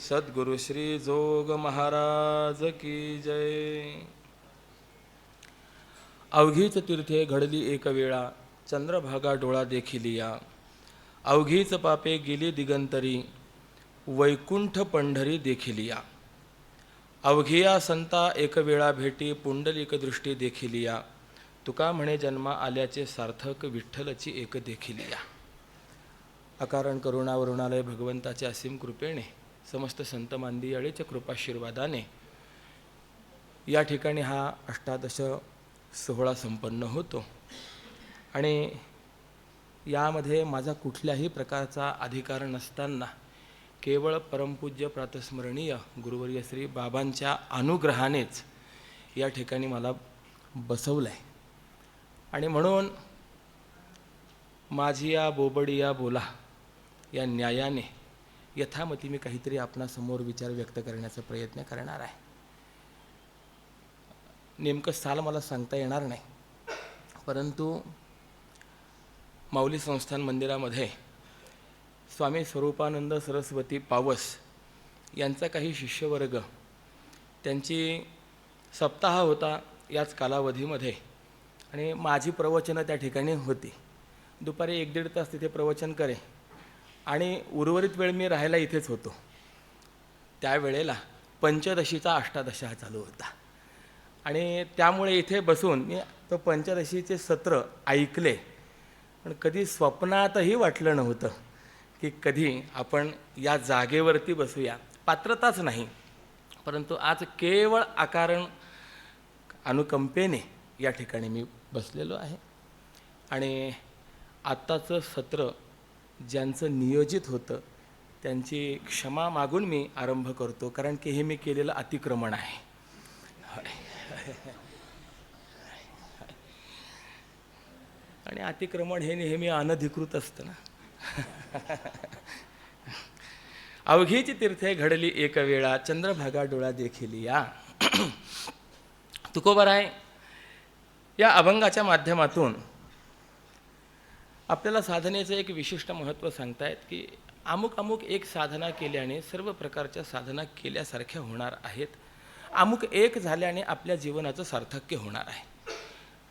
सद्गुरु श्री जोग महाराज की जय. अवघीच तीर्थे घडली एक वेळा, चंद्रभागा डोळा देखिलिया. अवघीच पापे गेली दिगंतरी, वैकुंठ पंढरी देखिलिया. अवघिया संता एक वेळा भेटी, पुंडलिक दृष्टी देखिलिया. तुका म्हणे जन्मा आल्याचे सार्थक, विठ्ठलची एक देखिलिया. अकारण करुणा वरुणालय भगवंताच्या असीम कृपेने, समस्त संत मांदियाळीच्या कृपाशीर्वादाने या ठिकाणी हा अष्टादश सोहळा संपन्न होतो. आणि यामध्ये माझा कुठल्याही प्रकारचा अधिकार नसताना केवळ परमपूज्य प्रातस्मरणीय गुरुवर्य श्री बाबांच्या अनुग्रहानेच या ठिकाणी मला बसवलं आहे. आणि म्हणून माझी या बोबडी या बोला या न्यायाने यथामती मी काहीतरी आपणासमोर विचार व्यक्त करण्याचा प्रयत्न करणार आहे. नेमकं साल मला सांगता येणार नाही, परंतु माऊली संस्थान मंदिरामध्ये स्वामी स्वरूपानंद सरस्वती पावस यांचा काही शिष्यवर्ग, त्यांची सप्ताह होता याच कालावधीमध्ये, आणि माझी प्रवचनं त्या ठिकाणी होती. दुपारी 1-1.5 तास तिथे प्रवचन करे आणि उर्वरित वेळ मी राहायला इथेच होतो. त्यावेळेला पंचदशीचा अष्टादश हा चालू होता आणि त्यामुळे इथे बसून मी तो पंचदशीचे सत्र ऐकले. पण कधी स्वप्नातही वाटलं नव्हतं की कधी आपण या जागेवरती बसूया. पात्रताच नाही, परंतु आज केवळ अकारण अनुकंपेने या ठिकाणी मी बसलेलो आहे. आणि आत्ताचं सत्र ज्यांचं नियोजित होतं त्यांची क्षमा मागून मी आरंभ करतो, कारण की हे मी केलेलं अतिक्रमण आहे. आणि अतिक्रमण हे नेहमी अनधिकृत असतं ना. अवघीची तीर्थे घडली एक वेळा, चंद्रभागा डोळा देखिलिया. तुकोबाराय या अभंगाच्या माध्यमातून आपल्याला साधनेचं एक विशिष्ट महत्त्व सांगतायत की अमुक एक साधना केल्याने सर्व प्रकारच्या साधना केल्यासारख्या होणार आहेत. अमुक एक झाल्याने आपल्या जीवनाचं सार्थक्य होणार आहे.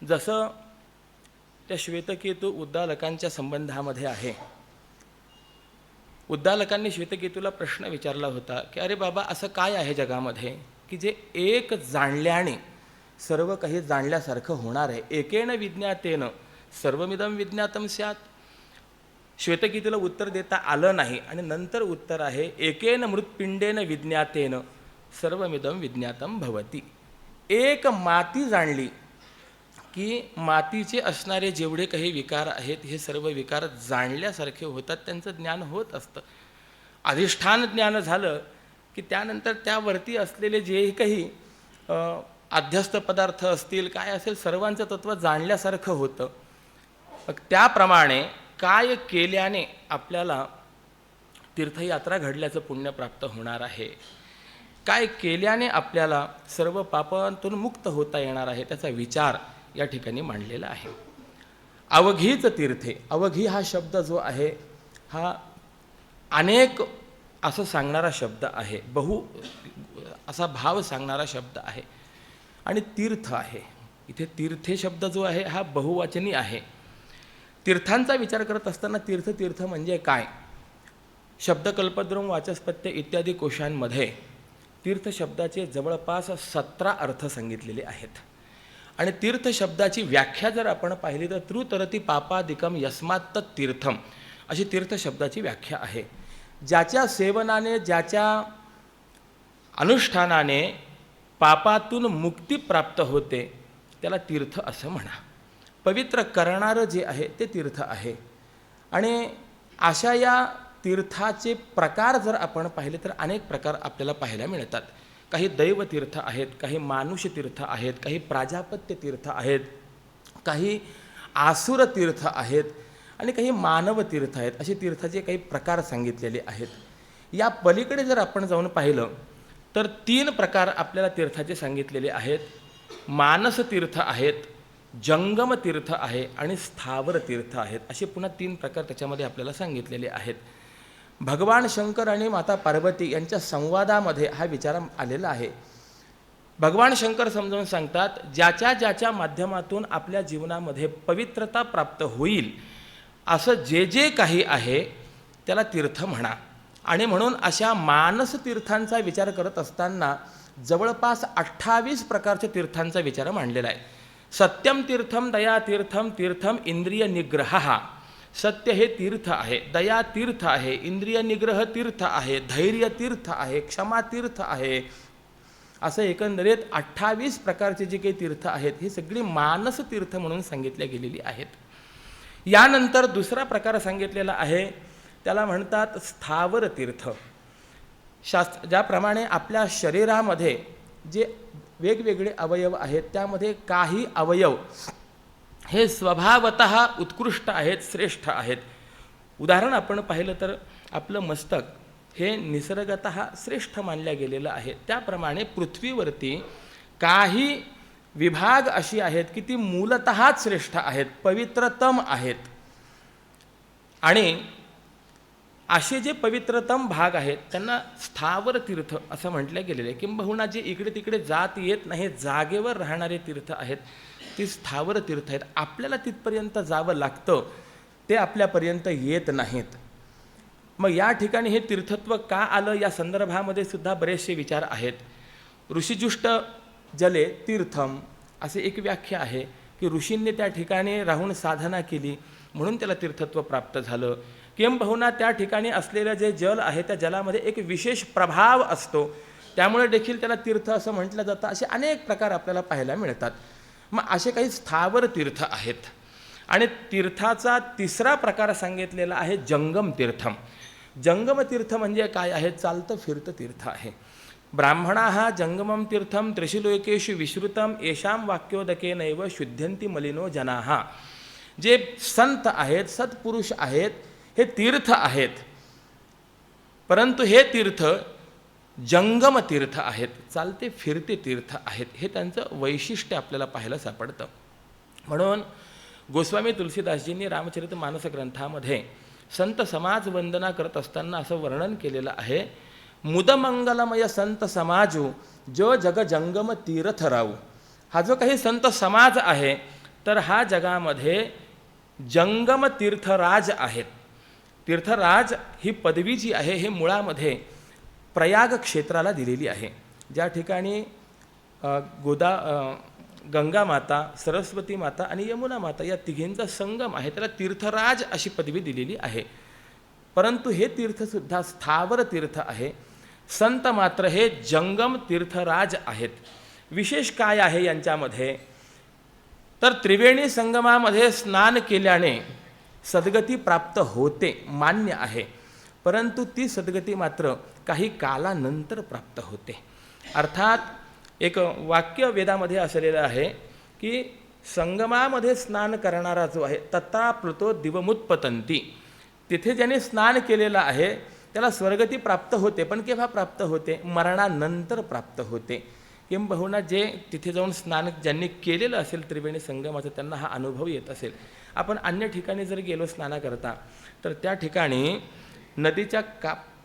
जसं त्या श्वेतकेतू उद्दालकांच्या संबंधामध्ये आहे. उद्दालकांनी श्वेतकेतूला प्रश्न विचारला होता की अरे बाबा, असं काय आहे जगामध्ये की जे एक जाणल्याने सर्व काही जाणल्यासारखं होणार आहे. एकेन विज्ञातेन सर्वमिदं विज्ञातम स्यात्. श्वेतकेतूला उत्तर देता आलं नाही आणि नंतर उत्तर आहे एकेन मृत्पिंडेन विज्ञातेन सर्वमिदं विज्ञातम भवती. एक माती जाणली की मातीचे असणारे जेवढे काही विकार आहेत हे सर्व विकार जाणल्यासारखे होतात, त्यांचं ज्ञान होत असतं. अधिष्ठान ज्ञान झालं की त्यानंतर त्यावरती असलेले जे काही अध्यस्त पदार्थ असतील, काय असेल, सर्वांचं तत्त्व जाणल्यासारखं होतं. त्याप्रमाणे काय केल्याने आपल्याला तीर्थयात्रा घडल्याचं पुण्य प्राप्त होणार आहे, काय केल्याने आपल्याला सर्व पापांतून मुक्त होता येणार आहे, त्याचा विचार या ठिकाणी मांडलेला आहे. अवघीच तीर्थे, अवघी हा शब्द जो आहे हा अनेक असं सांगणारा शब्द आहे, बहु असा भाव सांगणारा शब्द आहे. आणि तीर्थ आहे, इथे तीर्थे शब्द जो आहे हा बहुवचनी आहे. तीर्थांचा विचार करत असताना तीर्थ म्हणजे काय, शब्दकल्पद्रुम वाचस्पत्य इत्यादी कोशांमध्ये तीर्थ शब्दाचे जवळपास 17 अर्थ सांगितलेले आहेत. आणि तीर्थ शब्दाची व्याख्या जर आपण पाहिली तर त्रुतरती पापादिकम यस्मात् तीर्थम अशी तीर्थ शब्दाची व्याख्या आहे. ज्याच्या सेवनाने, ज्याच्या अनुष्ठानाने पापातून मुक्ती प्राप्त होते त्याला तीर्थ असं म्हणा. पवित्र करणारं जे आहे ते तीर्थ आहे. आणि अशा या तीर्थाचे प्रकार जर आपण पाहिले तर अनेक प्रकार आपल्याला पाहायला मिळतात. काही दैवतीर्थ आहेत, काही मानुष तीर्थ आहेत, काही प्राजापत्य तीर्थ आहेत, काही आसुर तीर्थ आहेत आणि काही मानव तीर्थ आहेत. असे तीर्थाचे काही प्रकार सांगितलेले आहेत. या पलीकडे जर आपण जाऊन पाहिलं तर 3 प्रकार आपल्याला तीर्थाचे सांगितलेले आहेत. मानस तीर्थ आहेत, जंगम तीर्थ आहे आणि स्थावर तीर्थ आहेत. असे पुन्हा 3 प्रकार त्याच्यामध्ये आपल्याला सांगितलेले आहेत. भगवान शंकर आणि माता पार्वती यांच्या संवादामध्ये हा विचार आलेला आहे. भगवान शंकर समजावून सांगतात, ज्याच्या ज्याच्या माध्यमातून आपल्या जीवनामध्ये पवित्रता प्राप्त होईल असं जे जे काही आहे त्याला तीर्थ म्हणा. आणि म्हणून अशा मानस तीर्थांचा विचार करत असताना जवळपास 28 प्रकारच्या तीर्थांचा विचार मांडलेला आहे. सत्यम तीर्थम, दया तीर्थम, तीर्थम इंद्रिय निग्रह. सत्य हे तीर्थ आहे, दया तीर्थ आहे, इंद्रिय निग्रह तीर्थ आहे, धैर्य तीर्थ आहे, क्षमा तीर्थ आहे. असं एकंदरीत 28 प्रकारचे जे काही तीर्थ आहेत ही सगळी मानस तीर्थ म्हणून सांगितल्या गेलेली आहेत. यानंतर दुसरा प्रकार सांगितलेला आहे, त्याला म्हणतात स्थावर तीर्थ. ज्याप्रमाणे आपल्या शरीरामध्ये जे वेगवेगळे अवयव आहेत त्यामध्ये काही अवयव हे स्वभावतः उत्कृष्ट आहेत, श्रेष्ठ आहेत. उदाहरण आपण पाहिलं तर आपलं मस्तक हे निसर्गतः श्रेष्ठ मानल्या गेलेलं आहे. त्याप्रमाणे पृथ्वीवरती काही विभाग अशी आहेत की ती मूलतःच श्रेष्ठ आहेत, पवित्रतम आहेत. आणि असे जे पवित्रतम भाग आहेत त्यांना स्थावर तीर्थ असं म्हटलं गेलेलं आहे. किंबहुना जे इकडे तिकडे जात येत नाही, जागेवर राहणारे तीर्थ आहेत ती स्थावर तीर्थ आहेत. आपल्याला तिथपर्यंत जावं लागतं, ते आपल्यापर्यंत येत नाहीत. मग या ठिकाणी हे तीर्थत्व का आलं या संदर्भामध्ये सुद्धा बरेचसे विचार आहेत. ऋषिजुष्ट जले तीर्थम असे एक व्याख्या आहे की ऋषींनी त्या ठिकाणी राहून साधना केली म्हणून त्याला तीर्थत्व प्राप्त झालं. किंबहुना त्या ठिकाणी असलेलं जे जल आहे त्या जलामध्ये एक विशेष प्रभाव असतो, त्यामुळे देखील त्याला तीर्थ असं म्हटलं जातं. असे अनेक प्रकार आपल्याला पाहायला मिळतात. मग असे काही स्थावर तीर्थ आहेत. आणि तीर्थाचा तिसरा प्रकार सांगितलेला आहे जंगम तीर्थम. जंगम तीर्थ म्हणजे काय आहे? चालतं फिरतं तीर्थ आहे. ब्राह्मणाः जंगमम तीर्थम त्रिशिलोकेषु विश्रुतम येषां वाक्योदकेनैव शुद्ध्यन्ति मलिनो जनाः. जे संत आहेत, सत्पुरुष आहेत, हे तीर्थ आहेत, परंतु हे तीर्थ जंगम तीर्थ आहेत, चालते फिरते तीर्थ आहेत. हे त्यांचं वैशिष्ट्य आपल्याला पाहायला सापडतं. म्हणून गोस्वामी तुलसीदासजींनी रामचरितमानस ग्रंथामध्ये संत समाज वंदना करत असताना असं वर्णन केलेलं आहे, मुदमंगलमय संत समाजू जो जग जंगम तीर्थ राहू. हा जो काही संत समाज आहे तर हा जगामध्ये जंगम तीर्थराज आहेत. तीर्थराज ही पदवी जी आहे हे मुळामध्ये प्रयाग क्षेत्राला दिलेली आहे. ज्या ठिकाणी गंगा माता, सरस्वती माता आणि यमुना माता या तिघींचा संगम आहे त्याला तीर्थराज अशी पदवी दिलेली आहे. परंतु हे तीर्थसुद्धा स्थावर तीर्थ आहे. संत मात्र हे जंगम तीर्थराज आहेत. विशेष काय आहे यांच्यामध्ये? तर त्रिवेणी संगमामध्ये स्नान केल्याने सद्गती प्राप्त होते, मान्य आहे. परंतु ती सद्गती मात्र काही कालानंतर प्राप्त होते. अर्थात एक वाक्य वेदामध्ये असलेलं आहे की संगमामध्ये स्नान करणारा जो आहे तत्राप्लुतो दिवमुत्पतंती. तिथे ज्याने स्नान केलेलं आहे त्याला स्वर्गती प्राप्त होते. पण केव्हा प्राप्त होते? मरणानंतर प्राप्त होते. किंबहुना जे तिथे जाऊन स्नान ज्यांनी केलेलं असेल त्रिवेणी संगमाचं त्यांना हा अनुभव येत असेल. आपण अन्य ठिकाणी जर गेलो स्नानाकरता तर त्या ठिकाणी नदीच्या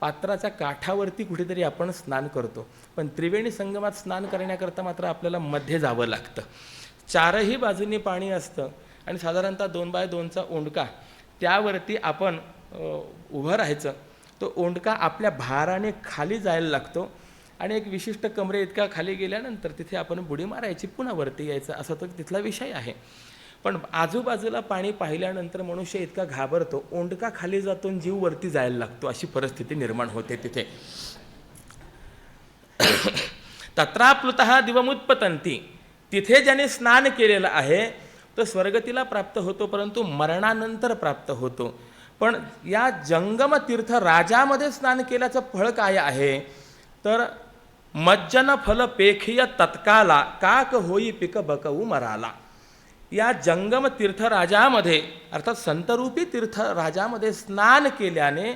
पात्राच्या काठावरती कुठेतरी आपण स्नान करतो, पण त्रिवेणी संगमात स्नान करण्याकरता मात्र आपल्याला मध्ये जावं लागतं. चारही बाजूंनी पाणी असतं आणि साधारणतः 2x2चा ओंडका, त्यावरती आपण उभं राहायचं. तो ओंडका आपल्या भाराने खाली जायला लागतो आणि एक विशिष्ट कमरे इतका खाली गेल्यानंतर तिथे आपण बुडी मारायची, पुन्हा वरती यायचं, असा तो तिथला विषय आहे. पण आजूबाजूला पाणी पाहिल्यानंतर मनुष्य इतका घाबरतो, ओंडका खाली जातो आणि जीव वरती जायला लागतो, अशी परिस्थिती निर्माण होते तिथे. तत्राप्लुतः दिवमुत्पतंती. तिथे ज्याने स्नान केलेलं आहे तो स्वर्गतीला प्राप्त होतो, परंतु मरणानंतर प्राप्त होतो. पण या जंगम तीर्थ राजामध्ये स्नान केल्याचं फळ काय आहे? तर मज्जन फल पेखिय तत्काला काक होई पिक बकवू मराला. या जंगम तीर्थराजामध्ये अर्थात संतरूपी तीर्थराजामध्ये स्नान केल्याने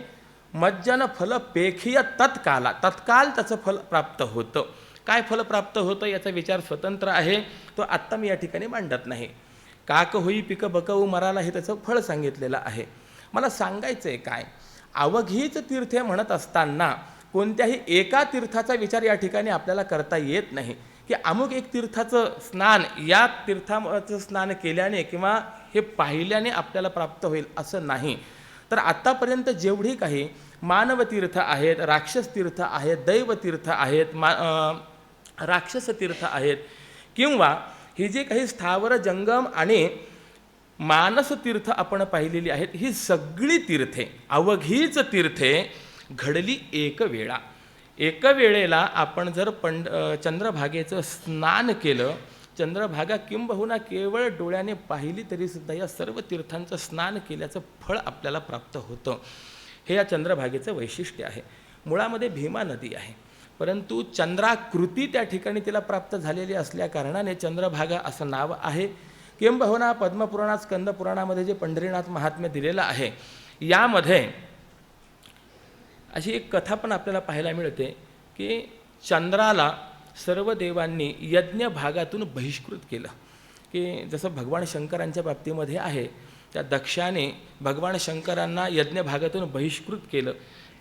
मज्जन फल पेखिय तत्काला, तत्काल त्याचं फल प्राप्त होतं. काय फल प्राप्त होतं याचा विचार स्वतंत्र आहे, तो आत्ता मी या ठिकाणी मांडत नाही. काक होई पिक बकवू मराला हे त्याचं फळ सांगितलेलं आहे. मला सांगायचं आहे काय, अवघीच तीर्थे म्हणत असताना कोणत्याही एका तीर्थाचा विचार या ठिकाणी आपल्याला करता येत नाही की अमुक एक तीर्थाचं स्नान या तीर्थाचं स्नान केल्याने किंवा हे पाहिल्याने आपल्याला प्राप्त होईल असं नाही. तर आत्तापर्यंत जेवढी काही मानव तीर्थ आहेत, राक्षस तीर्थ आहेत, दैव तीर्थ आहेत, राक्षस तीर्थ आहेत किंवा ही जी काही स्थावर जंगम आणि मानस तीर्थ आपण पाहिलेली आहेत, ही सगळी तीर्थे अवघीच तीर्थे घडली एक वेळा. एक वेळेला आपण जर चंद्रभागेचं स्नान केलं, चंद्रभागा किंबहुना केवळ डोळ्याने पाहिली तरीसुद्धा या सर्व तीर्थांचं स्नान केल्याचं फळ आपल्याला प्राप्त होतं. हे या चंद्रभागेचं वैशिष्ट्य आहे. मुळामध्ये भीमा नदी आहे, परंतु चंद्राकृती त्या ठिकाणी तिला प्राप्त झालेली असल्याकारणाने चंद्रभागा असं नाव आहे. किंबहुना पद्मपुराणात स्कंदपुराणामध्ये जे पंढरीनाथ महात्म्य दिलेलं आहे, यामध्ये अशी एक कथा पण आपल्याला पाहायला मिळते की चंद्राला सर्व देवांनी यज्ञ भागातून बहिष्कृत केलं. की जसं भगवान शंकरांच्या बाबतीमध्ये आहे, त्या दक्षाने भगवान शंकरांना यज्ञ भागातून बहिष्कृत केलं,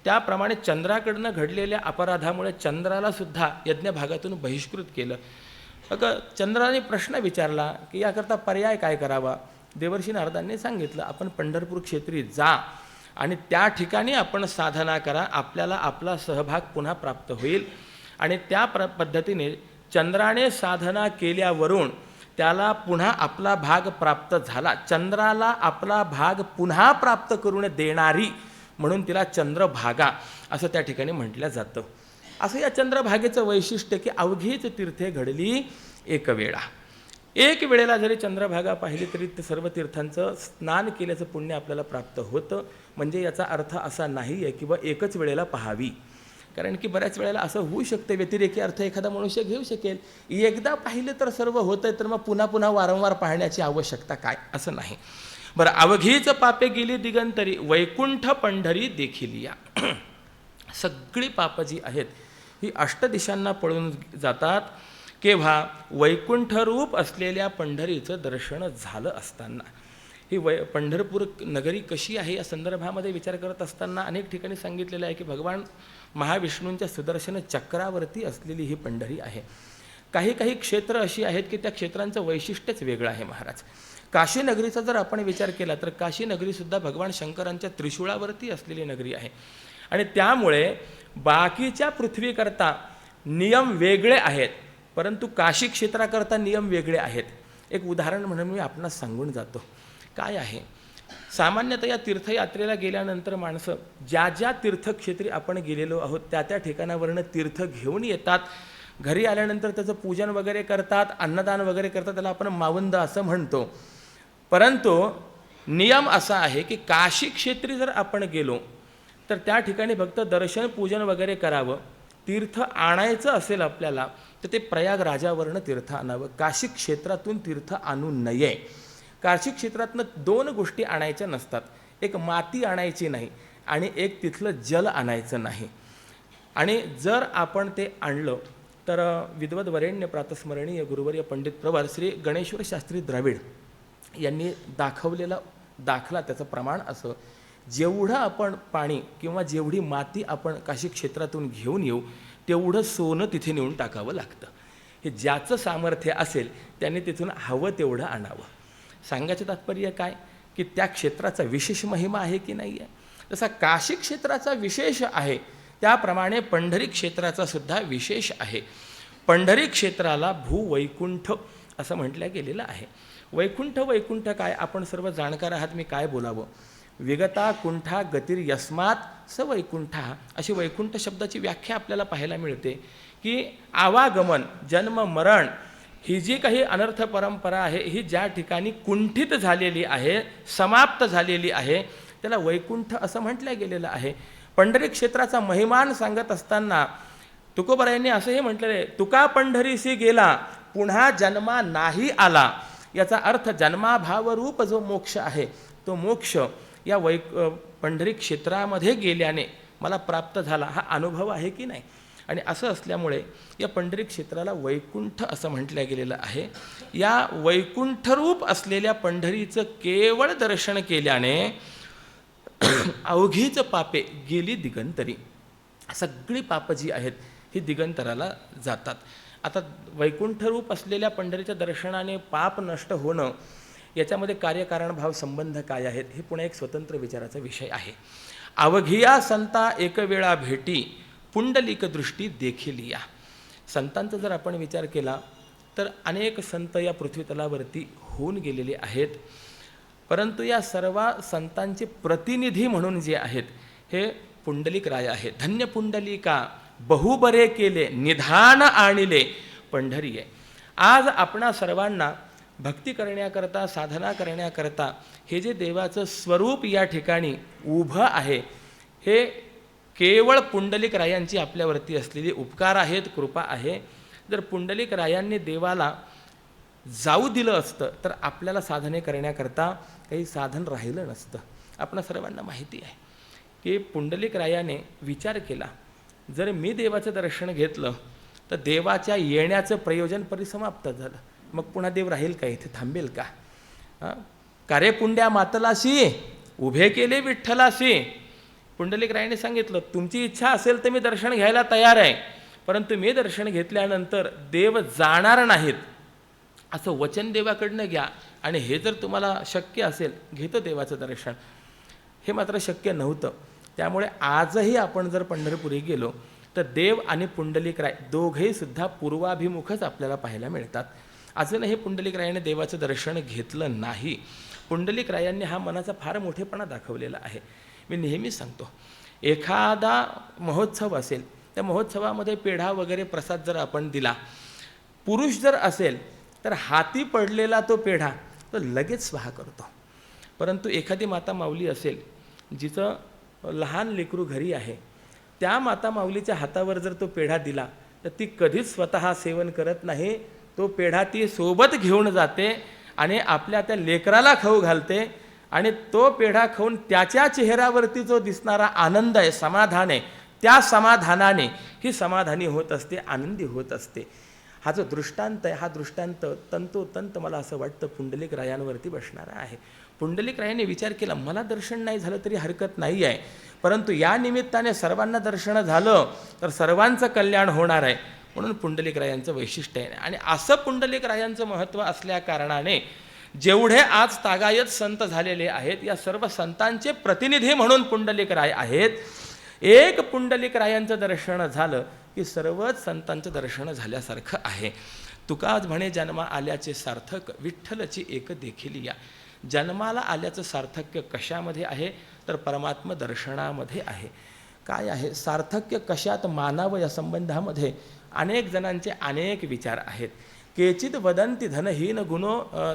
त्याप्रमाणे चंद्राकडनं घडलेल्या अपराधामुळे चंद्राला सुद्धा यज्ञ भागातून बहिष्कृत केलं. अगं चंद्राने प्रश्न विचारला की याकरता पर्याय काय करावा. देवर्षी नारदांनी सांगितलं, आपण पंढरपूर क्षेत्री जा आणि त्या ठिकाणी आपण साधना करा, आपल्याला आपला सहभाग पुन्हा प्राप्त होईल. आणि त्या पद्धतीने चंद्राने साधना केल्यावरून त्याला पुन्हा आपला भाग प्राप्त झाला. चंद्राला आपला भाग पुन्हा प्राप्त करून देणारी म्हणून तिला चंद्रभागा असं त्या ठिकाणी म्हटलं जातं. असं या चंद्रभागेचं वैशिष्ट्य की अवघीच तीर्थे घडली एक वेळा. एक वेळेला जरी चंद्रभागा पाहिली तरी ते सर्व तीर्थांचं स्नान केल्याचं पुण्य आपल्याला प्राप्त होतं. म्हणजे याचा अर्थ असा नाही आहे की बा एकच वेळेला पाहावी, कारण की बऱ्याच वेळेला असं होऊ शकते, व्यतिरेकी अर्थ एखादा मनुष्य घेऊ शकेल, एकदा पाहिलं तर सर्व होतं आहे तर मग पुन्हा पुन्हा वारंवार पाहण्याची आवश्यकता काय, असं नाही. बरं, अवघीच पापे गेली दिगंतरी, वैकुंठ पंढरी देखील या. सगळी पापं जी आहेत ही अष्टदिशांना पळून जातात केव्हा वैकुंठरूप असलेल्या पंढरीचं दर्शन झालं असताना. ही पंढरपूर नगरी कशी आहे या संदर्भामध्ये विचार करत असताना अनेक ठिकाणी सांगितलेलं आहे की भगवान महाविष्णूंच्या सुदर्शन चक्रावरती असलेली ही पंढरी आहे. काही काही क्षेत्र अशी आहेत की त्या क्षेत्रांचं वैशिष्ट्यच वेगळं आहे महाराज. काशी नगरीचा जर आपण विचार केला तर काशी नगरीसुद्धा भगवान शंकरांच्या त्रिशूळावरती असलेली नगरी आहे. आणि त्यामुळे बाकीच्या पृथ्वीकरता नियम वेगळे आहेत, परंतु काशी क्षेत्राकरता नियम वेगळे आहेत. एक उदाहरण म्हणून मी आपणास सांगून जातो. काय आहे, सामान्यतः या तीर्थयात्रेला गेल्यानंतर माणसं ज्या ज्या तीर्थक्षेत्री आपण गेलेलो आहोत त्या त्या ठिकाणावरनं तीर्थ घेऊन येतात. घरी आल्यानंतर त्याचं पूजन वगैरे करतात, अन्नदान वगैरे करतात, त्याला आपण मावंद असं म्हणतो. परंतु नियम असा आहे की काशी क्षेत्री जर आपण गेलो तर त्या ठिकाणी फक्त दर्शन पूजन वगैरे करावं. तीर्थ आणायचं असेल आपल्याला तर ते प्रयागराजावरनं तीर्थ आणावं, काशी क्षेत्रातून तीर्थ आणू नये. काशी क्षेत्रातनं दोन गोष्टी आणायच्या नसतात, एक माती आणायची नाही आणि एक तिथलं जल आणायचं नाही. आणि जर आपण ते आणलं तर विद्वद वरेण्य प्रातस्मरणीय गुरुवर्य पंडित प्रवर श्री गणेश्वर शास्त्री द्रविड यांनी दाखवलेला दाखला त्याचं प्रमाण असं, जेवढं आपण पाणी किंवा जेवढी माती आपण काशी क्षेत्रातून घेऊन येऊ तेवढं सोनं तिथे नेऊन टाकावं लागतं. हे ज्याचं सामर्थ्य असेल त्याने तिथून हवं तेवढं आणावं. सांगायचं तात्पर्य काय की त्या क्षेत्राचा विशेष महिमा आहे की नाही आहे. जसा काशी क्षेत्राचा विशेष आहे त्याप्रमाणे पंढरी क्षेत्राचा सुद्धा विशेष आहे. पंढरी क्षेत्राला भूवैकुंठ असं म्हटलं गेलेलं आहे. वैकुंठ वैकुंठ काय आपण सर्व जाणकार आहात, मी काय बोलावं. विगता कुंठा गतिर यस्मात स वैकुंठा अशी वैकुंठ शब्दाची व्याख्या आपल्याला पाहायला मिळते की आवागमन जन्म मरण ही जी काही अनर्थ परंपरा आहे ही ज्या ठिकाणी कुंठित झालेली आहे, समाप्त झालेली आहे, त्याला वैकुंठ असं म्हटलं गेलेलं आहे. पंढरी क्षेत्राचा महिमान सांगत असताना तुकोबरायांनी असंही म्हटलेलं आहे, तुका पंढरीसी गेला पुन्हा जन्मा नाही आला. याचा अर्थ जन्माभावरूप जो मोक्ष आहे तो मोक्ष या पंढरी क्षेत्रामध्ये गेल्याने मला प्राप्त झाला हा अनुभव आहे की नाही. आणि असं असल्यामुळे या पंढरी क्षेत्राला वैकुंठ असं म्हटलं गेलेलं आहे. या वैकुंठरूप असलेल्या पंढरीचं केवळ दर्शन केल्याने अवघीच पापे गेली दिगंतरी. सगळी पापं जी आहेत ही दिगंतराला जातात. आता वैकुंठरूप असलेल्या पंढरीच्या दर्शनाने पाप नष्ट होणं याच्यामध्ये कार्यकारणभाव संबंध काय आहेत हे पुन्हा एक स्वतंत्र विचाराचा विषय आहे. अवघिया संता एकवेळा भेटी पुंडलिक दृष्टी देखील या. संतांचा जर आपण विचार केला तर अनेक संत या पृथ्वीतलावरती होऊन गेलेले आहेत, परंतु या सर्व संतांचे प्रतिनिधी म्हणून जे आहेत हे पुंडलिक राय आहे. धन्य पुंडलिका बहुबरे केले निधान आणिले पंढरी आहे. आज आपणा सर्वांना भक्ती करण्याकरता, साधना करण्याकरता हे जे देवाचं स्वरूप या ठिकाणी उभं आहे हे केवळ पुंडलिक रायांची आपल्यावरती असलेली उपकार आहेत, कृपा आहे. जर पुंडलिक रायांनी देवाला जाऊ दिलं असतं तर आपल्याला साधने करण्याकरता काही साधन राहिलं नसतं. आपणा सर्वांना माहिती आहे की पुंडलिक रायाने विचार केला, जर मी देवाचं दर्शन घेतलं तर देवाच्या येण्याचं प्रयोजन परिसमाप्त झालं, मग पुन्हा देव राहील का, इथे थांबेल का? कारे पुंड्या मातलाशी उभे केले विठ्ठलाशी. पुंडलिक रायाने सांगितलं, तुमची इच्छा असेल तर मी दर्शन घ्यायला तयार आहे, परंतु मी दर्शन घेतल्यानंतर देव जाणार नाहीत असं वचन देवाकडनं घ्या, आणि हे जर तुम्हाला शक्य असेल घेतो देवाचं दर्शन. हे मात्र शक्य नव्हतं. त्यामुळे आजही आपण जर पंढरपुरी गेलो तर देव आणि पुंडलिक राय दोघेही सुद्धा पूर्वाभिमुखच आपल्याला पाहायला मिळतात. अजूनही पुंडलिक रायाने देवाचं दर्शन घेतलं नाही. पुंडलिक रायांनी हा मनाचा फार मोठेपणा दाखवलेला आहे. मी नेहमी सांगतो, एखादा महोत्सव असेल, त्या महोत्सवामध्ये पेढा वगैरे प्रसाद जर आपण दिला, पुरुष जर असेल तर हाती पडलेला तो पेढा तो लगेच स्वाहा करतो. परंतु एखादी माता माऊली असेल जिचं लहान लेकरू घरी आहे, त्या माता माऊलीच्या हातावर जर तो पेढा दिला तर ती कधीच स्वतः सेवन करत नाही. तो पेढा ती सोबत घेऊन जाते आणि आपल्या त्या लेकराला खाऊ घालते, आणि तो पेढा खाऊन त्याच्या चेहऱ्यावरती जो दिसणारा आनंद आहे, समाधान आहे, त्या समाधानाने ही समाधानी होत असते, आनंदी होत असते. हा जो दृष्टांत आहे, हा दृष्टांत तंतोतंत मला असं वाटतं पुंडलिक रायांवरती बसणारा आहे. पुंडलिक रायाने विचार केला, मला दर्शन नाही झालं तरी हरकत नाही आहे, परंतु या निमित्ताने सर्वांना दर्शन झालं तर सर्वांचं कल्याण होणार आहे, म्हणून पुंडलिक रायांचं वैशिष्ट्य आहे. आणि असं पुंडलिक रायांचं महत्त्व असल्या कारणाने जेवढे आज तागायत संत झालेले आहेत या सर्व संतांचे प्रतिनिधी म्हणून पुंडलिक राय आहेत. एक पुंडलिक रायांचं दर्शन झालं की सर्वच संतांचं दर्शन झाल्यासारखं आहे. तुका म्हणे जन्मा आल्याचे सार्थक विठ्ठलची एक देखील या. जन्माला आल्याचं सार्थक्य कशामध्ये आहे तर परमात्म दर्शनामध्ये आहे. काय आहे सार्थक्य कशात मानावं या संबंधामध्ये अनेक जणांचे अनेक विचार आहेत. केचित वदंती धनहीन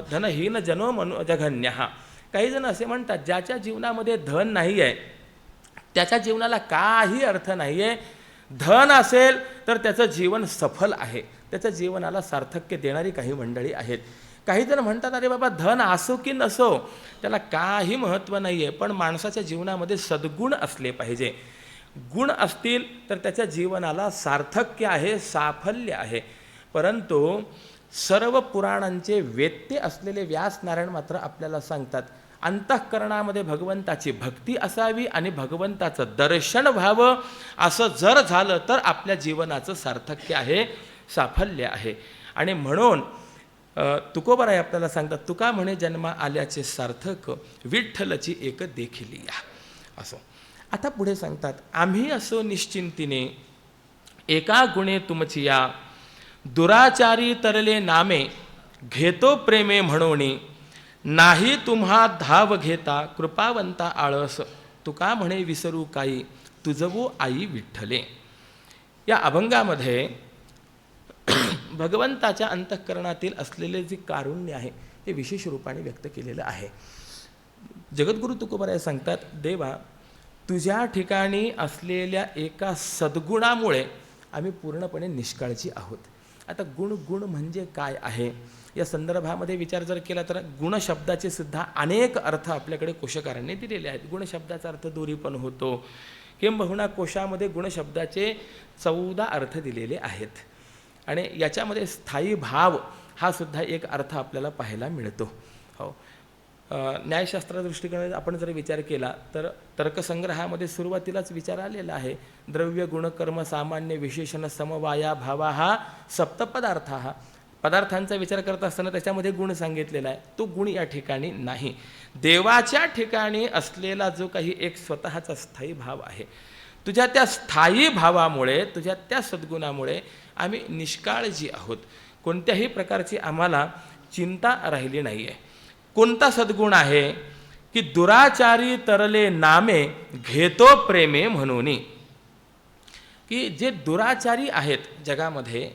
धनहीन जनो मनो जघन्यः. काही जण असे म्हणतात ज्याच्या जीवनामध्ये धन नाही आहे त्याच्या जीवनाला काही अर्थ नाही आहे. धन असेल तर त्याचं जीवन सफल आहे, त्याच्या जीवनाला सार्थक्य देणारी काही मंडळी आहेत. काही जण म्हणतात अरे बाबा धन असो की नसो त्याला काही महत्त्व नाही आहे, पण माणसाच्या जीवनामध्ये सद्गुण असले पाहिजे. गुण असतील तर त्याच्या जीवनाला सार्थक्य आहे, साफल्य आहे. परंतु सर्व पुराणांचे वेत्ते असलेले व्यास नारायण मात्र आपल्याला सांगतात अंतःकरणामध्ये भगवंताची भक्ती असावी आणि भगवंताचं दर्शन व्हावं. असं जर झालं तर आपल्या जीवनाचं सार्थक्य आहे, साफल्य आहे. आणि म्हणून तुकोबाराय आपल्याला सांगतात तुका म्हणे जन्मा आल्याचे सार्थक विठ्ठलची एक देखील या. असं आता पुढे सांगतात आम्ही असो निश्चिंतीने एका गुणे तुमची या दुराचारी तरले नामे घेतो प्रेमे म्हणोनी नाही तुम्हा धाव घेता कृपावंता आळस तुका म्हणे विसरू काही तुझवो आई विठ्ठले. या अभंगामध्ये भगवंताच्या अंतःकरणातील असलेले जे कारुण्य आहे हे विशेष रूपाने व्यक्त केलेलं आहे. जगद्गुरु तुकोबाराय सांगतात देवा तुझ्या ठिकाणी असलेल्या एका सद्गुणामुळे आम्ही पूर्णपणे निष्काळजी आहोत. आता गुण म्हणजे काय आहे या संदर्भामध्ये विचार जर केला तर गुण शब्दाचे सुद्धा अनेक अर्थ आपल्याकडे कोशकारांनी दिलेले आहेत. गुण शब्दाचा अर्थ दोरी पण होतो, किंबहुना कोशामध्ये गुण शब्दाचे 14 अर्थ दिलेले आहेत. आणि याच्यामध्ये स्थायी भाव हा सुद्धा एक अर्थ आपल्याला पाहायला मिळतो. हो, न्यायशास्त्राच्या दृष्टिकोनाने आपण जर विचार केला तर तर्कसंग्रहामध्ये सुरुवातीलाच विचार आलेला आहे. द्रव्य गुणकर्म सामान्य विशेषण समवाया भावा हा सप्तपदार्थ हा पदार्थांचा विचार करत असताना त्याच्यामध्ये गुण सांगितलेला आहे. तो गुण या ठिकाणी नाही. देवाच्या ठिकाणी असलेला जो काही एक स्वतःचा स्थायी भाव आहे, तुझ्या त्या स्थायी भावामुळे, तुझ्या त्या सद्गुणामुळे आम्ही निष्काळजी आहोत. कोणत्याही प्रकारची आम्हाला चिंता राहिली नाही आहे. कोणता सद्गुण आहे की दुराचारी तरले नामे घेतो प्रेमे म्हणून, की जे दुराचारी आहेत जगामध्ये,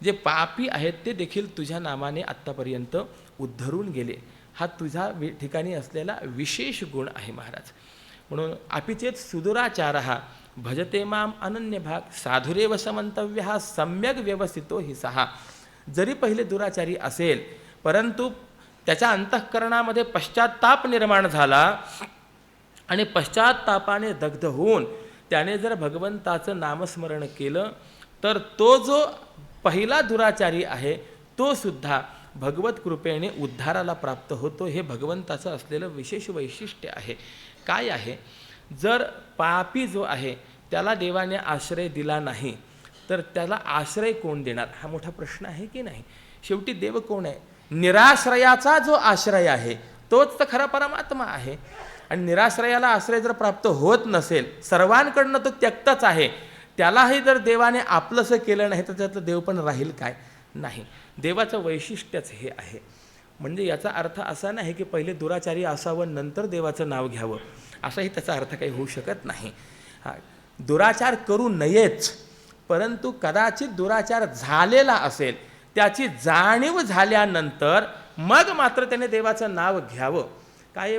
जे पापी आहेत, ते देखील तुझ्या नामाने आत्तापर्यंत उद्धरून गेले. हा तुझ्या ठिकाणी असलेला विशेष गुण आहे महाराज. म्हणून अपिचेत सुदुराचार हा भजते माम अनन्य भाग साधुरेव समंतव्य हा सम्यक व्यवस्थितो हि सहा. जरी पहिले दुराचारी असेल परंतु त्याच्या अंतःकरणामध्ये पश्चात्ताप निर्माण झाला आणि पश्चात्तापाने दग्ध होऊन त्याने जर भगवंताचं नामस्मरण केलं तर तो जो पहिला दुराचारी आहे तो सुद्धा भगवत कृपेने उद्धाराला प्राप्त होतो. हे भगवंताचं असलेलं विशेष वैशिष्ट्य आहे. काय आहे? जर पापी जो आहे त्याला देवाने आश्रय दिला नाही तर त्याला आश्रय कोण देणार, हा मोठा प्रश्न आहे की नाही. शेवटी देव कोण आहे? निराश्रयाचा जो आश्रय आहे तोच तर खरा परमात्मा आहे. आणि निराश्रयाला आश्रय जर प्राप्त होत नसेल, सर्वांकडनं तो त्यक्तच आहे, त्यालाही जर देवाने आपलंसं केलं नाही तर त्यातलं देव पण राहील काय? नाही. देवाचं वैशिष्ट्यच हे आहे. म्हणजे याचा अर्थ असा नाही की पहिले दुराचारी असावं नंतर देवाचं नाव घ्यावं, असाही त्याचा अर्थ काही होऊ शकत नाही. दुराचार करू नयेच, परंतु कदाचित दुराचार झालेला असेल, त्याची जाणीव झाल्यानंतर मग मात्र त्याने देवाचं नाव घ्यावं. काय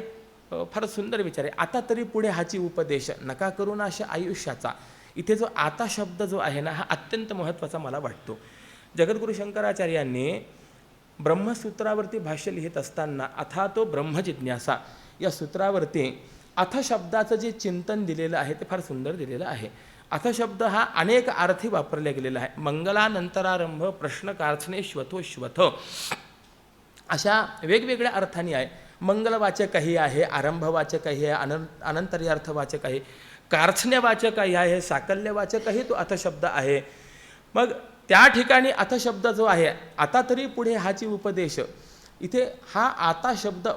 फार सुंदर विचार आहे. आता तरी पुढे हाची उपदेश नका करू नाश आयुष्याचा. इथे जो आता शब्द जो आहे ना, हा अत्यंत महत्त्वाचा मला वाटतो. जगद्गुरु शंकराचार्यांनी ब्रह्मसूत्रावरती भाष्य लिहित असताना अथा तो ब्रह्मजिज्ञासा या सूत्रावरती अथ शब्दाचं जे चिंतन दिलेलं आहे ते फार सुंदर दिलेलं आहे. अथ शब्द हा अनेक अर्थी वापरला गेलेला आहे. मंगलानंतरारंभ प्रश्नकार्थने श्वथोश्वथ अशा वेगवेगळ्या अर्थांनी आहे. मंगलवाचकही आहे, आरंभवाचकही आहे, अनंतर्यार्थवाचक आहे, कार्थन्यवाचकही आहे, साकल्यवाचकही तो अथ शब्द आहे. मग त्या ठिकाणी अथ शब्द जो आहे, आता तरी पुढे हाची उपदेश, इथे हा आता शब्द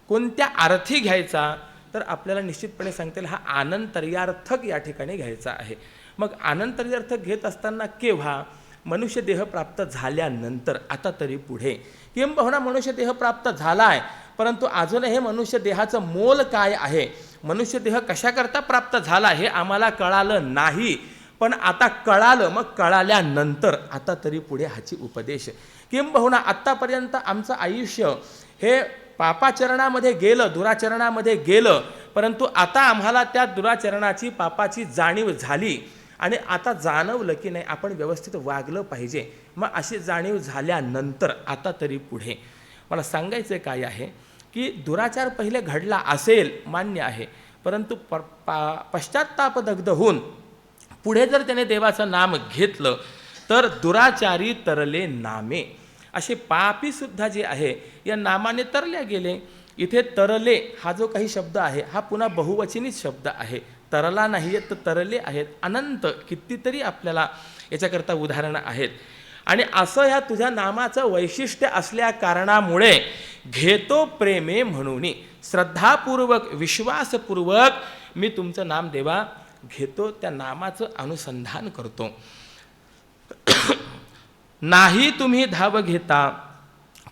कोणत्या अर्थी घ्यायचा तर आपल्याला निश्चितपणे सांगता येईल हा अनंतर्यार्थक या ठिकाणी घ्यायचा आहे. मग अनंतर्यार्थक घेत असताना केव्हा? मनुष्य देह प्राप्त झाल्यानंतर. आता तरी पुढे किंबहुना मनुष्य देह प्राप्त झाला आहे परंतु अजूनही हे मनुष्य देहाचं मोल काय आहे, मनुष्य देह कशाकरता प्राप्त झाला हे आम्हाला कळालं नाही, पण आता कळालं. मग कळाल्यानंतर आता तरी पुढे हाची उपदेश. किंबहुना आत्तापर्यंत आमचं आयुष्य हे पापाचरणामध्ये गेलं, दुराचरणामध्ये गेलं, परंतु आता आम्हाला त्या दुराचरणाची पापाची जाणीव झाली आणि आता जाणवलं की नाही आपण व्यवस्थित वागलं पाहिजे. मग अशी जाणीव झाल्यानंतर आता तरी पुढे मला सांगायचं काय आहे की दुराचार पहिले घडला असेल मान्य आहे, परंतु पश्चात्ताप दग्ध होऊन पुढे जर त्याने देवाचं नाम घेतलं तर दुराचारी तरले नामे. असे पापीसुद्धा जे आहे या नामाने तरल्या गेले. इथे तरले हा जो काही शब्द आहे हा पुन्हा बहुवचनीच शब्द आहे. तरला नाही आहेत तर तरले आहेत. अनंत कितीतरी आपल्याला याच्याकरता उदाहरणं आहेत. आणि असं ह्या तुझ्या नामाचं वैशिष्ट्य असल्या कारणामुळे घेतो प्रेमे म्हणून, श्रद्धापूर्वक विश्वासपूर्वक मी तुमचं नाम देवा घेतो, त्या नामाचं अनुसंधान करतो. नाही तुम्ही धाव घेता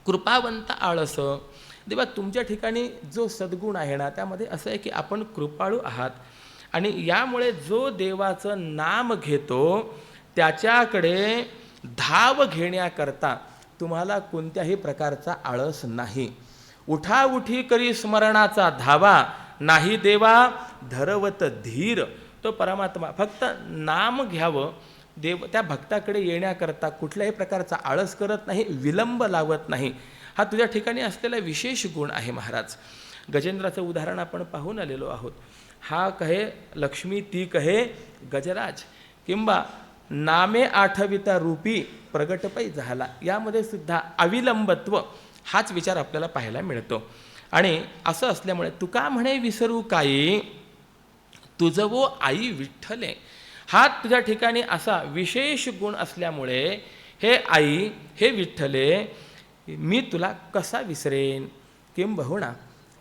कृपावंत आळस. देवा तुमच्या ठिकाणी जो सद्गुण आहे ना त्यामध्ये असं आहे की आपण कृपाळू आहात आणि यामुळे जो देवाचं नाम घेतो त्याच्याकडे धाव घेण्याकरता तुम्हाला कोणत्याही प्रकारचा आळस नाही. उठाउठी करी स्मरणाचा धावा नाही देवा धरवत धीर. तो परमात्मा फक्त नाम घ्यावं, देव त्या भक्ताकडे येण्याकरता कुठल्याही प्रकारचा आळस करत नाही, विलंब लावत नाही. हा तुझ्या ठिकाणी असलेला विशेष गुण आहे महाराज. गजेंद्राचं उदाहरण आपण पाहून आलेलो आहोत. हा कहे लक्ष्मी ती कहे गजराज किंवा नामे आठविता रूपी प्रगटपै झाला. यामध्ये सुद्धा अविलंबत्व हाच विचार आपल्याला पाहायला मिळतो. आणि असं असल्यामुळे तुका म्हणे विसरू काही तुझ वो आई विठ्ठले, हा तुझ्या ठिकाणी असा विशेष गुण असल्यामुळे हे आई, हे विठ्ठले, मी तुला कसा विसरेन. किंबहुना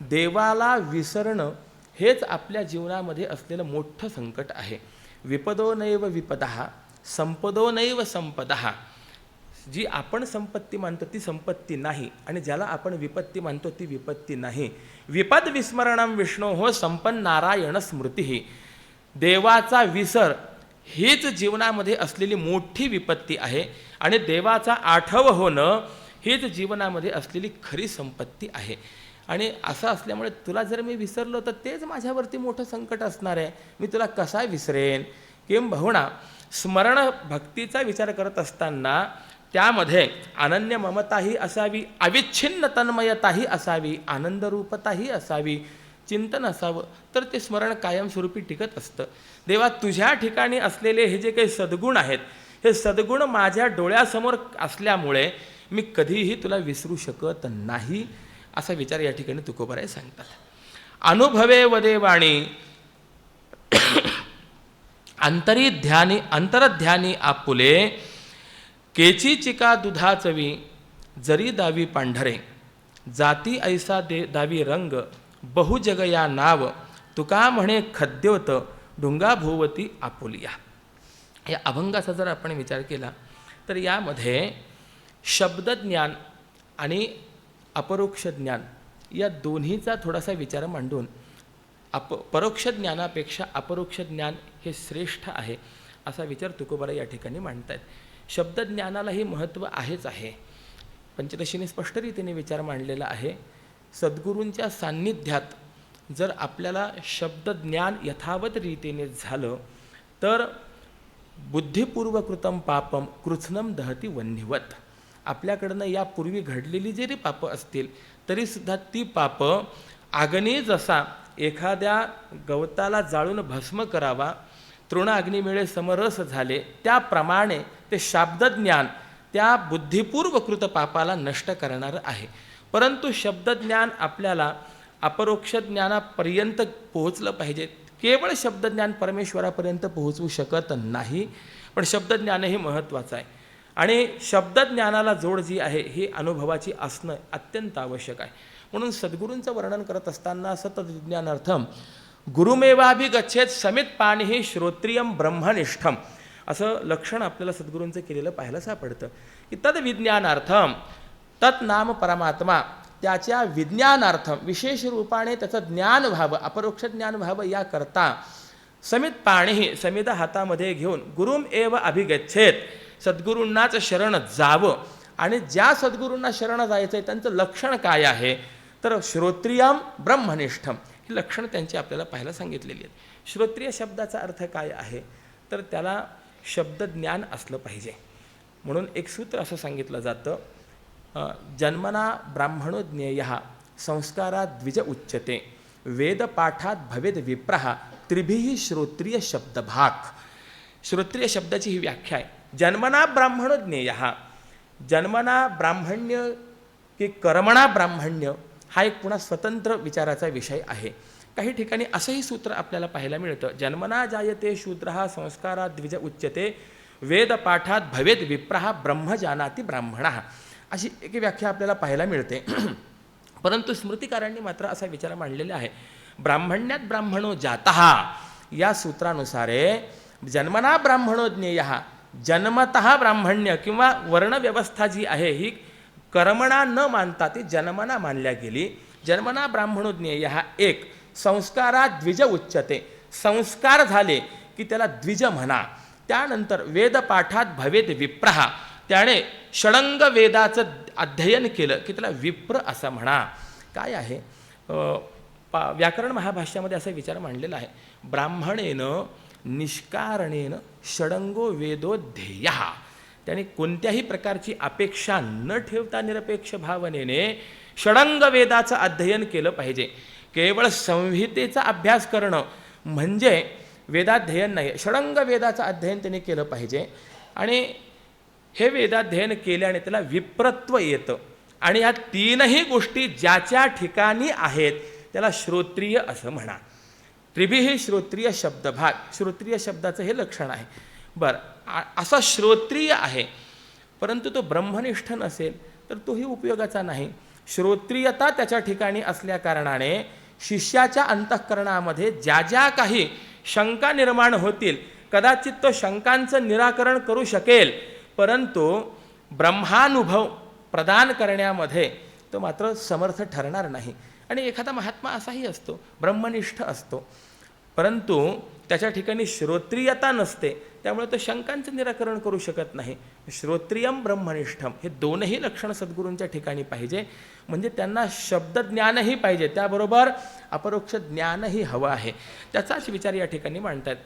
देवाला विसरणं हेच आपल्या जीवनामध्ये असलेलं मोठं संकट आहे. विपदो नैव विपदः, संपदो नैव संपदः. जी आपण संपत्ती मानतो ती संपत्ती नाही, आणि ज्याला आपण विपत्ती मानतो ती विपत्ती नाही. विपद विस्मरणं विष्णो हो संपन्न नारायण स्मृती. देवाचा विसर हीच जीवनामध्ये असलेली मोठी विपत्ती आहे, आणि देवाचा आठव होणं हीच जीवनामध्ये असलेली खरी संपत्ती आहे. आणि असं असल्यामुळे तुला जर मी विसरलो तर तेच माझ्यावरती मोठं संकट असणार आहे. मी तुला कसा विसरेन. किंबहुना स्मरण भक्तीचा विचार करत असताना त्यामध्ये अनन्य ममताही असावी, अविच्छिन्न तन्मयताही असावी, आनंदरूपताही असावी, चिंतन असावं, तर ते स्मरण कायमस्वरूपी टिकत असतं. देवा, तुझ्या ठिकाणी असलेले हे जे काही सद्गुण आहेत, हे सद्गुण माझ्या डोळ्यासमोर असल्यामुळे मी कधीही तुला विसरू शकत नाही, असा विचार या ठिकाणी तुकोबाराय सांगतात. अनुभवे वदेवाणी अंतरध्यानी आपुले, केची चिका दुधाचवी जरी दावी पांढरे, जाती ऐसा दावी रंग बहुजग या नाव, तुका म्हणे खद्योत डुंगा भोवती आपुलिया. या अभंगाचा जर आपण विचार केला तर यामध्ये शब्दज्ञान आणि अपरोक्ष ज्ञान या दोन्हीचा थोडासा विचार मांडून परोक्ष ज्ञानापेक्षा अपरोक्ष ज्ञान हे श्रेष्ठ आहे, असा विचार तुकोबाराय या ठिकाणी मांडत आहेत. शब्दज्ञानालाही महत्त्व आहेच आहे. पंचदशीने स्पष्ट रीतीने विचार मांडलेला आहे. सद्गुरूंच्या सान्निध्यात जर आपल्याला शब्दज्ञान यथावत रीतीने झालं तर बुद्धिपूर्वकृतम पापम कृत्स्नम दहती वन्यवत. आपल्याकडनं यापूर्वी घडलेली जरी पापं असतील तरीसुद्धा ती पापं अग्नी जसा एखाद्या गवताला जाळून भस्म करावा, तृणाग्निमिळे समरस झाले, त्याप्रमाणे ते शाब्दज्ञान त्या बुद्धिपूर्वकृत पापाला नष्ट करणारं आहे. परंतु शब्दज्ञान आपल्याला अपरोक्ष ज्ञानापर्यंत पोहोचलं पाहिजे. केवळ शब्दज्ञान परमेश्वरापर्यंत पोहोचवू शकत नाही, पण शब्दज्ञानही महत्त्वाचं आहे. आणि शब्दज्ञानाला जोड जी आहे ही अनुभवाची असणं अत्यंत आवश्यक आहे. म्हणून सद्गुरूंचं वर्णन करत असताना सततविज्ञानार्थम गुरुमेवाभिगच्छेत समित पाणी श्रोत्रियम ब्रह्मनिष्ठम, असं लक्षण आपल्याला सद्गुरूंचं केलेलं पाहायला सापडतं. की तद्विज्ञानार्थम, तत् नाम परमात्मा, त्याच्या विज्ञानार्थम विशेष रूपाने त्याचं ज्ञान व्हावं, अपरोक्ष ज्ञान व्हावं याकरता समित पाणी समिधा हातामध्ये घेऊन गुरुम एव अभिगच्छेत, सद्गुरूंनाच शरण जावं. आणि ज्या सद्गुरूंना शरण जायचं आहे त्यांचं लक्षण काय आहे तर श्रोत्रियम ब्रह्मनिष्ठम, ही लक्षणं त्यांची आपल्याला पाहायला सांगितलेली आहेत. श्रोत्रिय शब्दाचा अर्थ काय आहे तर त्याला शब्दज्ञान असलं पाहिजे. म्हणून एक सूत्र असं सांगितलं जातं, जन्मना ब्राह्मणो ज्ञेयः संस्कारात द्विज उच्यते, वेदपाठात भवेद विप्रः त्रिभिः श्रोत्रिय शब्दभाग. श्रोत्रिय शब्दाची ही व्याख्या आहे. जन्मना ब्राह्मणो ज्ञेयः, जन्मना ब्राह्मण्य की कर्मणा ब्राह्मण्य हा एक पुन्हा स्वतंत्र विचाराचा विषय आहे. काही ठिकाणी असंही सूत्र आपल्याला पाहायला मिळतं, जन्मना जायते शूद्रः संस्कारात द्विज उच्यते, वेदपाठात भवेद विप्रः ब्रह्म जानाति ब्राह्मणः, अशी एक व्याख्या आपल्याला पाहायला मिळते. परंतु स्मृतिकारांनी मात्र असा विचार मांडलेला आहे, ब्राह्मण्यात ब्राह्मणो जातः या सूत्रानुसारे जन्मना ब्राह्मणो ज्ञेयः, जन्मतः ब्राह्मण्य किंवा वर्णव्यवस्था जी आहे ही कर्मणा न मानता ती जन्मना मानल्या गेली. जन्मना ब्राह्मणो ज्ञेयः एक, संस्कारात द्विज उच्यते, संस्कार झाले की त्याला द्विज म्हणा. त्यानंतर वेदपाठात भवेद विप्रः, त्याने षडंग वेदाचं अध्ययन केलं की त्याला विप्र असं म्हणा. काय आहे व्याकरण महाभाष्यामध्ये असा विचार मांडलेला आहे, ब्राह्मणेन निष्कारणेन षडंगो वेदो ध्येयः, त्याने कोणत्याही प्रकारची अपेक्षा न ठेवता निरपेक्ष भावनेने षडंग वेदाचं अध्ययन केलं पाहिजे. केवळ संहितेचा अभ्यास करणं म्हणजे वेदाध्ययन नाही, षडंग वेदाचं अध्ययन त्याने केलं पाहिजे. आणि हे वेदाध्ययन केल्याने त्याला विप्रत्व येतं. आणि ह्या तीनही गोष्टी ज्याच्या ठिकाणी आहेत त्याला श्रोत्रिय असं म्हणा. त्रिभिः श्रोत्रिय शब्दभाग, श्रोत्रिय शब्दाचं हे लक्षण आहे. बरं, असा श्रोत्रिय आहे परंतु तो ब्रह्मनिष्ठ नसेल तर तोही उपयोगाचा नाही. श्रोत्रियता त्याच्या ठिकाणी असल्या कारणाने शिष्याच्या अंतःकरणामध्ये ज्या ज्या काही शंका निर्माण होतील कदाचित तो शंकांचं निराकरण करू शकेल, परंतु ब्रह्मानुभव प्रदान करण्यामध्ये तो मात्र समर्थ ठरणार नाही. आणि एखादा महात्मा असाही असतो, ब्रह्मनिष्ठ असतो, परंतु त्याच्या ठिकाणी श्रोत्रियता नसते, त्यामुळे तो शंकांचं निराकरण करू शकत नाही. श्रोत्रियम ब्रह्मनिष्ठम हे दोनही लक्षण सद्गुरूंच्या ठिकाणी पाहिजे. म्हणजे त्यांना शब्दज्ञानही पाहिजे, त्याबरोबर अपरोक्ष ज्ञानही हवं आहे. त्याचाच विचार या ठिकाणी मांडतात.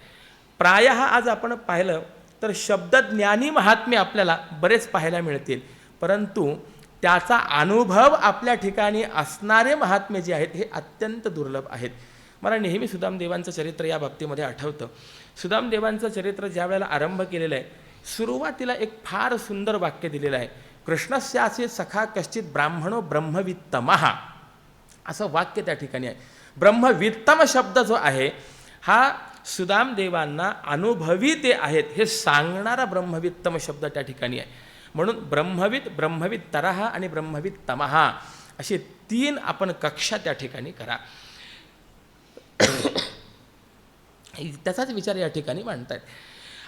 प्रायः आज आपण पाहिलं तर शब्दज्ञानी महात्मे आपल्याला बरेच पाहायला मिळतील, परंतु त्याचा अनुभव आपल्या ठिकाणी असणारे महात्मे जे आहेत हे अत्यंत दुर्लभ आहेत. मला नेहमी सुदामदेवांचं चरित्र या बाबतीमध्ये आठवतं. सुदामदेवांचं चरित्र ज्या वेळेला आरंभ केलेलं आहे, सुरुवातीला एक फार सुंदर वाक्य दिलेलं आहे, कृष्णस्यासी सखा कश्चित ब्राह्मणो ब्रह्मवित्तमः, असं वाक्य त्या ठिकाणी आहे. ब्रह्मवित्तम शब्द जो आहे हा सुदामदेवांना अनुभवी ते आहेत हे सांगणारा ब्रह्मवित्तम शब्द त्या ठिकाणी आहे. म्हणून ब्रह्मवित, ब्रह्मवित्तरः आणि ब्रह्मवित्तमः असे तीन आपण कक्षा त्या ठिकाणी करा. त्याचाच विचार या ठिकाणी मांडतायत.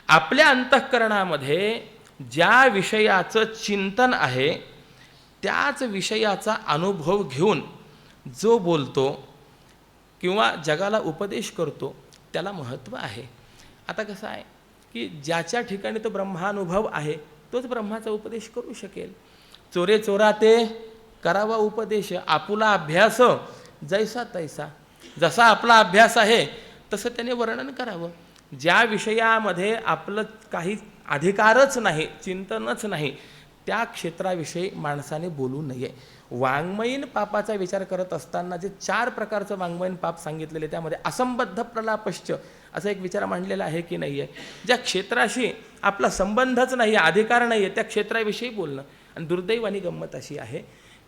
आपल्या अंतःकरणामध्ये ज्या विषयाचं चिंतन आहे त्याच विषयाचा अनुभव घेऊन जो बोलतो किंवा जगाला उपदेश करतो त्याला महत्त्व आहे. आता कसं आहे की ज्याच्या ठिकाणी तो ब्रह्मानुभव आहे तोच ब्रह्माचा उपदेश करू शकेल. चोरे चोरा ते करावा उपदेश, आपुला अभ्यास जैसा तैसा, जसा आपला अभ्यास आहे तसं त्याने वर्णन करावं. ज्या विषयामध्ये आपलं काही अधिकारच नाही, चिंतनच नाही, त्या क्षेत्राविषयी माणसाने बोलू नये. वाङ्मयीन पापाचा विचार करत असताना जे 4 प्रकारचं वाङ्मयीन पाप सांगितलेले त्यामध्ये असंबद्ध प्रलापश्च असा एक विचार मांडलेला आहे की नाही आहे. ज्या क्षेत्राशी आपला संबंधच नाही आहे, अधिकार नाही आहे, त्या क्षेत्राविषयी बोलणं. आणि दुर्दैवानी गंमत अशी आहे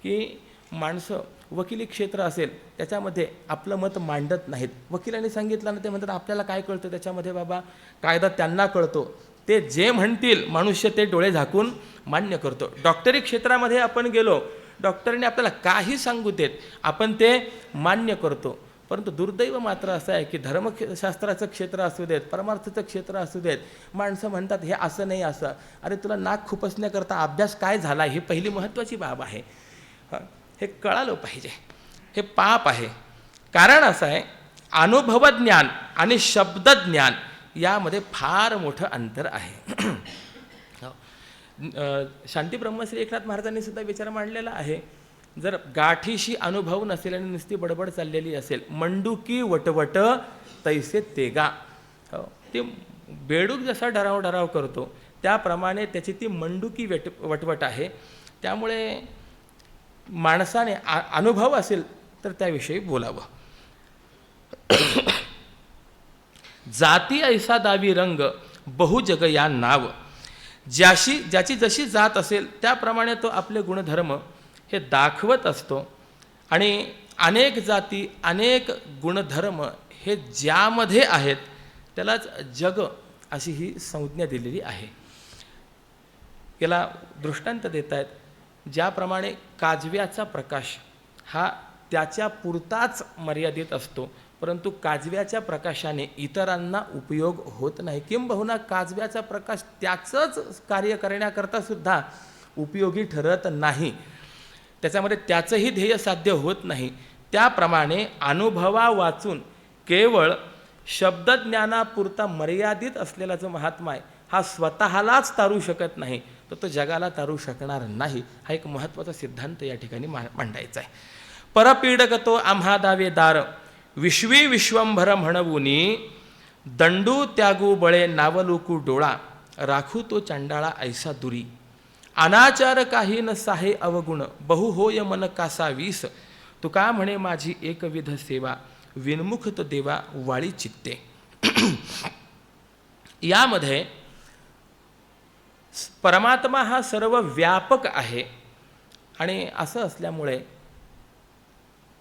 की माणसं वकिली क्षेत्र असेल त्याच्यामध्ये आपलं मत मांडत नाहीत. वकिलांनी सांगितलं ना ते म्हणतात आपल्याला काय कळतं त्याच्यामध्ये बाबा, कायदा त्यांना कळतो, ते जे म्हणतील मनुष्य ते डोळे झाकून मान्य करतो. डॉक्टरी क्षेत्रामध्ये आपण गेलो, डॉक्टरने आपल्याला काही सांगू देत आपण ते मान्य करतो. परंतु दुर्दैव मात्र असं आहे की धर्मशास्त्राचं क्षेत्र असू देत, परमार्थाचं क्षेत्र असू देत, माणसं म्हणतात हे असं नाही असं. अरे तुला नाक खुपसण्याकरता अभ्यास काय झाला ही पहिली महत्त्वाची बाब आहे. हे कळालं पाहिजे, हे पाप आहे. कारण असं आहे अनुभवज्ञान आणि शब्दज्ञान यामध्ये फार मोठं अंतर आहे. शांती ब्रह्मश्री एकनाथ महाराजांनी सुद्धा विचार मांडलेला आहे, जर गाठीशी अनुभव नसेल आणि नुसती बडबड चाललेली असेल, मंडुकी वटवट तैसे तेगा, ते बेडूक जसा डराव डराव करतो त्याप्रमाणे त्याची ती मंडुकी वटवट आहे. त्यामुळे माणसाने अनुभव असेल तर त्याविषयी बोलावं. जाती ऐसा दावी रंग बहुजग या नाव, ज्याची जशी जात असेल त्याप्रमाणे तो आपले गुणधर्म हे दाखवत असतो. आणि अनेक जाती अनेक गुणधर्म हे ज्यामध्ये आहेत त्यालाच जग अशी ही संज्ञा दिलेली आहे. याला दृष्टांत देत आहेत, ज्याप्रमाणे काजव्याचा प्रकाश हा त्याच्या पुरताच मर्यादित असतो, परंतु काजव्याच्या प्रकाशाने इतरांना उपयोग होत नाही, किंबहुना काजव्याचा प्रकाश त्याचंच कार्य करण्याकरता सुद्धा उपयोगी ठरत नाही, त्याच्यामध्ये त्याचंही ध्येय साध्य होत नाही. त्याप्रमाणे अनुभवा वाचून केवळ शब्दज्ञानापुरता मर्यादित असलेला जो महात्मा आहे हा स्वतःलाच तारू शकत नाही, तर तो जगाला तारू शकणार नाही. हा एक महत्त्वाचा सिद्धांत या ठिकाणी मांडायचा आहे. परपीडकतो आम्हा दावेदार विश्वी विश्वंभर म्हणवुनी, दंडू त्यागू बळे नावलुकू डोळा, राखू तो चंडाळा ऐसा दुरी, अनाचार काही न साहे अवगुण, बहु होय मन कासा वीस, तुका म्हणे माझी एकविध सेवा, विनमुख तो देवा वाळी चित्ते. यामध्ये परमात्मा हा सर्व व्यापक आहे, आणि असं असल्यामुळे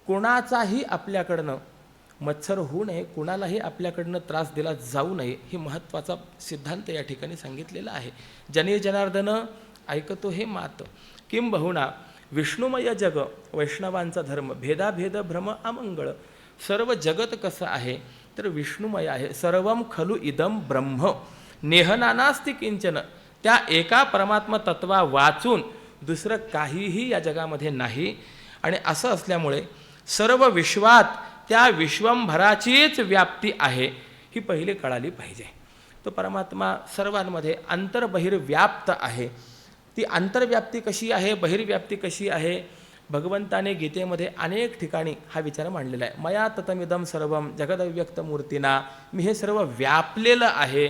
कोणाचाही आपल्याकडनं मत्सर होऊ नये, कोणालाही आपल्याकडनं त्रास दिला जाऊ नये, ही महत्त्वाचा सिद्धांत या ठिकाणी सांगितलेला आहे. जनी जनार्दन ऐकतो हे मात, किंबहुना विष्णुमय जग वैष्णवांचा धर्म, भेदाभेद भ्रम अमंगळ. सर्व जगत कसं आहे तर विष्णुमय आहे. सर्वम खलु इदम ब्रह्म नेहनानास्ति किंचन. त्या एका परमात्मा तत्वा वाचून दुसरं काहीही या जगामध्ये नाही. आणि असं असल्यामुळे सर्व विश्वात त्या विश्वंभराचीच व्याप्ती आहे, ही पहिली कळाली पाहिजे. तो परमात्मा सर्वांमध्ये अंतर्बहिर्व्याप्त आहे. ती आंतरव्याप्ती कशी आहे, बहिर्व्याप्ती कशी आहे, भगवंताने गीतेमध्ये अनेक ठिकाणी हा विचार मांडलेला आहे. मया ततमिदम सर्वम जगदव्यक्त मूर्तीना. मी हे सर्व व्यापलेलं आहे.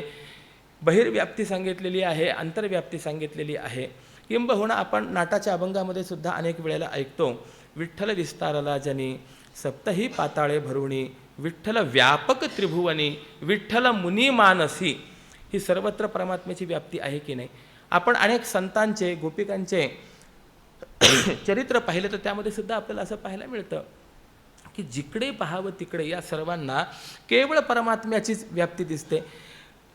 बहिर्व्याप्ती सांगितलेली आहे, अंतर्व्याप्ती सांगितलेली आहे. किंबहुना आपण नाटाच्या अभंगामध्ये सुद्धा अनेक वेळेला ऐकतो, विठ्ठल विस्तारला जनी सप्तही पाताळे भरुणी, विठ्ठल व्यापक त्रिभुवनी, विठ्ठल मुनी मानसी. ही सर्वत्र परमात्म्याची व्याप्ती आहे की नाही. आपण अनेक संतांचे गोपिकांचे चरित्र पाहिलं तर त्यामध्ये सुद्धा आपल्याला असं पाहायला मिळतं की जिकडे पाहावं तिकडे या सर्वांना केवळ परमात्म्याचीच व्याप्ती दिसते.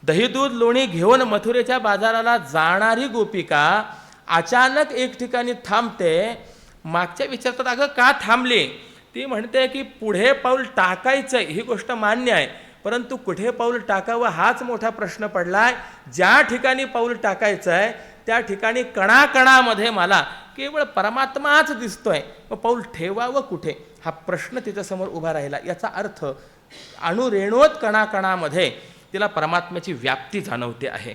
दही दूध लोणी घेऊन मथुरेच्या बाजाराला जाणारी गोपिका अचानक एक ठिकाणी थांबते. मागच्या विचारतात, अगं का थांबली? ती म्हणते की पुढे पाऊल टाकायचं ही गोष्ट मान्य आहे, परंतु कुठे पाऊल टाकावं हाच मोठा प्रश्न पडलाय. ज्या ठिकाणी पाऊल टाकायचं आहे त्या ठिकाणी कणाकणामध्ये मला केवळ परमात्माच दिसतोय, मग पाऊल ठेवावं कुठे हा प्रश्न तिच्यासमोर उभा राहिला. याचा अर्थ अणुरेणोत कणाकणामध्ये तिला परमात्म्याची व्याप्ती जाणवते आहे.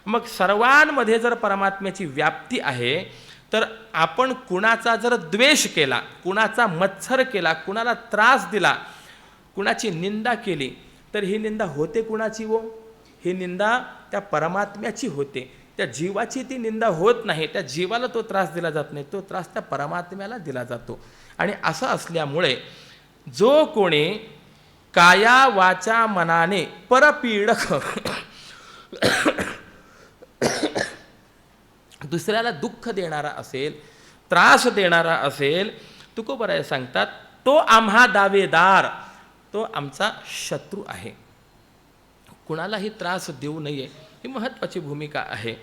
मग सर्वांमध्ये जर परमात्म्याची व्याप्ती आहे तर आपण कुणाचा जर द्वेष केला, कुणाचा मत्सर केला, कुणाला त्रास दिला, कुणाची निंदा केली तर ही निंदा होते कुणाची हो? ही निंदा त्या परमात्म्याची होते. त्या जीवाची ती निंदा होत नाही. त्या जीवाला तो त्रास दिला जात नाही, तो त्रास त्या परमात्म्याला दिला जातो. आणि असं असल्यामुळे जो कोणी काया वाचा मनाने परपीडक दुसऱ्याला दुःख देणारा असेल, त्रास देणारा असेल, तुकोबराय सांगतात तो आम्हा दावेदार, तो आमचा शत्रू आहे. कुणालाही त्रास देऊ नये ही महत्त्वाची भूमिका आहे.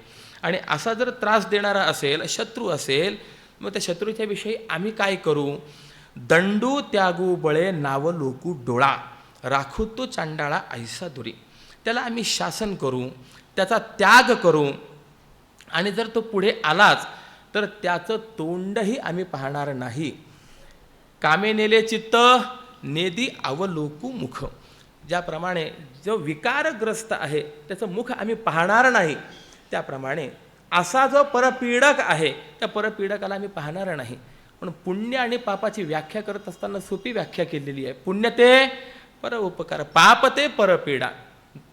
आणि असा जर त्रास देणारा असेल, शत्रू असेल, मग त्या शत्रूच्या विषयी आम्ही काय करू? दंडू त्यागू बळे नाव लोकू डोळा, राखू तो चांडाळा ऐसा दुरी. त्याला आम्ही शासन करू, त्याचा त्याग करू, आणि जर तो पुढे आलाच तर त्याचं तोंडही आम्ही पाहणार नाही. कामे नेले चित्त नेदी अवलोकू मुख. ज्याप्रमाणे जो विकारग्रस्त आहे त्याचं मुख आम्ही पाहणार नाही, त्याप्रमाणे असा जो परपीडक आहे त्या परपीडकाला आम्ही पाहणार नाही. पण पुण्य आणि पापाची व्याख्या करत असताना सोपी व्याख्या केलेली आहे. पुण्य ते पर उपकार, पाप ते परपीडा.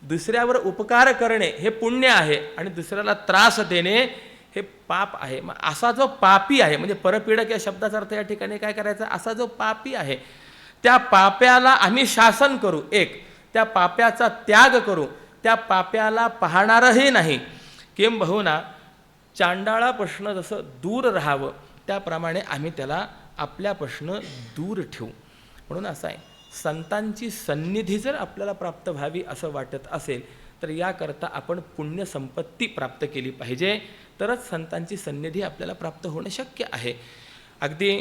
दुसऱ्यावर उपकार करणे हे पुण्य आहे आणि दुसऱ्याला त्रास देणे हे पाप आहे. मग असा जो पापी आहे, म्हणजे परपीडक या शब्दाचा अर्थ या ठिकाणी काय करायचा? असा जो पापी आहे त्या पाप्याला आम्ही शासन करू, एक त्या पाप्याचा त्याग करू, त्या पाप्याला पाहणारही नाही. किंबहुना चांडाळापासून जसं दूर राहावं त्याप्रमाणे आम्ही त्याला आपल्यापासून दूर ठेवू. म्हणून असं आहे, संतांची सन्निधी जर आपल्याला प्राप्त व्हावी असं वाटत असेल तर याकरता आपण पुण्यसंपत्ती प्राप्त केली पाहिजे, तरच संतांची सन्निधी आपल्याला प्राप्त होणं शक्य आहे. अगदी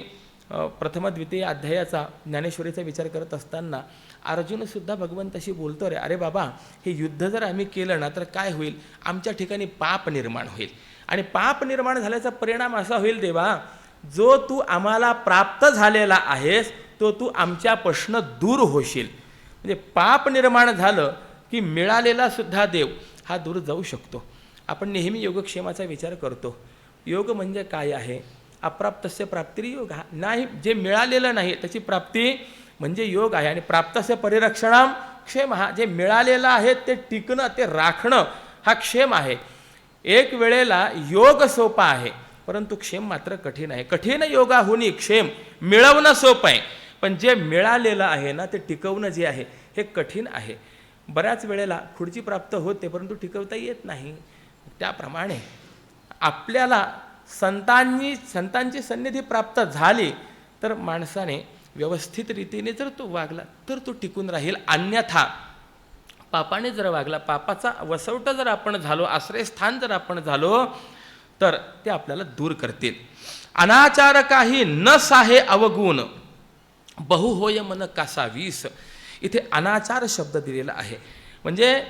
प्रथम द्वितीय अध्यायाचा ज्ञानेश्वरीचा विचार करत असताना अर्जुनसुद्धा भगवंताशी बोलतो, रे अरे बाबा, हे युद्ध जर आम्ही केलं ना तर काय होईल? आमच्या ठिकाणी पाप निर्माण होईल, आणि पाप निर्माण झाल्याचा परिणाम असा होईल देवा, जो तू आम्हाला प्राप्त झालेला आहेस तो तू आमच्यापासून दूर होशील. म्हणजे पाप निर्माण झालं की मिळालेला सुद्धा देव हा दूर जाऊ शकतो. आपण नेहमी योगक्षेमाचा विचार करतो. योग म्हणजे काय आहे? अप्राप्तस्य प्राप्तिर्योग नाही, जे मिळालेलं नाही त्याची प्राप्ती म्हणजे योग आहे. आणि प्राप्तस्य परिरक्षणम क्षेम, हा जे मिळालेलं आहे ते टिकणं, ते राखणं हा क्षेम आहे. एक वेळेला योग सोपा आहे परंतु क्षेम मात्र कठीण आहे. कठीण योगाहुनी क्षेम मिळवणं सोपं आहे, पण जे मिळालेलं आहे ना ते टिकवणं जे आहे हे कठीण आहे. बऱ्याच वेळेला खुर्ची प्राप्त होते परंतु टिकवता येत नाही. त्याप्रमाणे आपल्याला संतांची सन्निधी प्राप्त झाली तर माणसाने व्यवस्थित रीतीने जर तो वागला तर तो टिकून राहील. अन्यथा पापाने जर वागला, पापाचा वसवटा जर आपण झालो, आश्रयस्थान जर आपण झालो तर ते आपल्याला दूर करतील. अनाचार काही न साहे अवगुण, बहु होय मन कासा वीस. इथे अनाचार शब्द दिलेला आहे. म्हणजे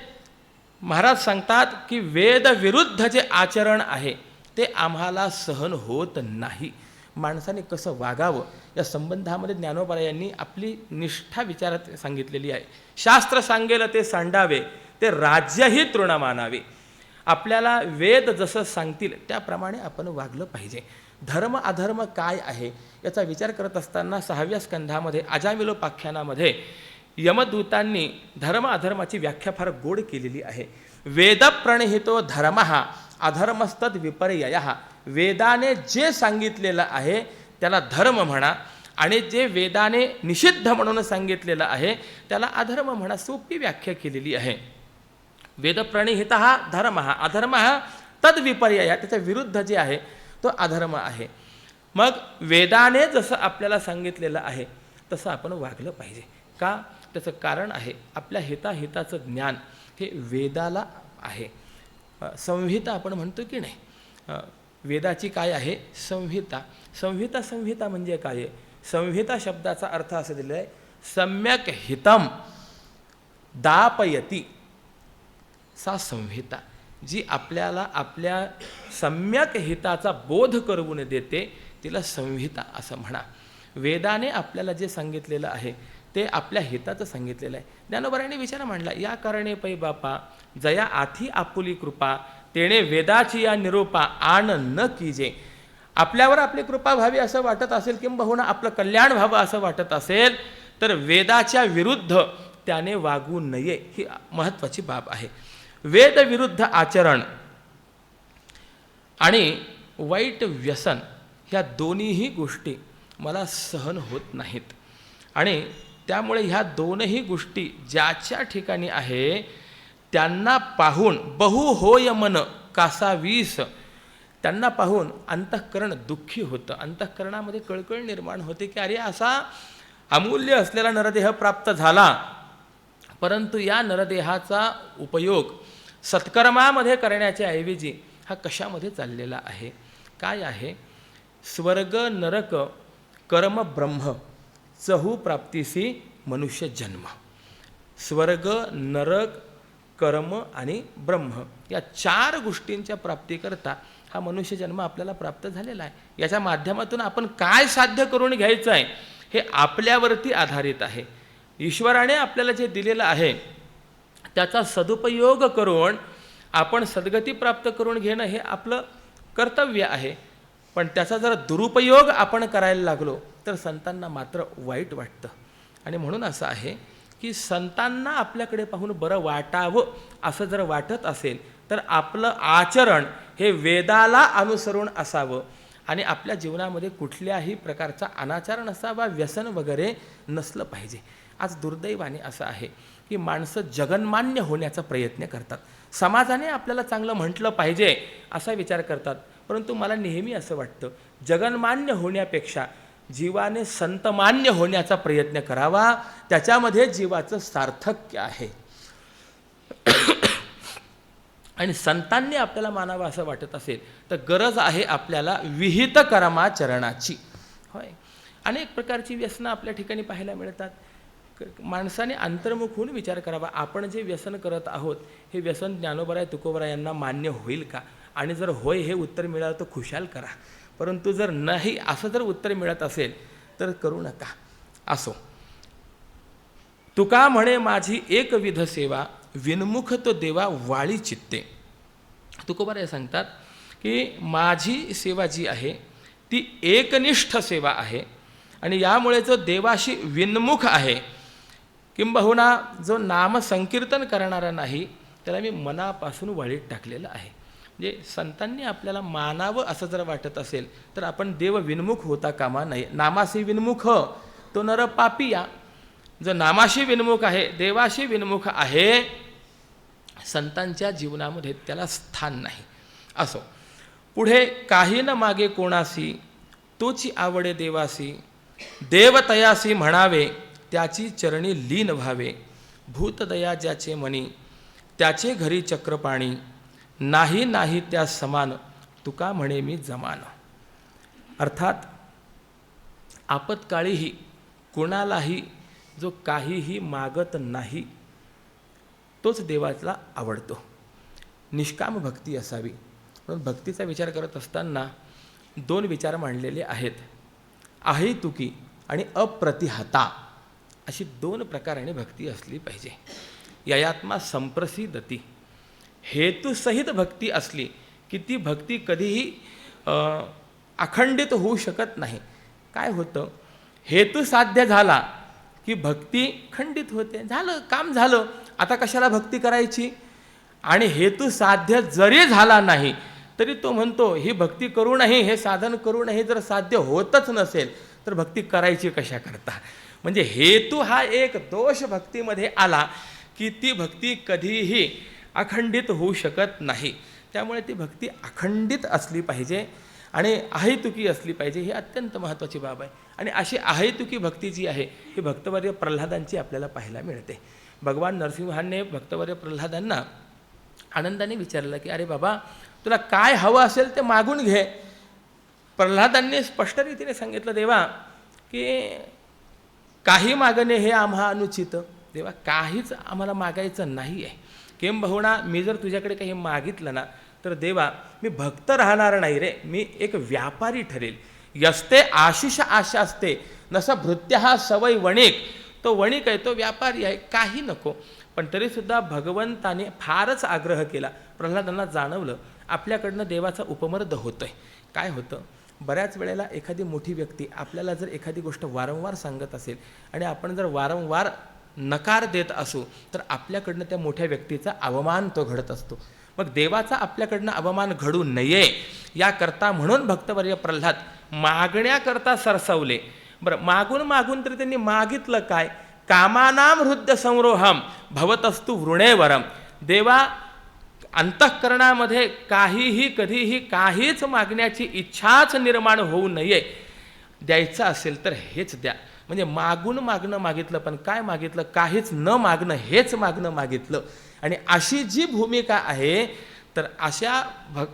महाराज सांगतात की वेद विरुद्ध जे आचरण आहे ते आम्हाला सहन होत नाही. माणसाने कसं वागावं या संबंधामध्ये ज्ञानोबा यांनी आपली निष्ठा विचारात सांगितलेली आहे. शास्त्र सांगेल ते सांडावे, ते राज्यही तृण मानावे. आपल्याला वेद जसं सांगतील त्याप्रमाणे आपण वागलं पाहिजे. धर्म अधर्म काय आहे याचा विचार करत असताना 6व्या स्कंधामध्ये अजामिलोपाख्यानामध्ये यमदूतांनी धर्म अधर्माची व्याख्या फार गोड केलेली आहे. वेदप्रणिहितो धर्मः अधर्मस्तद विपर्ययः. वेदाने जे सांगितलेलं आहे त्याला धर्म म्हणा आणि जे वेदाने निषिद्ध म्हणून सांगितलेलं आहे त्याला अधर्म म्हणा. सोपी व्याख्या केलेली आहे. वेदप्रणिहितः धर्मः अधर्मः तद विपर्यय, त्याच्या विरुद्ध जे आहे तो अधर्म आहे. मग वेदाने जसं आपल्याला सांगितलेलं आहे तसं आपण वागलं पाहिजे. का? त्याचं कारण आहे आपल्या हिताचं ज्ञान हे वेदाला आहे. संहिता आपण म्हणतो की नाही, वेदाची काय आहे? संहिता. संहिता म्हणजे काय आहे? संहिता शब्दाचा अर्थ असा दिलेला आहे सम्यक हितम दापयती. सा संहिता जी आपल्याला आपल्या सम्यक हिताचा बोध करवून देते तिला संहिता असं म्हणा. वेदाने आपल्याला जे सांगितलेलं आहे ते आपल्या हिताचं सांगितलेलं आहे. ज्ञानोबारांनी विचार मांडला, या कारणे पै बापा जया आथी आपुली कृपा तेणे वेदाची या निरोपा आण न कीजे. आपल्यावर आपली कृपा व्हावी असं वाटत असेल किंबहुना आपलं कल्याण व्हावं असं वाटत असेल तर वेदाच्या विरुद्ध त्याने वागू नये ही महत्त्वाची बाब आहे. वेद विरुद्ध आचरण आणि वाईट व्यसन ह्या दोन्हीही गोष्टी मला सहन होत नाहीत. आणि त्यामुळे ह्या दोनही गोष्टी ज्याच्या ठिकाणी आहे त्यांना पाहून बहु होय मन कासा वीस. त्यांना पाहून अंतःकरण दुःखी होतं. अंतःकरणामध्ये कळकळ निर्माण होते की अरे असा अमूल्य असलेला नरदेह प्राप्त झाला, परंतु या नरदेहाचा उपयोग सत्कर्मामध्ये करण्याच्या ऐवजी हा कशामध्ये चाललेला आहे? काय आहे? स्वर्ग नरक कर्म ब्रह्म चहू प्राप्तीसी मनुष्य जन्म. स्वर्ग नरक कर्म आणि ब्रह्म या 4 गोष्टींच्या प्राप्तीकरता हा मनुष्य जन्म आपल्याला प्राप्त झालेला आहे. याच्या माध्यमातून आपण काय साध्य करून घ्यायचं आहे हे आपल्यावरती आधारित आहे. ईश्वराने आपल्याला जे दिलेलं आहे त्याचा सदुपयोग करून आपण सद्गती प्राप्त करून घेणं हे आपलं कर्तव्य आहे. पण त्याचा जर दुरुपयोग आपण करायला लागलो तर संतांना मात्र वाईट वाटतं. आणि म्हणून असं आहे की संतांना आपल्याकडे पाहून बरं वाटावं असं जर वाटत असेल तर आपलं आचरण हे वेदाला अनुसरून असावं आणि आपल्या जीवनामध्ये कुठल्याही प्रकारचा अनाचार नसावा, व्यसन वगैरे नसलं पाहिजे. आज दुर्दैवाने असं आहे की माणसं जगन्मान्य होण्याचा प्रयत्न करतात. समाजाने आपल्याला चांगलं म्हटलं पाहिजे असा विचार करतात. परंतु मला नेहमी असं वाटतं जगन्मान्य होण्यापेक्षा जीवाने संतमान्य होण्याचा प्रयत्न करावा. त्याच्यामध्ये जीवाचं सार्थक्य आहे. आणि संतांनी आपल्याला मानावं असं वाटत असेल तर गरज आहे आपल्याला विहित कर्माचरणाची. होय, अनेक प्रकारची व्यसनं आपल्या ठिकाणी पाहायला मिळतात. माणसाने अंतर्मुख होऊन विचार करावा, आपण जे व्यसन करत आहोत हे व्यसन ज्ञानोबराय तुकोबराय यांना मान्य होईल का? आणि जर होय हे उत्तर मिळालं तर खुशाल करा, परंतु जर नाही असं जर उत्तर मिळत असेल तर करू नका. असो. तुका म्हणे माझी एकविध सेवा विनमुख तो देवा वाळी चित्ते. तुकोबराय सांगतात की माझी सेवा जी आहे ती एकनिष्ठ सेवा आहे आणि यामुळे जो देवाशी विनमुख आहे किंबहुना जो नामसंकीर्तन करणारा नाही त्याला मी मनापासून वाळीत टाकलेलं आहे. म्हणजे संतांनी आपल्याला मानावं असं जर वाटत असेल तर आपण देव विनमुख होता कामा नये. नामाशी विनमुख तो नर पापिया. जो नामाशी विनमुख आहे, देवाशी विनमुख आहे, संतांच्या जीवनामध्ये त्याला स्थान नाही. असो. पुढे काही न मागे कोणासी, तोची आवडे देवासी, देवतयासी म्हणावे, त्याची चरणी लीन व्हावे, भूतदया ज्याचे मनी, त्याचे घरी चक्रपाणी, नाही नाही त्या समान, तुका म्हणे मी जमान. अर्थात आपत्काळीही कोणालाही जो काहीही मागत नाही तोच देवाला आवडतो. निष्काम भक्ती असावी. म्हणून भक्तीचा विचार करत असताना दोन विचार मांडलेले आहेत, अहेतुकी आणि अप्रतिहता, अशी दोन प्रकाराने भक्ती असली पाहिजे. ययात्मा संप्रसिद्धती. हेतुसहित भक्ती असली की ती भक्ती कधीही अखंडित होऊ शकत नाही. काय होतं, हेतू साध्य झाला की भक्ती खंडित होते. झालं, काम झालं, आता कशाला भक्ती करायची. आणि हेतू साध्य जरी झाला नाही तरी तो म्हणतो ही भक्ती करूनही, हे साधन करूनही जर साध्य होतच नसेल तर भक्ती करायची कशा करता. म्हणजे हेतू हा एक दोष भक्तीमध्ये आला की ती भक्ती कधीही अखंडित होऊ शकत नाही. त्यामुळे ती भक्ती अखंडित असली पाहिजे आणि अहेतुकी असली पाहिजे. ही अत्यंत महत्त्वाची बाब आहे. आणि अशी अहेतुकी भक्ती जी आहे ही भक्तवर्य प्रल्हादांची आपल्याला पाहायला मिळते. भगवान नरसिंहाने भक्तवर्य प्रल्हादांना आनंदाने विचारलं की अरे बाबा, तुला काय हवं असेल ते मागून घे. प्रल्हादांनी स्पष्ट रीतीने सांगितलं, देवा की काही मागणे हे आम्हा अनुचित. देवा, काहीच आम्हाला मागायचं नाही आहे. किंबहुना मी जर तुझ्याकडे काही मागितलं ना तर देवा मी भक्त राहणार नाही रे, मी एक व्यापारी ठरेल. यस्ते आशिष आशा असते नसा भृत्य हा सवय वणिक. तो वणिक आहे, तो व्यापारी आहे, काही नको. पण तरीसुद्धा भगवंताने फारच आग्रह केला. प्रल्हादांना जाणवलं आपल्याकडनं देवाचा उपमर्द होतोय. काय होतं, बऱ्याच वेळेला एखादी मोठी व्यक्ती आपल्याला जर एखादी गोष्ट वारंवार सांगत असेल आणि आपण जर वारंवार नकार देत असू तर आपल्याकडनं त्या मोठ्या व्यक्तीचा अवमान तो घडत असतो. मग देवाचा आपल्याकडनं अवमान घडू नये याकरता म्हणून भक्तवर्य प्रल्हाद मागण्याकरता सरसवले. बरं, मागून मागून तरी त्यांनी मागितलं काय, कामानाम हृद्य संरोहम भवतस्तु वृणेवरम. देवा, अंतःकरणामध्ये काहीही कधीही काहीच मागण्याची इच्छाच निर्माण होऊ नये. द्यायचं असेल तर हेच द्या. म्हणजे मागून मागणं मागितलं, पण काय मागितलं, काहीच न मागणं हेच मागणं मागितलं. आणि अशी जी भूमिका आहे तर अशा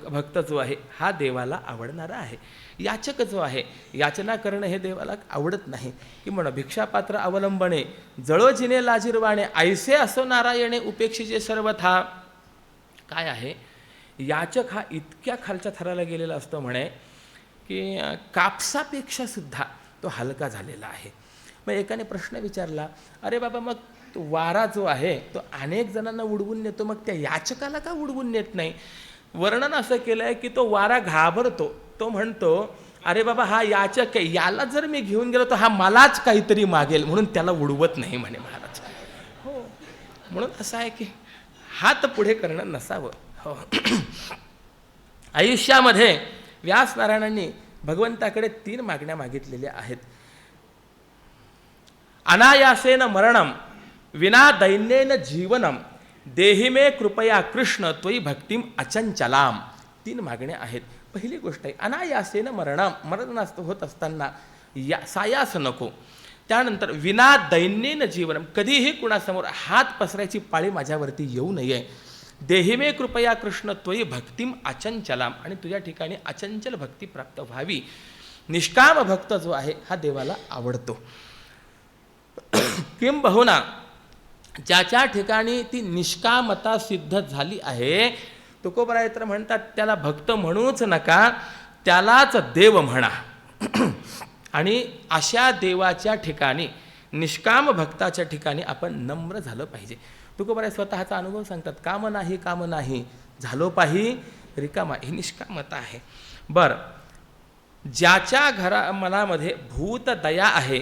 भक्त जो आहे हा देवाला आवडणारा आहे. याचक जो आहे, याचना करणं हे देवाला आवडत नाही. की म्हणा भिक्षापात्र अवलंबणे जळो जिने लाजिरवाणे, ऐसे असो नारायणे उपेक्षिचे सर्वथा. काय आहे, याचक हा इतक्या खालच्या थराला गेलेला असतो म्हणे की कापसापेक्षा सुद्धा तो हलका झालेला आहे. मग एकाने प्रश्न विचारला, अरे बाबा, मग तो वारा जो आहे तो अनेक जणांना उडवून नेतो, मग त्या याचकाला का उडवून नेत नाही. वर्णन असं केलं आहे की तो वारा घाबरतो. तो म्हणतो, अरे बाबा, हा याचक आहे, याला जर मी घेऊन गेलो तर हा मलाच काहीतरी मागेल, म्हणून त्याला उडवत नाही म्हणे महाराज. हो, म्हणून असं आहे की हात पुढे करणं नसावं. हो. आयुष्यामध्ये व्यास नारायणांनी भगवंताकडे 3 मागण्या मागितलेल्या आहेत. अनायासेन मरणम, विना दैन्येन जीवनम, देहि मे कृपया कृष्ण त्वयि भक्तिम अचंचलाम. 3 मागण्या आहेत. पहिली गोष्ट आहे अनायासेन मरण होत असताना सायास नको. त्यानंतर विना दैन्येन जीवनम, कधीही कुणासमोर हात पसरायची पाळी माझ्यावरती येऊ नये. देहि मे कृपया कृष्ण त्वयि भक्तिम अचंचलाम, आणि तुझ्या ठिकाणी अचंचल भक्ती प्राप्त व्हावी. निष्काम भक्त जो आहे हा देवाला आवडतो. किंबहुना ज्याच्या ठिकाणी ती निष्कामता सिद्ध झाली आहे, तुकोबराय तर म्हणतात त्याला भक्त म्हणूच नका, त्यालाच देव म्हणा. आणि अशा देवाच्या ठिकाणी, निष्काम भक्ताच्या ठिकाणी आपण नम्र झालं पाहिजे. तुकोबराय स्वतःचा अनुभव सांगतात, काम नाही झालो पाही रिकामा, ही निष्कामता आहे. बरं, ज्याच्या मनामध्ये भूत दया आहे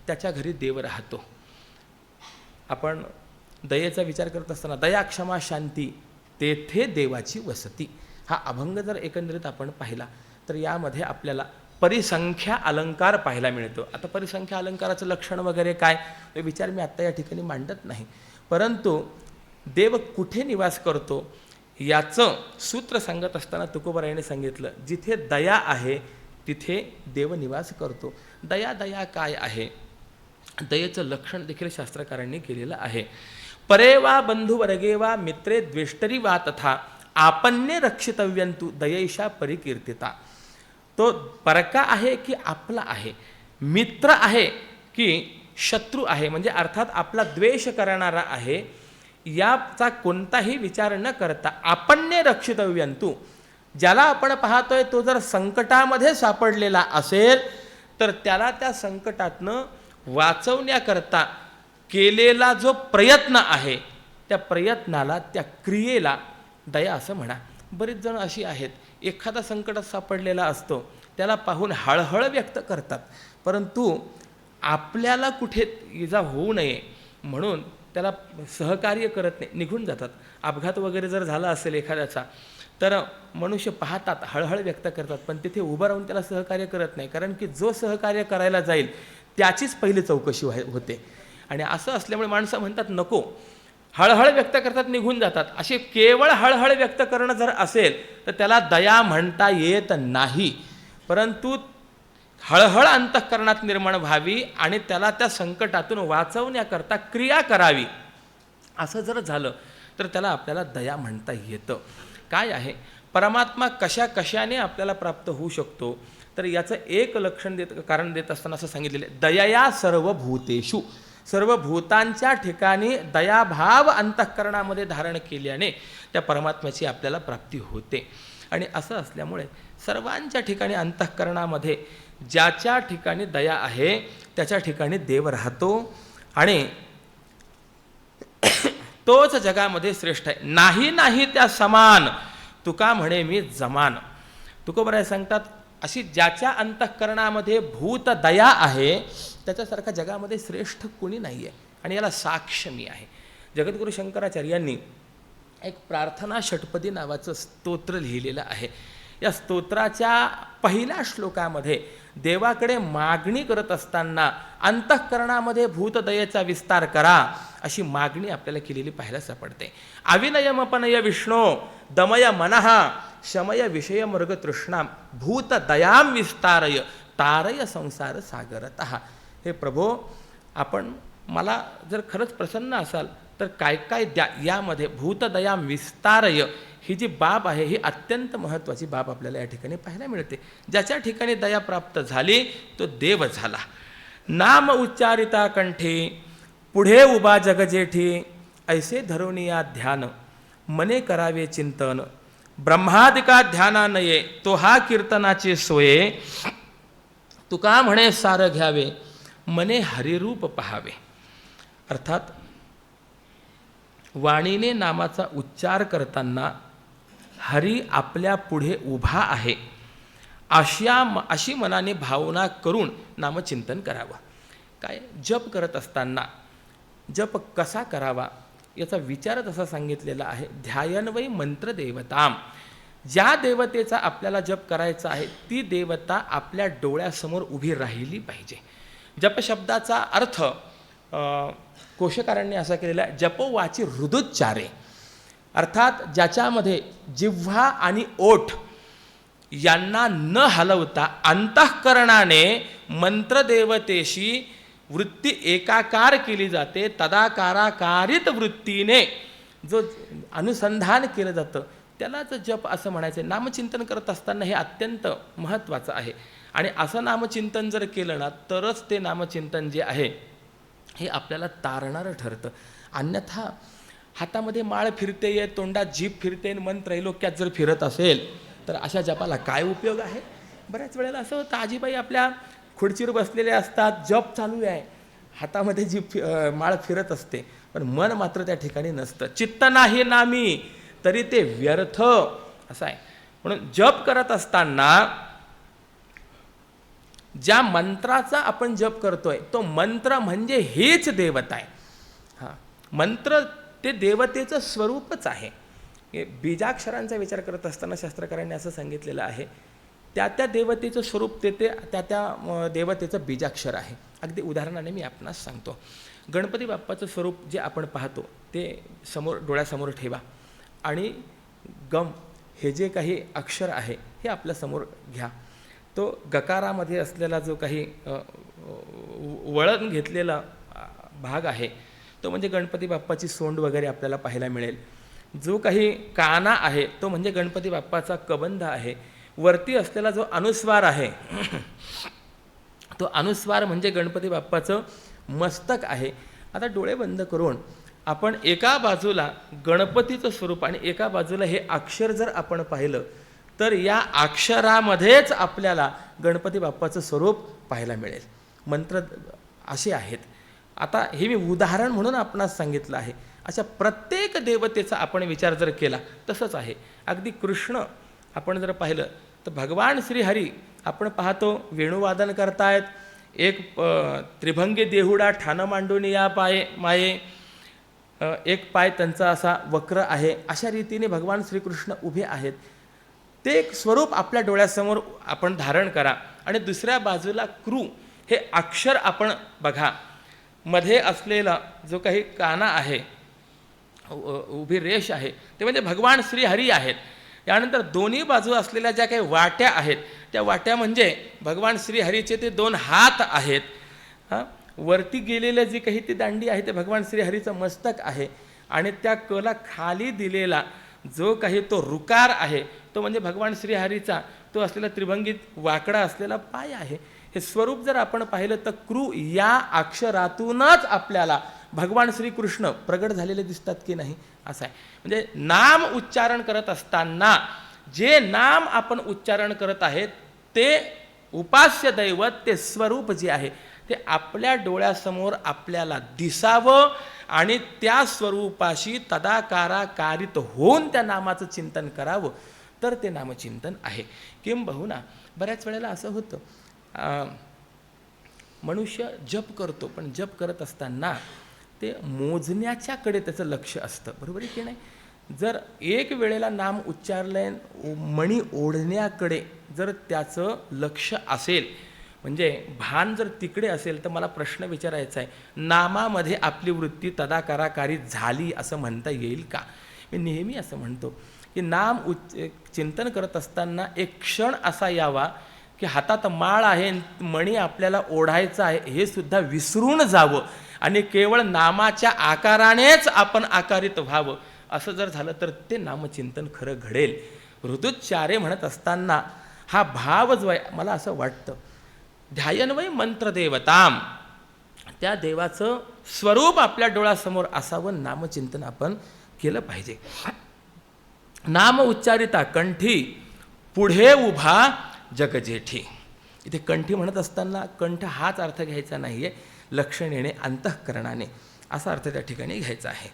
त्याच्या घरी देव राहतो. आपण दयेचा विचार करत असताना दया, क्षमा, शांती, तेथे देवाची वसती, हा अभंग जर एकंदरीत आपण पाहिला तर यामध्ये आपल्याला परिसंख्या अलंकार पाहायला मिळतो. आता परिसंख्या अलंकाराचं लक्षण वगैरे काय तो विचार मी आत्ता या ठिकाणी मांडत नाही. परंतु देव कुठे निवास करतो याचं सूत्र सांगत असताना तुकोबरायाने सांगितलं, जिथे दया आहे तिथे देव निवास करतो. दया दया काय आहे? दयेचं लक्षण देखील शास्त्रकारांनी केलेलं आहे. परे वा बंधू वर्गे वा मित्रे द्वेष्टरी वा तथा आपन्ये रक्षितव्यंतु दयैषा परिकीर्तिता. तो परका आहे की आपला आहे, मित्र आहे की शत्रू आहे, म्हणजे अर्थात आपला द्वेष करणारा आहे, याचा कोणताही विचार न करता आपन्ये रक्षितव्यंतु, ज्याला आपण पाहतोय तो जर संकटामध्ये सापडलेला असेल तर त्याला त्या संकटातनं वाचवण्याकरता केलेला जो प्रयत्न आहे त्या प्रयत्नाला, त्या क्रियेला दया असं म्हणा. बरीच जण अशी आहेत, एखादा संकटात सापडलेला असतो त्याला पाहून हळहळ व्यक्त करतात, परंतु आपल्याला कुठे इजा होऊ नये म्हणून त्याला सहकार्य करत नाही, निघून जातात. अपघात वगैरे जर झाला असेल एखाद्याचा तर मनुष्य पाहतात, हळहळ व्यक्त करतात, पण तिथे उभं राहून त्याला सहकार्य करत नाही, कारण की जो सहकार्य करायला जाईल त्याचीच पहिली चौकशी होते. आणि असं असल्यामुळे माणसं म्हणतात नको, हळहळ व्यक्त करतात, निघून जातात. असे केवळ हळहळ व्यक्त करणं जर असेल तर त्याला दया म्हणता येत नाही, परंतु हळहळ अंतःकरणात निर्माण व्हावी आणि त्याला त्या संकटातून वाचवण्याकरता क्रिया करावी, असं जर झालं तर त्याला आपल्याला दया म्हणता येतं. काय आहे परमात्मा कशा कशाने आपल्याला प्राप्त होऊ शकतो, तर याचं एक लक्षण कारण देत असताना असं सांगितलेलं आहे, दयया सर्वभूतेषु, सर्व भूतांच्या ठिकाणी दयाभाव अंतःकरणामध्ये धारण केल्याने त्या परमात्म्याची आपल्याला प्राप्ती होते. आणि असं असल्यामुळे सर्वांच्या ठिकाणी अंतःकरणामध्ये ज्याच्या ठिकाणी दया आहे त्याच्या ठिकाणी देव राहतो आणि तोच जगामध्ये श्रेष्ठ आहे. नाही नाही त्या समान, तुका म्हणे मी जमान. तुकोबराय सांगतात, अशी ज्याच्या अंतःकरणामध्ये भूत दया आहे त्याच्यासारखा जगामध्ये श्रेष्ठ कोणी नाही आहे. आणि याला साक्ष मी आहे. जगद्गुरू शंकराचार्यांनी एक प्रार्थना षटपदी नावाचं स्तोत्र लिहिलेलं आहे. या स्तोत्राच्या पहिल्या श्लोकामध्ये देवाकडे मागणी करत असताना अंतःकरणामध्ये भूतदयेचा विस्तार करा अशी मागणी आपल्याला केलेली पाहायला सापडते. अविनयमपनय विष्णो दमय मनः शमय विषय मृग तृष्णाम भूतदयाम विस्तारय तारय संसार सागरतः. हे प्रभो, आपण मला जर खरंच प्रसन्न असाल तर काय काय द्या. यामध्ये भूतदयाम विस्तारय ही जी बाब आहे ही अत्यंत महत्त्वाची बाब आपल्याला या ठिकाणी पाहायला मिळते. ज्याच्या ठिकाणी दया प्राप्त झाली तो देव झाला. नाम उच्चारिता कंठे पुढे उभा जगजेठी ऐसे धरुनिया ध्यान मने करावे चिंतन ब्रह्मादिका ध्यानानये तो हा कीर्तनाचे सोये तुका म्हणे सार घ्यावे मने हरिरूप पहावे. अर्थात वाणीने नामाचा उच्चार करताना हरी आपल्या पुढे उभा आहे अशी मनाने भावना करून नामचिंतन करावं. काय जप करत असताना जप कसा करावा याचा विचारच असा सांगितलेला आहे. ध्यायन्वयी मंत्र देवताम, ज्या देवतेचा आपल्याला जप करायचा आहे ती देवता आपल्या डोळ्यासमोर उभी राहिली पाहिजे. जपशब्दाचा अर्थ कोशकारांनी असा केलेला आहे, जपोवाची हृदुच्चारे, अर्थात ज्याच्यामध्ये जिव्हा आणि ओठ यांना न हलवता अंतःकरणाने मंत्रदेवतेशी वृत्ती एकाकार केली जाते. तदाकाराकारित वृत्तीने जो अनुसंधान केलं जातं त्यालाच जप असं म्हणायचं. नामचिंतन करत असताना हे अत्यंत महत्त्वाचं आहे. आणि असं नामचिंतन जर केलं ना तरच ते नामचिंतन जे आहे हे आपल्याला तारणारं ठरतं. अन्यथा हातामध्ये माळ फिरते, तोंडात जीभ फिरते, मन त्रैलोक्यात जर फिरत असेल तर अशा जपाला काय उपयोग आहे. बऱ्याच वेळेला असं होतं, आजीबाई आपल्या खुर्चीवर बसलेले असतात, जप चालू आहे, हातामध्ये जीभ माळ फिरत असते, पण मन मात्र त्या ठिकाणी नसतं. चित्त नाही नामी तरी ते व्यर्थ असं आहे. म्हणून जप करत असताना ज्या मंत्राचा आपण जप करतोय तो मंत्र म्हणजे हेच देवता आहे. हां, मंत्र ते देवतेचं स्वरूपच आहे. बीजाक्षरांचा विचार करत असताना शास्त्रकारांनी असं सांगितलेलं आहे, त्या त्या देवतेचं स्वरूप ते त्या त्या देवतेचं बीजाक्षर आहे. अगदी उदाहरणाने मी आपणास सांगतो. गणपती बाप्पाचं स्वरूप जे आपण पाहतो ते समोर डोळ्यासमोर ठेवा आणि गम हे जे काही अक्षर आहे हे आपल्यासमोर घ्या. तो गकारामध्ये असलेला जो काही वळण घेतलेला भाग आहे तो म्हणजे गणपती बाप्पाची सोंड वगैरे आपल्याला पाहायला मिळेल. जो काही काना आहे तो म्हणजे गणपती बाप्पाचा कबंध आहे. वरती असलेला जो अनुस्वार आहे तो अनुस्वार म्हणजे गणपती बाप्पाचं मस्तक आहे. आता डोळे बंद करून आपण एका बाजूला गणपतीचं स्वरूप आणि एका बाजूला हे अक्षर जर आपण पाहिलं तर या अक्षरामध्येच आपल्याला गणपती बाप्पाचं स्वरूप पाहायला मिळेल. मंत्र असे आहेत. आता हे मी उदाहरण म्हणून आपणास सांगितलं आहे. अशा प्रत्येक देवतेचा आपण विचार जर केला तसंच आहे. अगदी कृष्ण आपण जर पाहिलं तर भगवान श्रीहरी आपण पाहतो वेणुवादन करतायत. एक त्रिभंगी देहुडा ठाण मांडून या पाये माये, एक पाय त्यांचा असा वक्र आहे. अशा रीतीने भगवान श्रीकृष्ण उभे आहेत. ते एक स्वरूप आपल्या डोळ्यासमोर आपण धारण करा आणि दुसऱ्या बाजूला क्रू हे अक्षर आपण बघा. मध्ये असलेला जो काही काना आहे, उभी रेष आहे, ते म्हणजे भगवान श्रीहरी आहेत. यानंतर दोन्ही बाजू असलेल्या ज्या काही वाट्या आहेत त्या वाट्या म्हणजे भगवान श्रीहरीचे ते 2 हात आहेत. वरती गेलेलं जी काही ती दांडी आहे ते भगवान श्रीहरीचं मस्तक आहे आणि त्या कला खाली दिलेला जो काही तो रुकार आहे तो म्हणजे भगवान श्रीहरीचा तो असलेला त्रिभंगीत वाकडा असलेला पाय आहे. हे स्वरूप जर आपण पाहिलं तर क्रू या अक्षरातूनच आपल्याला भगवान श्रीकृष्ण प्रगट झालेले दिसतात की नाही असं आहे. म्हणजे नाम उच्चारण करत असताना जे नाम आपण उच्चारण करत आहेत ते उपास्य दैवत ते स्वरूप जे आहे ते आपल्या डोळ्यासमोर आपल्याला दिसावं आणि त्या स्वरूपाशी तदाकाराकारित होऊन त्या नामाचं चिंतन करावं तर ते नामचिंतन आहे. किंबहुना बऱ्याच वेळेला असं होतं मनुष्य जप करतो पण जप करत असताना ते मोजण्याच्याकडे त्याचं लक्ष असतं. बरोबर आहे की नाही. जर एक वेळेला नाम उच्चारलंय मणी ओढण्याकडे जर त्याचं लक्ष असेल म्हणजे भान जर तिकडे असेल तर मला प्रश्न विचारायचा आहे, नामामध्ये आपली वृत्ती तदाकाराकारी झाली असं म्हणता येईल का? मी नेहमी असं म्हणतो की नाम चिंतन करत असताना एक क्षण असा यावा की हातात माळ आहे, मणी आपल्याला ओढायचा आहे हे सुद्धा विसरून जावं आणि केवळ नामाच्या आकारानेच आपण आकारित व्हावं. असं जर झालं तर ते नामचिंतन खरं घडेल. ऋतुच्चारे म्हणत असताना हा भाव जो आहे मला असं वाटतं ध्यायन्वय मंत्रदेवताम, त्या देवाचं स्वरूप आपल्या डोळ्यासमोर असावं. नामचिंतन आपण केलं पाहिजे. नाम उच्चारिता कंठी पुढे उभा जगजेठी. इथे कंठी म्हणत असताना कंठ हाच अर्थ घ्यायचा नाही आहे, लक्षणेने अंतःकरणाने असा अर्थ त्या ठिकाणी घ्यायचा आहे.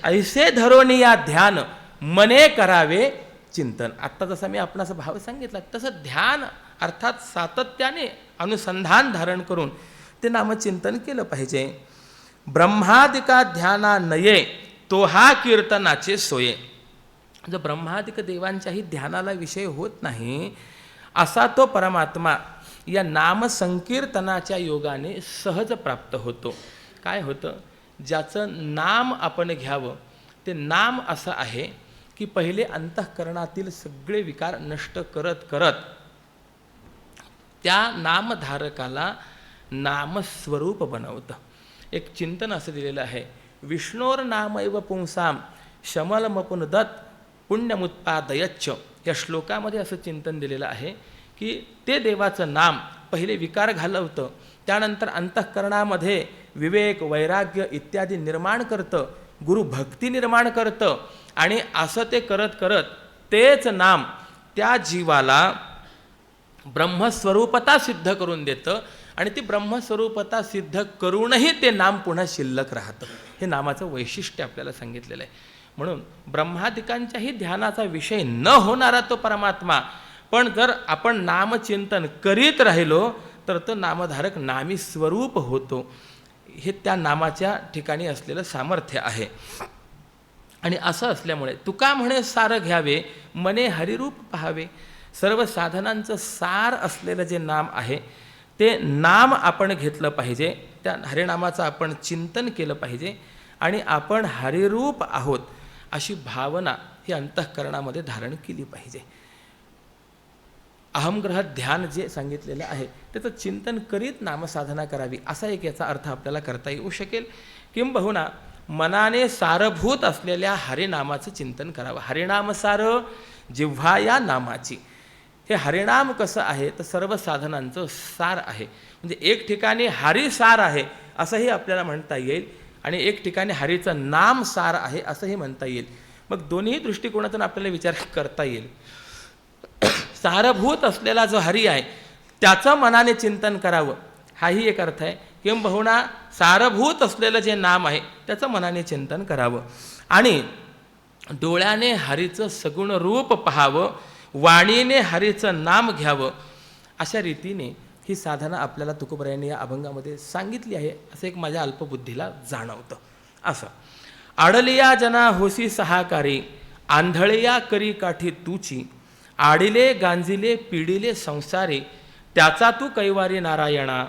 ऐसे धरोनी या ध्यान मने करावे चिंतन. आत्ता जसा मी आपणाचा भाव सांगितला तसं ध्यान अर्थात सातत्याने अनुसंधान धारण करून ते नामचिंतन केलं पाहिजे. ब्रह्मादिका ध्याना नये तो हा कीर्तनाचे सोये. जर ब्रह्मादिक देवांच्याही ध्यानाला विषय होत नाही असा तो परमात्मा या नामसंकीर्तनाच्या योगाने सहज प्राप्त होतो. काय होतं, ज्याचं नाम आपण घ्यावं ते नाम असं आहे की पहिले अंतःकरणातील सगळे विकार नष्ट करत करत त्या नामधारकाला नामस्वरूप बनवतं. एक चिंतन असं दिलेलं आहे, विष्णोर नामैव पुंसाम शमलमपुन दत्त पुण्यमुत्पादयच्च. या श्लोकामध्ये असं चिंतन दिलेलं आहे की ते देवाचं नाम पहिले विकार घालवतं, त्यानंतर अंतःकरणामध्ये विवेक वैराग्य इत्यादी निर्माण करतं, गुरुभक्ती निर्माण करतं आणि असं ते करत करत तेच नाम त्या जीवाला ब्रह्मस्वरूपता सिद्ध करून देतं आणि ती ब्रह्मस्वरूपता सिद्ध करूनही ते नाम पुन्हा शिल्लक राहतं. हे नामाचं वैशिष्ट्य आपल्याला सांगितलेलं आहे. म्हणून ब्रह्मादिकांच्याही ध्यानाचा विषय न होणारा तो परमात्मा, पण जर आपण नामचिंतन करीत राहिलो तर तो नामधारक नामी स्वरूप होतो. हे त्या नामाच्या ठिकाणी असलेलं सामर्थ्य आहे. आणि असं असल्यामुळे तुका म्हणे सार घ्यावे मने हरिरूप पाहावे. सर्व साधनांचं सार असलेलं जे नाम आहे ते नाम आपण घेतलं पाहिजे, त्या हरिनामाचं आपण चिंतन केलं पाहिजे आणि आपण हरिरूप आहोत अशी भावना ही अंतःकरणामध्ये धारण केली पाहिजे. अहमग्रह ध्यान जे सांगितलेलं आहे त्याचं चिंतन करीत नामसाधना करावी, असा एक याचा अर्थ आपल्याला करता येऊ शकेल. किंबहुना मनाने सारभूत असलेल्या हरिनामाचं चिंतन करावं. हरिनाम सार जिव्हा या नामाची. हे हरिनाम कसं आहे तर सर्व साधनांचं सार आहे. म्हणजे एक ठिकाणी हरिसार आहे असंही आपल्याला म्हणता येईल आणि एक ठिकाणी हरीचं नाम सार आहे असंही म्हणता येईल. मग दोन्ही दृष्टिकोनातून आपल्याला विचार करता येईल. सारभूत असलेला जो हरी आहे त्याचं मनाने चिंतन करावं, हाही एक अर्थ आहे. किंबहुना सारभूत असलेलं जे नाम आहे त्याचं मनाने चिंतन करावं आणि डोळ्याने हरीचं सगुण रूप पाहावं, वाणीने हरीचं नाम घ्यावं. अशा रीतीने ही साधना आपल्याला तुकोबरायांनी या अभंगामध्ये सांगितली आहे असं एक माझ्या अल्पबुद्धीला जाणवतं. असं आडलिया जना होसी सहाकारी, आंधळिया करी काठी तूची, आडिले गांजिले पिडिले संसारी, त्याचा तू कैवारी नारायणा.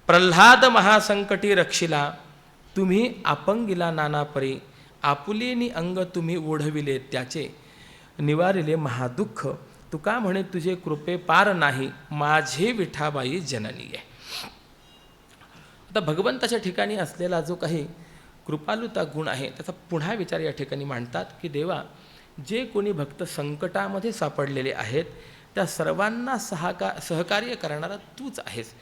प्रल्हाद महासंकटी रक्षिला, तुम्ही अपंगिला नाना परी, आपुलेनी अंग तुम्ही ओढविले त्याचे, निवारिले महादुःख. तुका म्हणे तुझे कृपे पार नाही, माझे विठाबाई जननी आहे. आता भगवंताच्या ठिकाणी असलेला जो काही कृपालुता गुण आहे त्याचा पुन्हा विचार या ठिकाणी मांडतात की देवा, जे कोणी भक्त संकटामध्ये सापडलेले आहेत त्या सर्वांना सहकार्य करणारा तूच आहेस.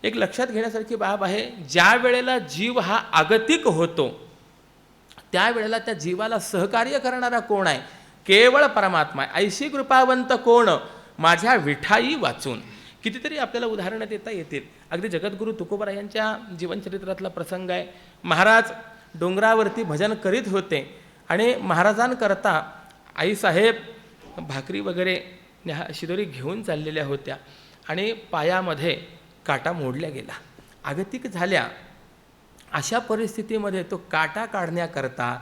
एक लक्षात घेण्यासारखी बाब आहे, ज्या वेळेला जीव हा आगतिक होतो त्यावेळेला त्या जीवाला सहकार्य करणारा कोण आहे? केवळ परमात्मा आहे. ऐशी कृपावंत कोण, माझ्या विठाई वाचून. कितीतरी आपल्याला उदाहरणं देता येतील. अगदी जगद्गुरू तुकोबरायांच्या जीवनचरित्रातला प्रसंग आहे. महाराज डोंगरावरती भजन करीत होते आणि महाराजांकरता आईसाहेब भाकरी वगैरे शिदोरी घेऊन चाललेल्या होत्या आणि पायामध्ये काटा मोडल्या गेला, आगतिक झाल्या. अशा परिस्थितीमध्ये तो काटा काढण्याकरता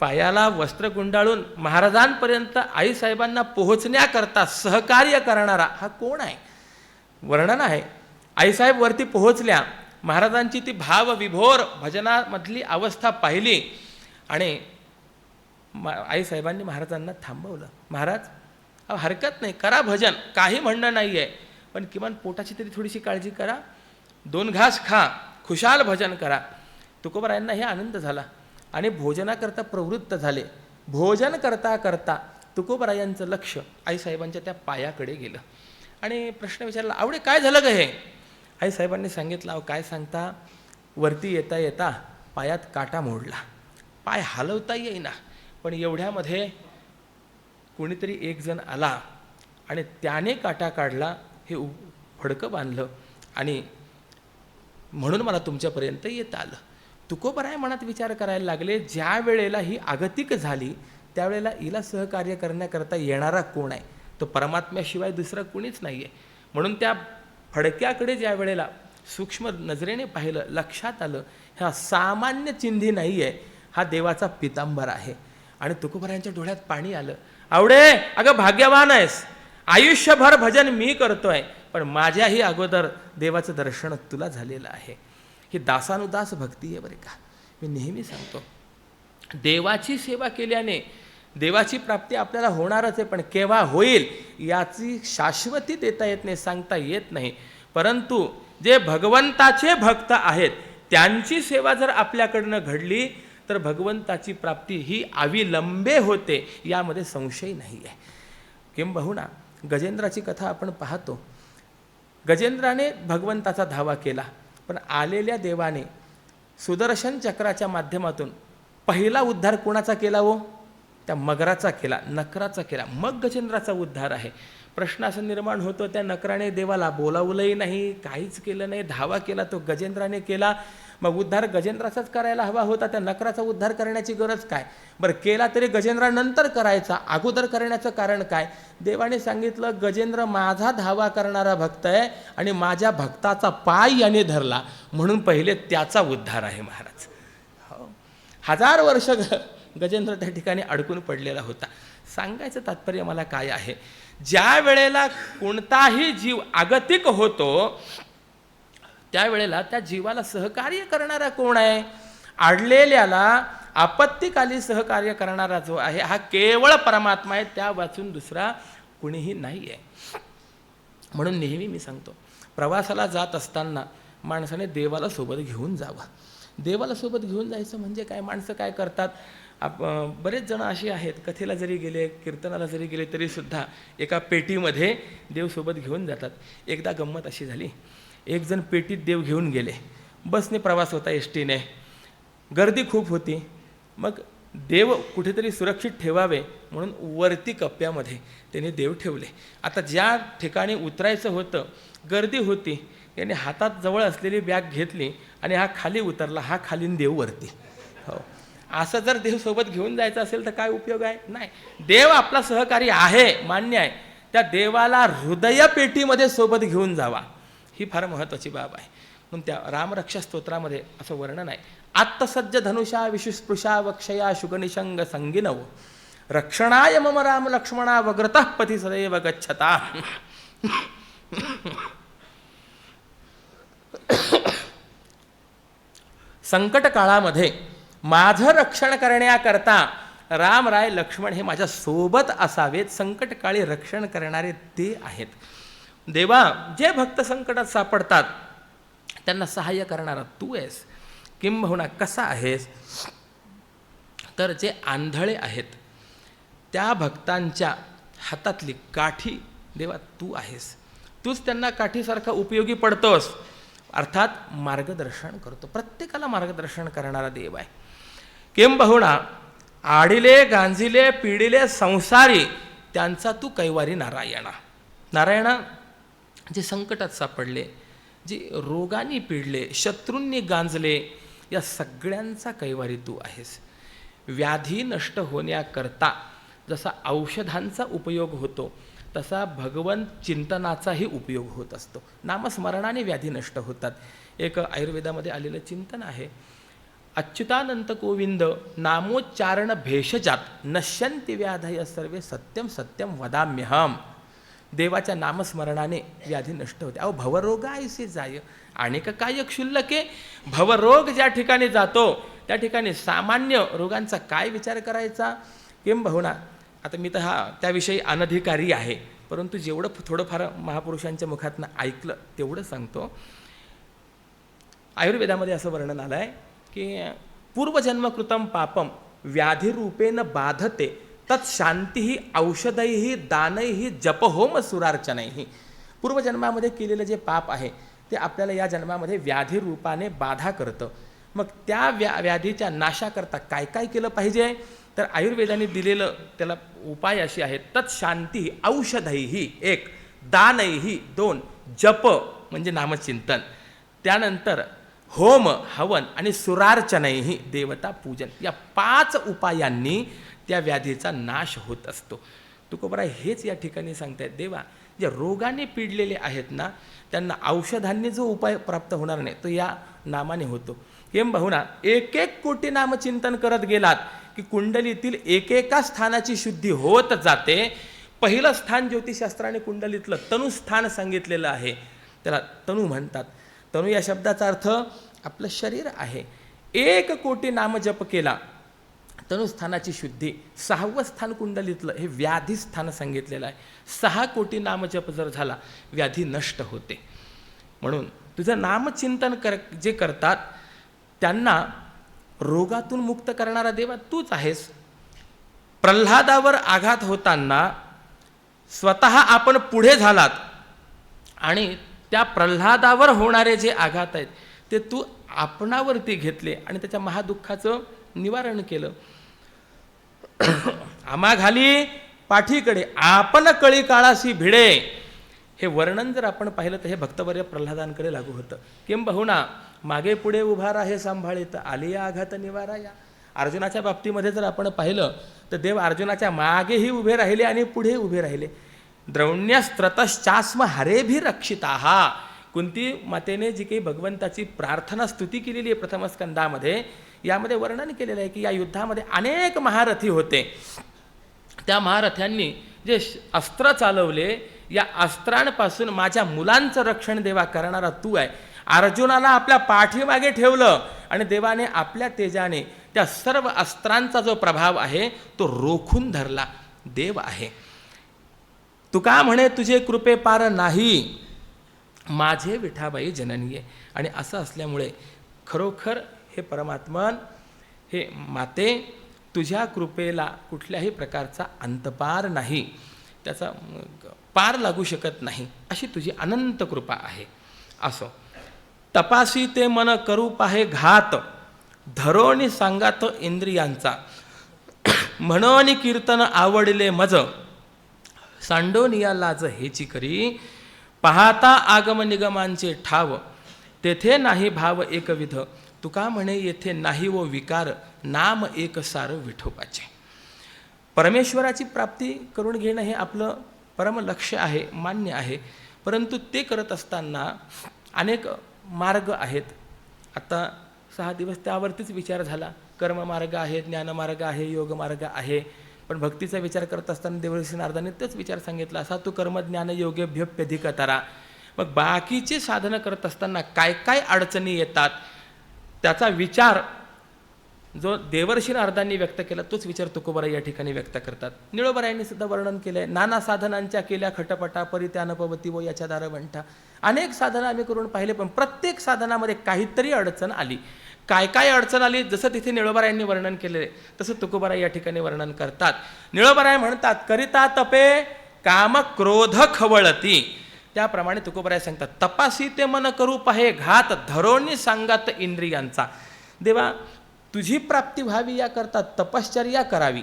पायाला वस्त्र गुंडाळून महाराजांपर्यंत आईसाहेबांना पोहोचण्याकरता सहकार्य करणारा हा कोण आहे? वर्णन आहे. आईसाहेब वरती पोहोचल्या, महाराजांची ती भावविभोर भजनामधली अवस्था पाहिली आणि आईसाहेबांनी महाराजांना थांबवलं. महाराज हरकत नाही, करा भजन, काही म्हणणं नाही आहे, पण किमान पोटाची तरी थोडीशी काळजी करा, 2 घास खा, खुशाल भजन करा. तुकोबरायांना हे आनंद झाला आणि भोजनाकरता प्रवृत्त झाले. भोजन करता करता तुकोबरायांचं लक्ष आईसाहेबांच्या त्या पायाकडे गेलं आणि प्रश्न विचारला, आवडे काय झालं ग हे? आईसाहेबांनी सांगितलं, अहो काय सांगता, वरती येता येता पायात काटा मोडला, पाय हलवता येईना, पण एवढ्यामध्ये कोणीतरी एक जण आला आणि त्याने काटा काढला, हे फडकं बांधलं आणि म्हणून मला तुमच्यापर्यंत येता आलं. तुकोबराय मनात विचार करायला लागले, ज्या वेळेला ही आगतिक झाली त्यावेळेला हिला सहकार्य करण्याकरता येणारा कोण आहे? तो परमात्म्याशिवाय दुसरा कोणीच नाही आहे. म्हणून त्या फडक्याकडे ज्या वेळेला सूक्ष्म नजरेने पाहिलं, लक्षात आलं हा सामान्य चिंधी नाही आहे, हा देवाचा पितांबर आहे. आणि तुकोबरायांच्या डोळ्यात पाणी आलं. आवडे अगं भाग्यवान आहेस, आयुष्यभर भजन मी करतोय, पण माझ्याही अगोदर देवाचं दर्शन तुला झालेलं आहे. ही दासानुदास भक्ती आहे बरे का. मी नेहमी सांगतो, देवाची सेवा केल्याने देवाची प्राप्ती आपल्याला होणारच आहे, पण केव्हा होईल याची शाश्वती देता येत नाही, सांगता येत नाही. परंतु जे भगवंताचे भक्त आहेत त्यांची सेवा जर आपल्याकडनं घडली तर भगवंताची प्राप्ती ही अविलंबे होते, यामध्ये संशय नाही आहे. किंबहुना गजेंद्राची कथा आपण पाहतो. गजेंद्राने भगवंताचा धावा केला, पण आलेल्या देवाने सुदर्शन चक्राच्या माध्यमातून पहिला उद्धार कोणाचा केला? हो, त्या मगराचा केला, नकराचा केला. मग गजेंद्राचा उद्धार आहे. प्रश्न असं निर्माण होतो, त्या नकराने देवाला बोलावलंही नाही, काहीच केलं नाही, धावा केला तो गजेंद्राने केला. मग उद्धार गजेंद्राचाच करायला हवा होता, त्या नकराचा उद्धार करण्याची गरज काय? बरं केला तरी गजेंद्रानंतर करायचा, अगोदर करण्याचं कारण काय? देवाने सांगितलं, गजेंद्र माझा धावा करणारा भक्त आहे आणि माझ्या भक्ताचा पाय याने धरला, म्हणून पहिले त्याचा उद्धार आहे. महाराज 1000 वर्ष गजेंद्र त्या ठिकाणी अडकून पडलेला होता. सांगायचं तात्पर्य मला काय आहे, ज्या वेळेला कोणताही जीव आगतिक होतो त्यावेळेला त्या जीवाला सहकार्य करणारा कोण आहे? आडलेल्याला आपत्तीकाली सहकार्य करणारा जो आहे हा केवळ परमात्मा आहे, त्या वाचून दुसरा कुणीही नाही आहे. म्हणून नेहमी मी सांगतो, प्रवासाला जात असताना माणसाने देवाला सोबत घेऊन जावं. देवाला सोबत घेऊन जायचं म्हणजे काय, माणसं काय करतात, बरेच जण असे आहेत, कथेला जरी गेले, कीर्तनाला जरी गेले तरीसुद्धा एका पेटीमध्ये देव सोबत घेऊन जातात. एकदा गंमत अशी झाली, एक जण पेटीत देव घेऊन गेले. बसने प्रवास होता, एस टीने, गर्दी खूप होती. मग देव कुठेतरी सुरक्षित ठेवावे म्हणून वरती कप्प्यामध्ये त्यांनी देव ठेवले. आता ज्या ठिकाणी उतरायचं होतं गर्दी होती, याने हातात जवळ असलेली बॅग घेतली आणि हा खाली उतरला, हा खालीन देव वरती. हो, असं जर देव सोबत घेऊन जायचं असेल तर काय उपयोग आहे? नाही. देव आपला सहकारी आहे, मान्य आहे, त्या देवाला हृदय पेटीमध्ये सोबत घेऊन जावा, ही फार महत्त्वाची बाब आहे. म्हणून त्या रामरक्षा स्तोत्रामध्ये असं वर्णन आहे, आत्तसज्ज धनुषा विशुस्पृशा वक्षया शुगनिशंग संगिनव रक्षणाय मम राम लक्ष्मणा वग्रतः पथि सदैव गच्छता. संकट काळामध्ये माझं रक्षण करण्याकरता रामराय लक्ष्मण हे माझ्या सोबत असावेत. संकट काळी रक्षण करणारे ते आहेत. देवा, जे भक्त संकटात सापडतात त्यांना सहाय्य करणारा तू आहेस. किंबहुना कसा आहेस तर जे आंधळे आहेत त्या भक्तांच्या हातातली काठी देवा तू आहेस. तूच त्यांना काठीसारखा उपयोगी पडतोस, अर्थात मार्गदर्शन करतो. प्रत्येकाला मार्गदर्शन करणारा देव आहे. किंबहुना आडिले गांजिले पिडिले संसारी त्यांचा तू कैवारी नारायणा. नारायणा, जे संकटात सापडले, जे रोगाने पिडले, शत्रूंनी गांजले, या सगळ्यांचा कैवारी तू आहेस. व्याधी नष्ट होण्याकरता जसा औषधांचा उपयोग होतो तसा भगवंत चिंतनाचाही उपयोग होत असतो. नामस्मरणाने व्याधी नष्ट होतात. एक आयुर्वेदामध्ये आलेलं चिंतन आहे, अच्युतानंत गोविंद नामोच्चारण भेषजात नश्यन्ति व्याधय सर्वे सत्यम सत्यम वदाम्यहम. देवाच्या नामस्मरणाने व्याधी नष्ट होते. अहो, भवरोगायसे जाय अनेक काय क्षुल्लके. भवरोग ज्या ठिकाणी जातो त्या ठिकाणी सामान्य रोगांचा काय विचार करायचा. किंबहुना आता मी तर त्याविषयी अनधिकारी आहे, परंतु जेवढं थोडंफार महापुरुषांच्या मुखातनं ऐकलं तेवढं सांगतो. आयुर्वेदामध्ये असं वर्णन आलं आहे की पूर्वजन्मकृतं पापम व्याधिरूपेण बाधते तत्शांती औषधैही दानैही जपहोम सुरार्चनैही. पूर्वजन्मामध्ये केलेलं जे पाप आहे ते आपल्याला या जन्मामध्ये व्याधिरूपाने बाधा करतं. मग त्या व्याधीच्या नाशाकरता काय काय केलं पाहिजे तर आयुर्वेदाने दिलेलं त्याला उपाय असे आहेत, तत्शांती औषधैही 1, दानैही 2, जप म्हणजे नामचिंतन, त्यानंतर होम हवन आणि सुरार्चनैही देवता पूजन. या 5 उपायांनी त्या व्याधीचा नाश होत असतो. तुकोबरा हेच या ठिकाणी सांगतायत, देवा जे रोगाने पिडलेले आहेत ना त्यांना औषधांनी जो उपाय प्राप्त होणार नाही तो या नामाने होतो. किंबहुना 1 कोटी नामचिंतन करत गेलात की कुंडलीतील एकेका स्थानाची शुद्धी होत जाते. पहिलं स्थान ज्योतिषशास्त्राने कुंडलीतलं तनुस्थान सांगितलेलं आहे, त्याला तनु म्हणतात. तनु या शब्दाचा अर्थ आपलं शरीर आहे. 1 कोटी नामजप केला तनुस्थानाची शुद्धी. 6वं स्थान कुंडलीतलं हे व्याधी स्थान सांगितलेलं आहे. 6 कोटी नामजप जर झाला व्याधी नष्ट होते. म्हणून तुझं नामचिंतन जे करतात त्यांना रोगातून मुक्त करणारा देवा तूच आहेस. प्रल्हादावर आघात होताना स्वतः आपण पुढे झालात आणि त्या प्रल्हादावर होणारे जे आघात आहेत ते तू आपणावरती घेतले आणि त्याच्या महादुःखाचं निवारण केलं. आम्हा घाली पाठीकडे आपण कळी काळाशी भिडे. हे वर्णन जर आपण पाहिलं तर हे भक्तवर्य प्रल्हादांकडे लागू होतं. किंबहुना मागे पुढे उभा राहे सांभाळीत आली आघात निवाराया. अर्जुनाच्या बाबतीमध्ये जर आपण पाहिलं तर देव अर्जुनाच्या मागेही उभे राहिले आणि पुढे उभे राहिले. द्रौण्यस्त्रतश्चास्म हरेभी रक्षिताहा. कुंती मातेने जी काही भगवंताची प्रार्थना स्तुती केलेली आहे प्रथम स्कंदामध्ये, यामध्ये वर्णन केलेलं आहे की या युद्धामध्ये अनेक महारथी होते. त्या महारथ्यांनी जे अस्त्र चालवले या अस्त्रांपासून माझ्या मुलांचं रक्षण देवा करणारा तू आहे. अर्जुनाला आपल्या पाठीमागे ठेवलं आणि देवाने आपल्या तेजाने त्या सर्व अस्त्रांचा जो प्रभाव आहे तो रोखून धरला देव आहे. तुका म्हणे तुझे कृपे पार नाही, माझे विठाबाई जननीये. आणि असं असल्यामुळे खरोखर हे परमात्मन, हे माते, तुझ्या कृपेला कुठल्याही प्रकारचा अंतपार नाही, त्याचा पार लागू शकत नाही, अशी तुझी अनंत कृपा आहे. असो तपासी ते मन करू पाहे घात, धरोणी सांगात इंद्रियांचा, म्हणून कीर्तन आवडले मज, सांडोनिया लाज हेची करी, पाहता आगम निगमांचे ठाव, तेथे नाही भाव एकविध, तुका म्हणे येथे नाही व विकार, नाम एक सार विठोबाचे. परमेश्वराची प्राप्ती करून घेणं हे आपलं परम लक्ष्य आहे, मान्य आहे. परंतु ते करत असताना अनेक मार्ग आहेत. आता 6 दिवस त्यावरतीच विचार झाला. कर्ममार्ग आहे, ज्ञानमार्ग आहे, योगमार्ग आहे. पण भक्तीचा विचार करत असताना देवर्षी नारदांनी तेच विचार सांगितला, असा तू कर्म ज्ञान योगेभ्यप्यधिकतरा. मग बाकीची साधनं करत असताना काय काय अडचणी येतात त्याचा विचार जो देवर्षी नारदांनी व्यक्त केला तोच विचार तुकोबाराय या ठिकाणी व्यक्त करतात. निळोबारायांनी सुद्धा वर्णन केलंय, नाना साधनांच्या केल्या खटपटा, परित्यानपवती व याच्या दारवंठा. अनेक साधनं आम्ही करून पाहिले, पण प्रत्येक साधनामध्ये काहीतरी अडचण आली. काय काय अडचण आली, जसं तिथे निळोबारायांनी वर्णन केले तसं तुकोबाराय या ठिकाणी वर्णन करतात. निळोबाराय म्हणतात, करिता तपे काम क्रोध खवळती. त्याप्रमाणे तुकोबाराय सांगतात, तपासी ते मन करू पाहे घात, धरोणी सांगात इंद्रियांचा. देवा, तुझी प्राप्ती व्हावी याकरता तपश्चर्या करावी,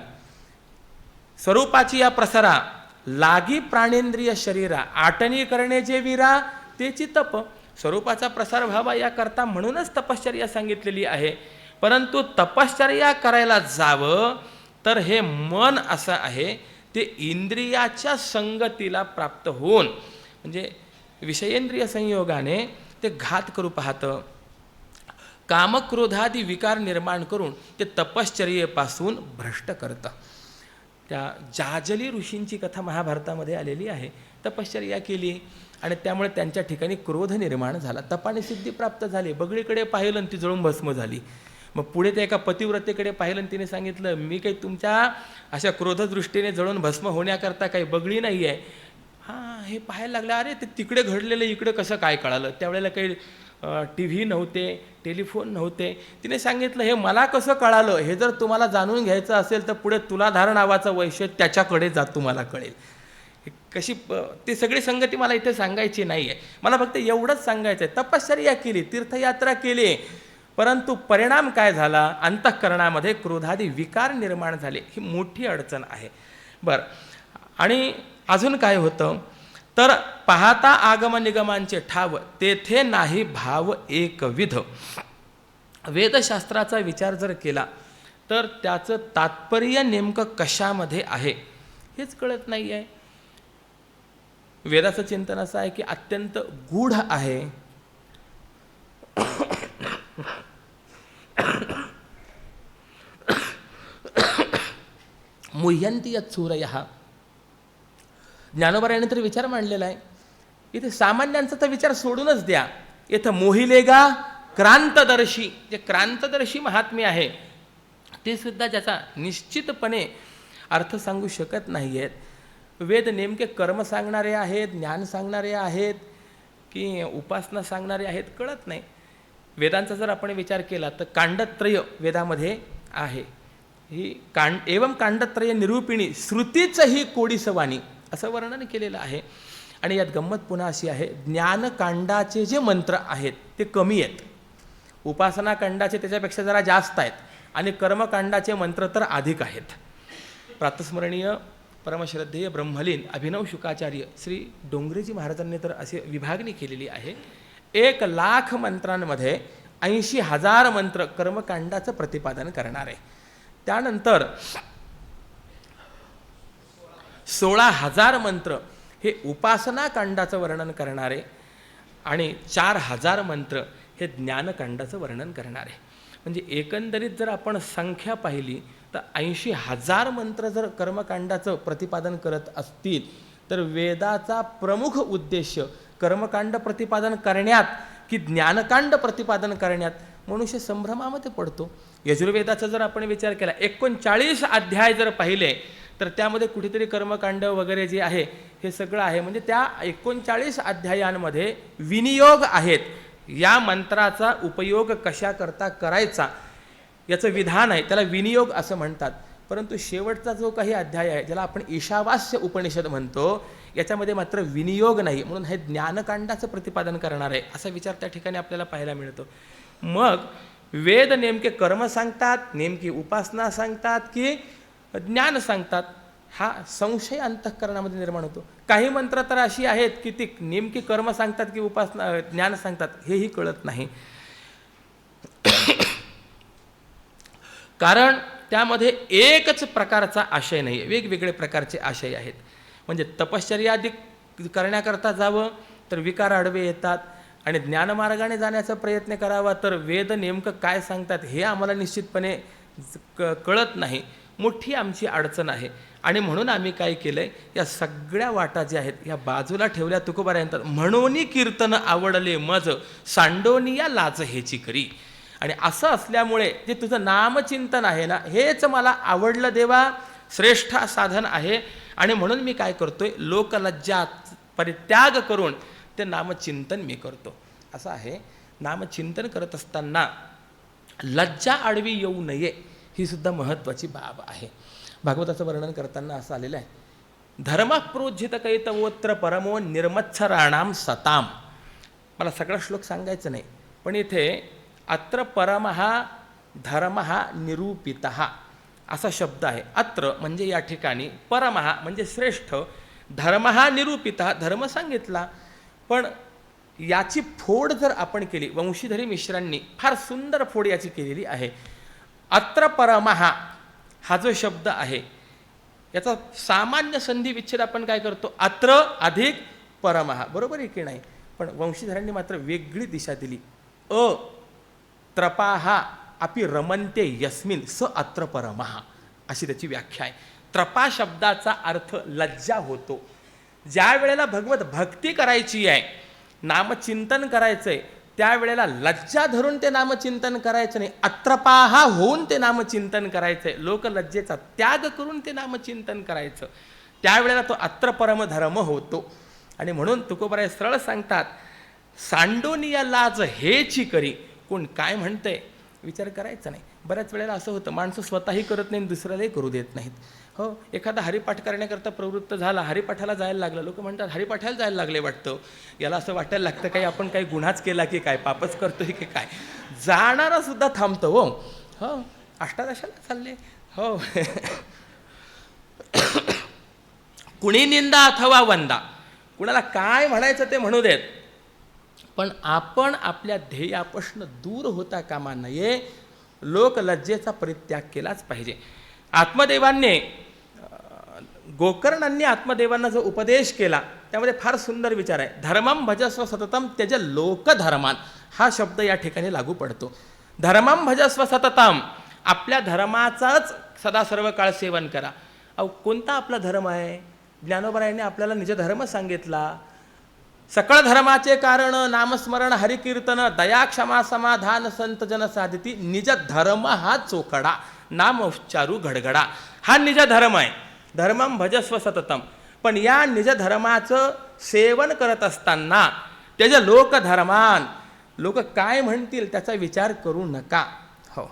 स्वरूपाची या प्रसरा, लागी प्राणेंद्रिय शरीरा, आटणी करणे जे वीरा तेची तप. स्वरूपाचा प्रसार व्हावा याकरता म्हणूनच तपश्चर्या सांगितलेली आहे. परंतु तपश्चर्या करायला जावं तर हे मन असं आहे ते इंद्रियाच्या संगतीला प्राप्त होऊन, म्हणजे विषयेंद्रिय संयोगाने ते घात करू पाहतं, कामक्रोधादी विकार निर्माण करून ते तपश्चर्येपासून भ्रष्ट करतं. त्या जाजली ऋषींची कथा महाभारतामध्ये आलेली आहे. तपश्चर्या केली आणि त्यामुळे त्यांच्या ठिकाणी क्रोध निर्माण झाला, तपाने सिद्धी प्राप्त झाली. बगळीकडे पाहिलं आणि ती जळून भस्म झाली. मग पुढे त्या एका पतिव्रतेकडे पाहिलं आणि तिने सांगितलं, मी काही तुमच्या अशा क्रोधदृष्टीने जळून भस्म होण्याकरता काही बगळी नाही आहे. हां, हे पाहायला लागलं, अरे ते तिकडे घडलेलं इकडे कसं काय कळालं. त्यावेळेला काही TV नव्हते, टेलिफोन नव्हते. तिने सांगितलं, हे मला कसं कळालं, हे जर तुम्हाला जाणून घ्यायचं असेल तर पुढे तुलाधार नावाचं वैश्य त्याच्याकडे जा, तुम्हाला कळेल. कशी ती सगळी संगती मला इथे सांगायची नाही आहे. मला फक्त एवढंच सांगायचं आहे, तपश्चर्या केली, तीर्थयात्रा केली, परंतु परिणाम काय झाला, अंतःकरणामध्ये क्रोधादी विकार निर्माण झाले. ही मोठी अडचण आहे. बरं, आणि अजून काय होतं तर पाहता आगम निगमांचे ठाव, तेथे नाही भाव एकविध. वेदशास्त्राचा विचार जर केला तर त्याचं तात्पर्य नेमकं कशामध्ये आहे हेच कळत नाही आहे. वेदाचं चिंतन असं आहे की अत्यंत गूढ आहे. मुह्यंती यत् सूरयः. ज्ञानोबारायाने तर विचार मांडलेला आहे. इथे सामान्यांचा तर विचार सोडूनच द्या, इथं मोहिलेगा क्रांतदर्शी, जे क्रांतदर्शी महात्म्य आहे ते सुद्धा ज्याचा निश्चितपणे अर्थ सांगू शकत नाही आहेत. वेद नेमके कर्म सांगणारे आहेत, ज्ञान सांगणारे आहेत की उपासना सांगणारे आहेत कळत नाही. वेदांचा जर आपण विचार केला तर कांडत्रय वेदामध्ये आहे. ही एवं कांडत्रय निरूपिणी श्रुतीच ही कोडीसवानी असं वर्णन केलेलं आहे. आणि यात गंमत पुन्हा अशी आहे, ज्ञानकांडाचे जे मंत्र आहेत ते कमी आहेत, उपासनाकांडाचे त्याच्यापेक्षा जरा जास्त आहेत, आणि कर्मकांडाचे मंत्र तर अधिक आहेत. प्रातस्मरणीय परमश्रद्धेय ब्रह्मलीन अभिनव शुकाचार्य श्री डोंगरेजी महाराजांनी तर अशी विभागणी केलेली आहे. 1,00,000 मंत्रांमध्ये 80,000 मंत्र कर्मकांडाचं प्रतिपादन करणारे, त्यानंतर 16,000 मंत्र हे उपासनाकांडाचं वर्णन करणारे, आणि 4,000 मंत्र हे ज्ञानकांडाचं वर्णन करणारे. म्हणजे एकंदरीत जर आपण संख्या पाहिली तर 80,000 मंत्र जर कर्मकांडाचं प्रतिपादन करत असतील तर वेदाचा प्रमुख उद्देश कर्मकांड प्रतिपादन करण्यात की ज्ञानकांड प्रतिपादन करण्यात मनुष्य संभ्रमामध्ये पडतो. यजुर्वेदाचा जर आपण विचार केला 39 अध्याय जर पाहिले तर त्यामध्ये कुठेतरी कर्मकांड वगैरे जे आहे हे सगळं आहे. म्हणजे त्या 39 अध्यायांमध्ये विनियोग आहेत. या मंत्राचा उपयोग कशाकरता करायचा याचं विधान आहे, त्याला विनियोग असं म्हणतात. परंतु शेवटचा जो काही अध्याय आहे ज्याला आपण ईशावास्य उपनिषद म्हणतो याच्यामध्ये मात्र विनियोग नाही, म्हणून हे ज्ञानकांडाचं प्रतिपादन करणार आहे असा विचार त्या ठिकाणी आपल्याला पाहायला मिळतो. मग वेद नेमके कर्म सांगतात, नेमकी उपासना सांगतात की ज्ञान सांगतात, हा संशय अंतःकरणामध्ये निर्माण होतो. काही मंत्र तर अशी आहेत की ती नेमकी कर्म सांगतात की उपासना ज्ञान सांगतात हेही कळत नाही. कारण त्यामध्ये एकच प्रकारचा आशय नाही, वेगवेगळे प्रकारचे आशय आहेत. म्हणजे तपश्चर्यादी करण्याकरता जावं तर विकार आडवे येतात, आणि ज्ञानमार्गाने जाण्याचा प्रयत्न करावा तर वेद नेमकं काय सांगतात हे आम्हाला निश्चितपणे कळत नाही. मोठी आमची अडचण आहे. आणि म्हणून आम्ही काय केलं आहे, या सगळ्या वाटा ज्या आहेत या बाजूला ठेवल्या. तुकोबारायांत म्हणून कीर्तन आवडले मज सांडोनिया लाज हेची करी. आणि असं असल्यामुळे जे तुझं नामचिंतन आहे ना हेच मला आवडलं देवा, श्रेष्ठ साधन आहे. आणि म्हणून मी काय करतोय, लोकलज्जा परित्याग करून ते नामचिंतन मी करतो. असं आहे. नामचिंतन करत असताना लज्जा आडवी येऊ नये ही सुद्धा महत्त्वाची बाब आहे. भागवताचं वर्णन करताना असं आलेलं आहे, धर्मप्रोज्झित कैतवोत्र परमो निर्मत्सराणाम सताम. मला सगळा श्लोक सांगायचं नाही, पण इथे अत्र परमहा धर्महा निरूपितः असा शब्द आहे. अत्र म्हणजे या ठिकाणी, परमहा म्हणजे श्रेष्ठ, धर्महा निरूपितः धर्म सांगितला. पण याची फोड जर आपण केली, वंशीधरी मिश्रांनी फार सुंदर फोड याची केलेली आहे. अत्र परमहा हा जो शब्द आहे याचा सामान्य संधी विच्छेद आपण काय करतो, अत्र अधिक परमहा, बरोबर आहे की नाही. पण वंशीधरांनी मात्र वेगळी दिशा दिली. त्रपाहा अपि रमन्ते यस्मिन स अत्र परमहा अशी त्याची व्याख्या आहे. त्रपा शब्दाचा अर्थ लज्जा होतो. ज्या वेळेला भगवत भक्ती करायची आहे, नामचिंतन करायचं आहे, त्यावेळेला लज्जा धरून ते नामचिंतन करायचं नाही, अत्रपाहा होऊन ते नामचिंतन करायचं आहे, लोकलज्जेचा त्याग करून ते नामचिंतन करायचं. त्यावेळेला तो अत्रपरम धर्म होतो. आणि म्हणून तुकोबाराय सरळ सांगतात, सांडोनिया लाज हेची करी. कोण काय म्हणतंय विचार करायचा नाही. बऱ्याच वेळेला असं होतं, माणसं स्वतःही करत नाही, दुसऱ्यालाही करू देत नाहीत. हो, एखादा हरिपाठ करण्याकरता प्रवृत्त झाला, हरिपाठाला जायला लागला, लोक म्हणतात हरिपाठाला जायला लागले वाटतं, याला असं वाटायला लागतं काही आपण काही गुन्हाच केला की काय, पापच करतोय की काय. जाणारा सुद्धा थांबतो. हो, अष्टादशाला चालले. हो, कुणी निंदा अथवा वंदा, कुणाला काय म्हणायचं ते म्हणू देत, पण आपण आपल्या ध्येयापासून दूर होता कामा नये. लोकलज्जेचा परित्याग केलाच पाहिजे. आत्मदेवांनी, गोकर्णांनी आत्मदेवांना जो उपदेश केला त्यामध्ये फार सुंदर विचार आहे. धर्मम भजस्व सततम त्यज लोकधर्मान हा शब्द या ठिकाणी लागू पडतो. धर्मम भजस्व सततम, आपल्या धर्माचाच सदा सर्व काळ सेवन करा. अहो, कोणता आपला धर्म आहे? ज्ञानोबरायांनी आपल्याला निज धर्म सांगितला. सकळ धर्माचे कारण नामस्मरण हरिकीर्तन दया क्षमा समाधान संत जन साधिती. निज धर्म हा चोखडा, नाम उच्चारू घडघडा, हा निज धर्म आहे. धर्मम भजस्व सततम. पण या निज धर्माचं सेवन करत असताना त्याच्या लोकधर्मान, लोक काय म्हणतील त्याचा विचार करू नका. हो,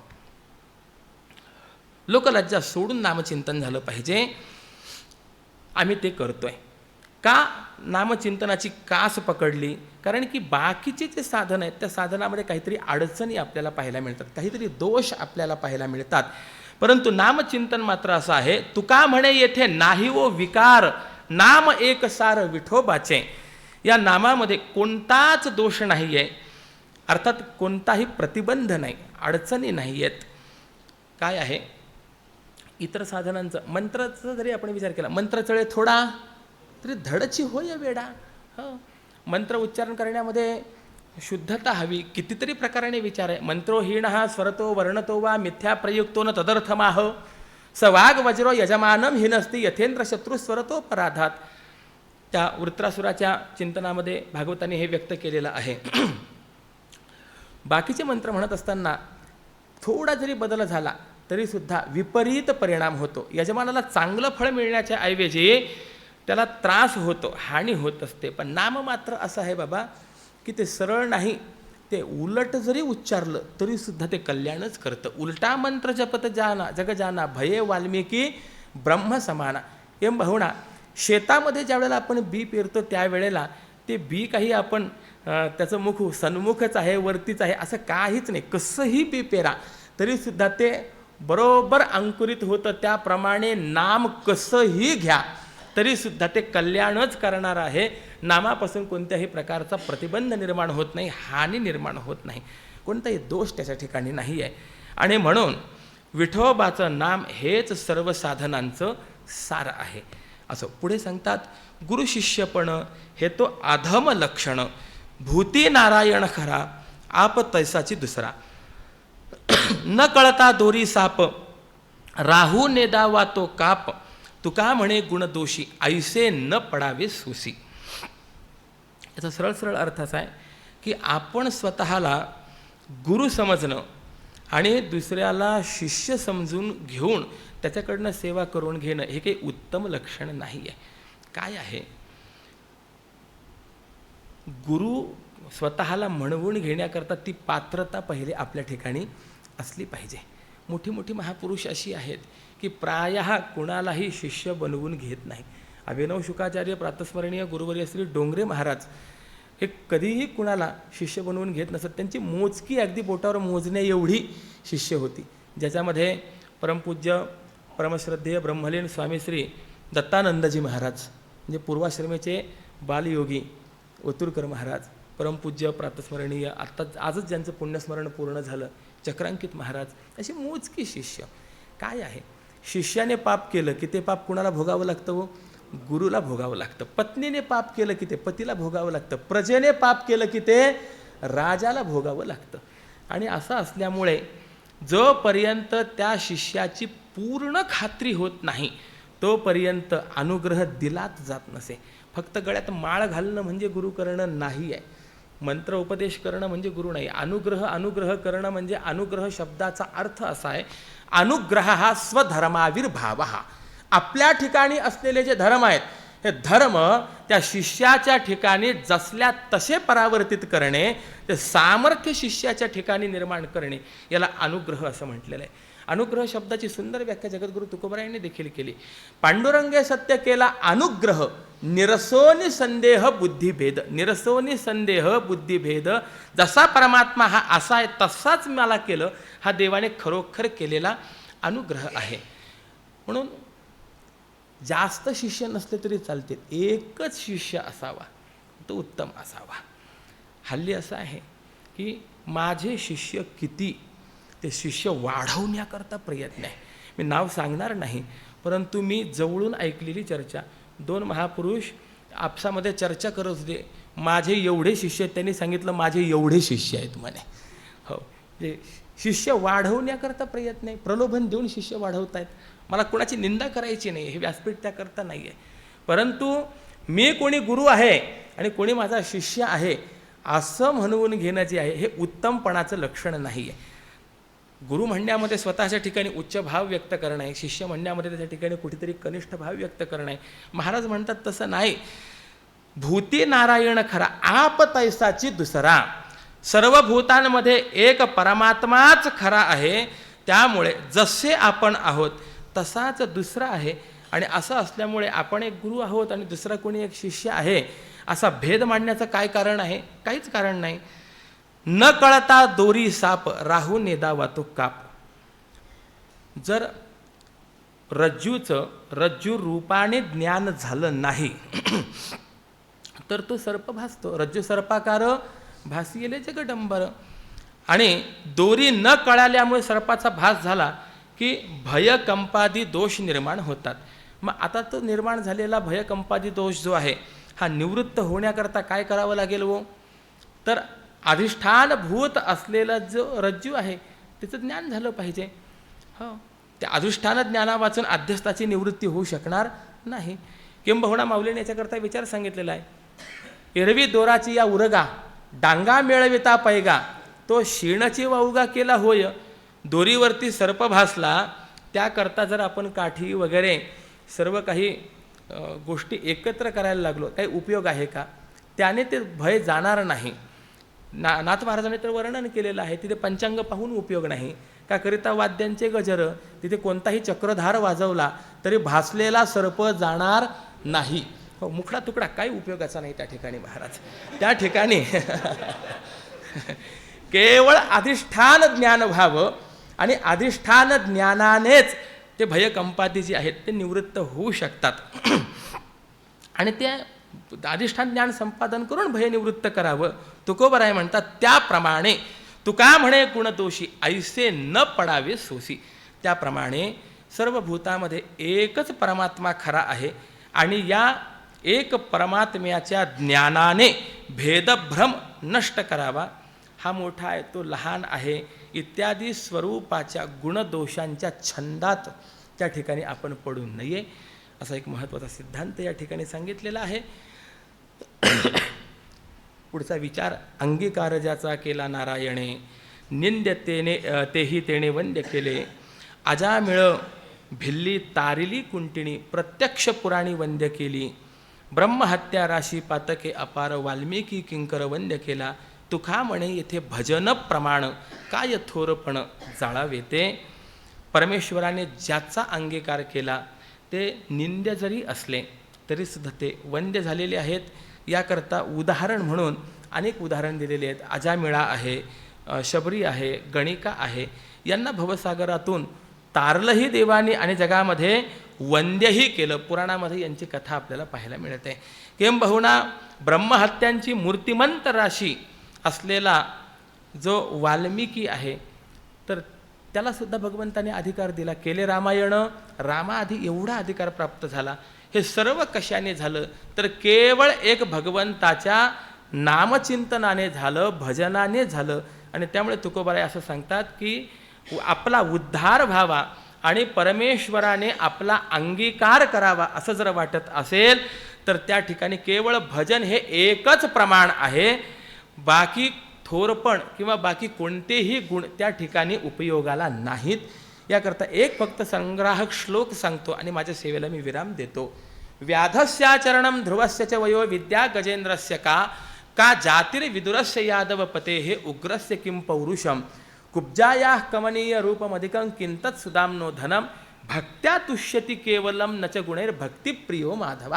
लोकलज्जा सोडून नामचिंतन झालं पाहिजे. आम्ही ते करतोय का? नामचिंतनाची कास पकडली, कारण की बाकीचे जे साधन आहेत त्या साधनामध्ये काहीतरी अडचणी आपल्याला पाहायला मिळतात, काहीतरी दोष आपल्याला पाहायला मिळतात. परंतु नामचिंतन मात्र असं आहे, तुका म्हणे येथे नाही वो विकार, नाम एक सार विठोबाचे. या नामामध्ये कोणताच दोष नाही आहे, अर्थात कोणताही प्रतिबंध नाही, अडचणी नाही आहेत. काय आहे, इतर साधनांचं, मंत्राचा जरी आपण विचार केला, मंत्र चळे थोडा तरी धडची होय वेडा. हो, मंत्र उच्चारण करण्यामध्ये शुद्धता हवी. कितीतरी प्रकाराने विचार आहे. मंत्रोहीण हा स्वरतो वर्णतो वा मिथ्या प्रयुक्तो न तदर्थमाह स वाग वज्रो यजमानम हिनस्ती यथेंद्र शत्रू स्वरतो पराधात. त्या वृत्रासुराच्या चिंतनामध्ये भागवताने हे व्यक्त केलेलं आहे. बाकीचे मंत्र म्हणत असताना थोडा जरी बदल झाला तरीसुद्धा विपरीत परिणाम होतो. यजमानाला चांगलं फळ मिळण्याच्या ऐवजी त्याला त्रास होतो, हानी होत असते. पण नाम मात्र असं आहे बाबा की ते सरळ नाही, ते उलट जरी उच्चारलं तरीसुद्धा ते कल्याणच करतं. उलटा मंत्र जपत जाना जग जाना भये वाल्मिकी ब्रह्म समाना. एम बहुणा शेतामध्ये ज्या वेळेला आपण बी पेरतो त्यावेळेला ते बी काही आपण त्याचं मुख सन्मुखच आहे, वरतीच आहे असं काहीच नाही. कसंही बी पेरा तरीसुद्धा ते बरोबर अंकुरित होतं. त्याप्रमाणे नाम कसंही घ्या तरीसुद्धा ते कल्याणच करणार आहे. नामापासून कोणत्याही प्रकारचा प्रतिबंध निर्माण होत नाही, हानी निर्माण होत नाही, कोणताही दोष त्याच्या ठिकाणी नाही आहे. आणि म्हणून विठोबाचं नाम हेच सर्व साधनांचं सार आहे. असं पुढे सांगतात, गुरुशिष्यपण हे तो अधम लक्षण, भूती नारायण खरा आप तैसाची दुसरा. न कळता दोरी साप राहू नेदावा तो काप, तुका म्हणे गुणदोषी ऐसे न पडावे सुसी. याचा सरळ सरळ अर्थ असा आहे की आपण स्वतःला गुरु समजणं आणि दुसऱ्याला शिष्य समजून घेऊन त्याच्याकडनं सेवा करून घेणं हे काही उत्तम लक्षण नाही आहे. काय आहे, गुरु स्वतःला म्हणवून घेण्याकरता ती पात्रता पहिले आपल्या ठिकाणी असली पाहिजे. मोठी मोठी महापुरुष अशी आहेत की प्रायः कुणालाही शिष्य बनवून घेत नाही. अभिनव शुकाचार्य प्रातस्मरणीय गुरुवर्य श्री डोंगरे महाराज हे कधीही कुणाला शिष्य बनवून घेत नसत. त्यांची मोजकी अगदी बोटावर मोजण्या एवढी शिष्य होती, ज्याच्यामध्ये परमपूज्य परमश्रद्धेय ब्रह्मलीन स्वामी श्री दत्तानंदजी महाराज म्हणजे पूर्वाश्रमेचे बालयोगी ओतुरकर महाराज, परमपूज्य प्रातस्मरणीय आजच ज्यांचं पुण्यस्मरण पूर्ण झालं चक्रांकित महाराज, अशी मोजकी शिष्य. काय आहे, शिष्याने पाप केलं की ते पाप कुणाला भोगावं लागतं? व गुरुला भोगावं लागतं. पत्नीने पाप केलं की ते पतीला भोगावं लागतं. प्रजेने पाप केलं की ते राजाला भोगावं लागतं. आणि असं असल्यामुळे जोपर्यंत त्या शिष्याची पूर्ण खात्री होत नाही तोपर्यंत अनुग्रह दिलाच जात नसे. फक्त गळ्यात माळ घालणं म्हणजे गुरु करणं नाही आहे. मंत्र उपदेश करणं म्हणजे गुरु नाही. अनुग्रह करणं म्हणजे, अनुग्रह शब्दाचा अर्थ असा आहे, अनुग्रह हा स्वधर्माविर्भाव. हा आपल्या ठिकाणी असलेले जे धर्म आहेत हे धर्म त्या शिष्याच्या ठिकाणी जसल्या तसे परावर्तित करणे, ते सामर्थ्य शिष्याच्या ठिकाणी निर्माण करणे, याला अनुग्रह असं म्हटलेलं आहे. अनुग्रह शब्दाची सुंदर व्याख्या जगद्गुरु तुकोबरायांनी देखील केली. पांडुरंगे सत्य केला अनुग्रह, निरसोनी संदेह बुद्धिभेद. निरसोनी संदेह बुद्धिभेद, जसा परमात्मा हा असा आहे तसाच मला केलं, हा देवाने खरोखर केलेला अनुग्रह आहे. म्हणून जास्त शिष्य नसले तरी चालते, एकच शिष्य असावा, तो उत्तम असावा. हल्ली असं आहे की माझे शिष्य किती, ते शिष्य वाढवण्याकरता प्रयत्न आहे. मी नाव सांगणार नाही, परंतु मी जवळून ऐकलेली चर्चा, दोन महापुरुष आपसामध्ये चर्चा करत होते, माझे एवढे शिष्य आहेत, त्यांनी सांगितलं माझे एवढे शिष्य आहेत म्हणे. हो, जे शिष्य वाढवण्याकरता प्रयत्न आहे, प्रलोभन देऊन शिष्य वाढवत आहेत. मला कोणाची निंदा करायची नाही, हे व्यासपीठ त्याकरता नाही आहे. परंतु मी कोणी गुरु आहे आणि कोणी माझा शिष्य आहे असं म्हणवून घेणं जे आहे हे उत्तमपणाचं लक्षण नाही आहे. गुरु म्हणण्यामध्ये स्वतःच्या ठिकाणी उच्च भाव व्यक्त करणं आहे, शिष्य म्हणण्यामध्ये त्याच्या ठिकाणी कुठेतरी कनिष्ठ भाव व्यक्त करणं आहे. महाराज म्हणतात तसं नाही. भूती नारायण खरा आप तैसाची दुसरा. सर्व भूतांमध्ये एक परमात्माच खरा आहे, त्यामुळे जसे आपण आहोत तसाच दुसरा आहे. आणि असं असल्यामुळे आपण एक गुरु आहोत आणि दुसरा कोणी एक शिष्य आहे असा भेद मांडण्याचं काय कारण आहे? काहीच कारण नाही. न कळता दोरी साप राहू नेदावा तो काप. जर रज्जू रूपाने ज्ञान झालं नाही तर तो सर्प भासतो. रज्जू सर्पाकार भासिले जगडंबर. आणि दोरी न कळाल्यामुळे सर्पाचा भास झाला की भयकंपादी दोष निर्माण होतात. मग आता तो निर्माण झालेला भयकंपादी दोष जो आहे हा निवृत्त होण्याकरता काय करावं लागेल? हो, तर अधिष्ठानभूत असलेला जो रज्जू आहे त्याचं ज्ञान झालं पाहिजे. हो, त्या अधिष्ठान ज्ञाना वाचून अध्यस्थाची निवृत्ती होऊ शकणार नाही. किंबहुना माऊलीने याच्याकरता विचार सांगितलेला आहे. एरवी दोराची या उरगा, डांगा मिळविता पैगा, तो शिणची वावगा केला होय, दोरीवरती सर्प भासला. त्याकरता जर आपण काठी वगैरे सर्व काही गोष्टी एकत्र करायला लागलो, काही उपयोग आहे का? त्याने ते भय जाणार नाही. नाथ महाराजांनी तर वर्णन केलेलं आहे, तिथे पंचांग पाहून उपयोग नाही. का करिता वाद्यांचे गजर, तिथे कोणताही चक्रधार वाजवला तरी भासलेला सर्प जाणार नाही. हो, मुखडा तुकडा काही उपयोगाचा नाही त्या ठिकाणी महाराज. त्या ठिकाणी केवळ अधिष्ठान ज्ञान व्हावं आणि अधिष्ठान ज्ञानानेच ते भयकंपाती जे आहेत ते निवृत्त होऊ शकतात. आणि ते अधिष्ठान ज्ञान संपादन करून भयनिवृत्त करावं. तुकोबराय म्हणतात त्याप्रमाणे तुका म्हणे गुणदोषी ऐसे न पडावे सोसी. त्याप्रमाणे सर्व भूतामध्ये एकच परमात्मा खरा आहे आणि या एक परमात्म्याच्या ज्ञानाने भेदभ्रम नष्ट करावा. हा मोठा आहे, तो लहान आहे, इत्यादी स्वरूपाच्या गुणदोषांच्या छंदात त्या ठिकाणी आपण पडू नये, असा एक महत्त्वाचा सिद्धांत या ठिकाणी सांगितलेला आहे. पुढचा विचार, अंगीकार ज्याचा केला नारायणे, निंद्य तेही तेने वंद्य केले. अजामिळ भिल्ली तारिली कुंटिणी, प्रत्यक्ष पुराणी वंद्य केली. ब्रह्महत्या राशी पातके अपार, वाल्मिकी किंकर वंद्य केला. तुका म्हणे येथे भजन प्रमाण, काय थोरपण जाळावे ते. परमेश्वराने ज्याचा अंगीकार केला ते निंद्य जरी असले तरीसुद्धा ते वंद्य झालेले आहेत. याकरता उदाहरण म्हणून अनेक उदाहरण दिलेले आहेत. अजामिळा आहे, शबरी आहे, गणिका आहे. यांना भवसागरातून तारलंही देवानी आणि जगामध्ये वंद्यही केलं. पुराणामध्ये यांची कथा आपल्याला पाहायला मिळते. किंबहुना ब्रह्महत्यांची मूर्तिमंत राशी असलेला जो वाल्मिकी आहे तर त्यालासुद्धा भगवंताने अधिकार दिला. केले रामायण, रामाआधी एवढा अधिकार प्राप्त झाला. हे सर्व कशाने झालं तर केवळ एक भगवंताच्या नामचिंतनाने झालं, भजनाने झालं. आणि त्यामुळे तुकोबाराय असं सांगतात की आपला उद्धार व्हावा आणि परमेश्वराने आपला अंगीकार करावा असं जर वाटत असेल तर त्या ठिकाणी केवळ भजन हे एकच प्रमाण आहे. बाकी थोरपण किंवा बाकी कोणतेही गुण त्या ठिकाणी उपयोगाला नाहीत. याकरता एक फक्त संग्राहक श्लोक सांगतो आणि माझ्या सेवेला मी विराम देतो. व्याधस्याचरणम ध्रुवस्य च वयो विद्या गजेंद्रस्य का जातिर्विदुरस्य यादव पते हे उग्रस्य किं पौरुषम कुब्जाया कमनीय रूपमधिकं किंतत् सुदाम्नो धनम भक्त्या तुष्यति केवलम नच गुणैर भक्तिप्रियो माधव.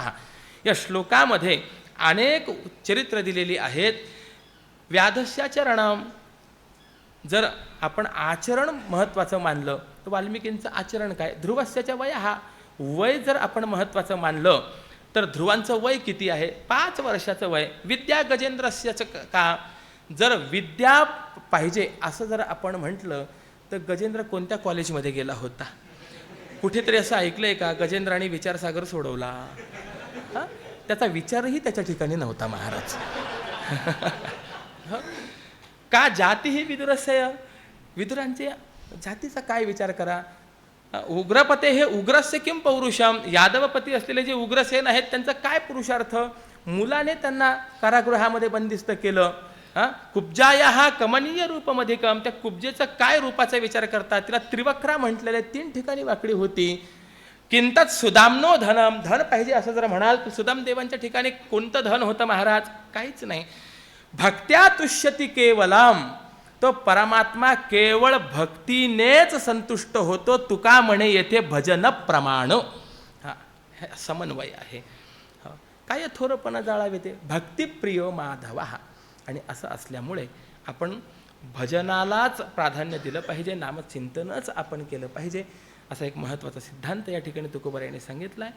या श्लोकामध्ये अनेक चरित्र दिलेली आहेत. व्याधस्याचरणम जर आपण आचरण महत्त्वाचं मानलं तर वाल्मिकींचं आचरण काय? ध्रुवस्याच्या वय हा वय जर आपण महत्त्वाचं मानलं तर ध्रुवांचं वय किती आहे? 5 वर्षाचं वय. विद्या गजेंद्रस्याचं का? जर विद्या पाहिजे असं जर आपण म्हटलं तर गजेंद्र कोणत्या कॉलेजमध्ये गेला होता? कुठेतरी असं ऐकलंय का गजेंद्राने विचारसागर सोडवला? त्याचा विचारही त्याच्या ठिकाणी नव्हता महाराज. का जाती ही विदुरस्य, विदुरांचे जातीचा काय विचार करा. उग्रपते हे उग्रस्य किं पौरुषम, यादवपती असलेले जे उग्रसेन आहेत त्यांचा काय पुरुषार्थ? मुलाने त्यांना कारागृहामध्ये बंदिस्त केलं. कुब्जाया हा कमनीय रूपमध्ये कम, त्या कुब्जेचा काय रूपाचा विचार करतात? तिला त्रिवक्रा म्हटलेले 3 ठिकाणी वाकडी होती. किंतत् सुदाम्नो धनम, धन पाहिजे असं जर म्हणाल तर सुदामदेवांच्या ठिकाणी कोणतं धन होतं महाराज? काहीच नाही. भक्त्या तुष्यति केवलम, तो परमात्मा केवळ भक्तीनेच संतुष्ट होतो. तुका म्हणे येथे भजन प्रमाण. हे समन्वय आहे. काय थोरपणा जाळावे ते भक्तिप्रियो माधव. आणि असं असल्यामुळे आपण भजनालाच प्राधान्य दिलं पाहिजे, नामचिंतनच आपण केलं पाहिजे, असा एक महत्त्वाचा सिद्धांत या ठिकाणी तुकोबारायांनी सांगितला आहे.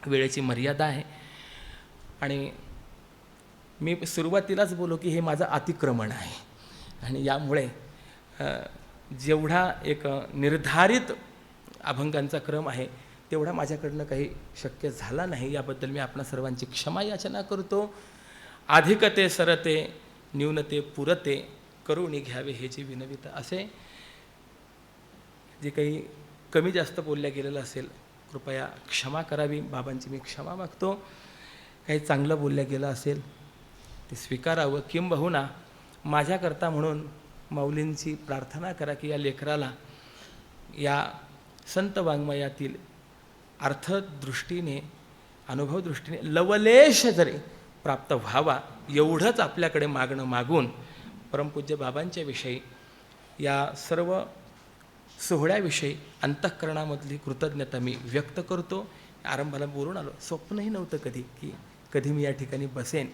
वेळेची मर्यादा आहे आणि मी सुरुवातीलाच बोलो की हे माझं अतिक्रमण आहे आणि यामुळे जेवढा एक निर्धारित अभंगांचा क्रम आहे तेवढा माझ्याकडनं काही शक्य झाला नाही. याबद्दल मी आपणा सर्वांची क्षमा याचना करतो. अधिकते सरते न्यूनते पुरते करुणी घ्यावे हे जे विनवित. असे जे काही कमी जास्त बोलल्या गेलेलं असेल कृपया क्षमा करावी. बाबांची मी क्षमा मागतो. काही चांगलं बोलल्या गेलं असेल ते स्वीकारावं. किंबहुना माझ्याकरता म्हणून माऊलींची प्रार्थना करा की या लेकराला या संत वाङ्मयातील अर्थदृष्टीने अनुभवदृष्टीने लवलेश जरी प्राप्त व्हावा एवढंच आपल्याकडे मागणं मागून परमपूज्य बाबांच्या विषयी या सर्व सोहळ्याविषयी अंतःकरणामधली कृतज्ञता मी व्यक्त करतो. आरंभाला बोलून आलो, स्वप्नही नव्हतं की कधी मी या ठिकाणी बसेन,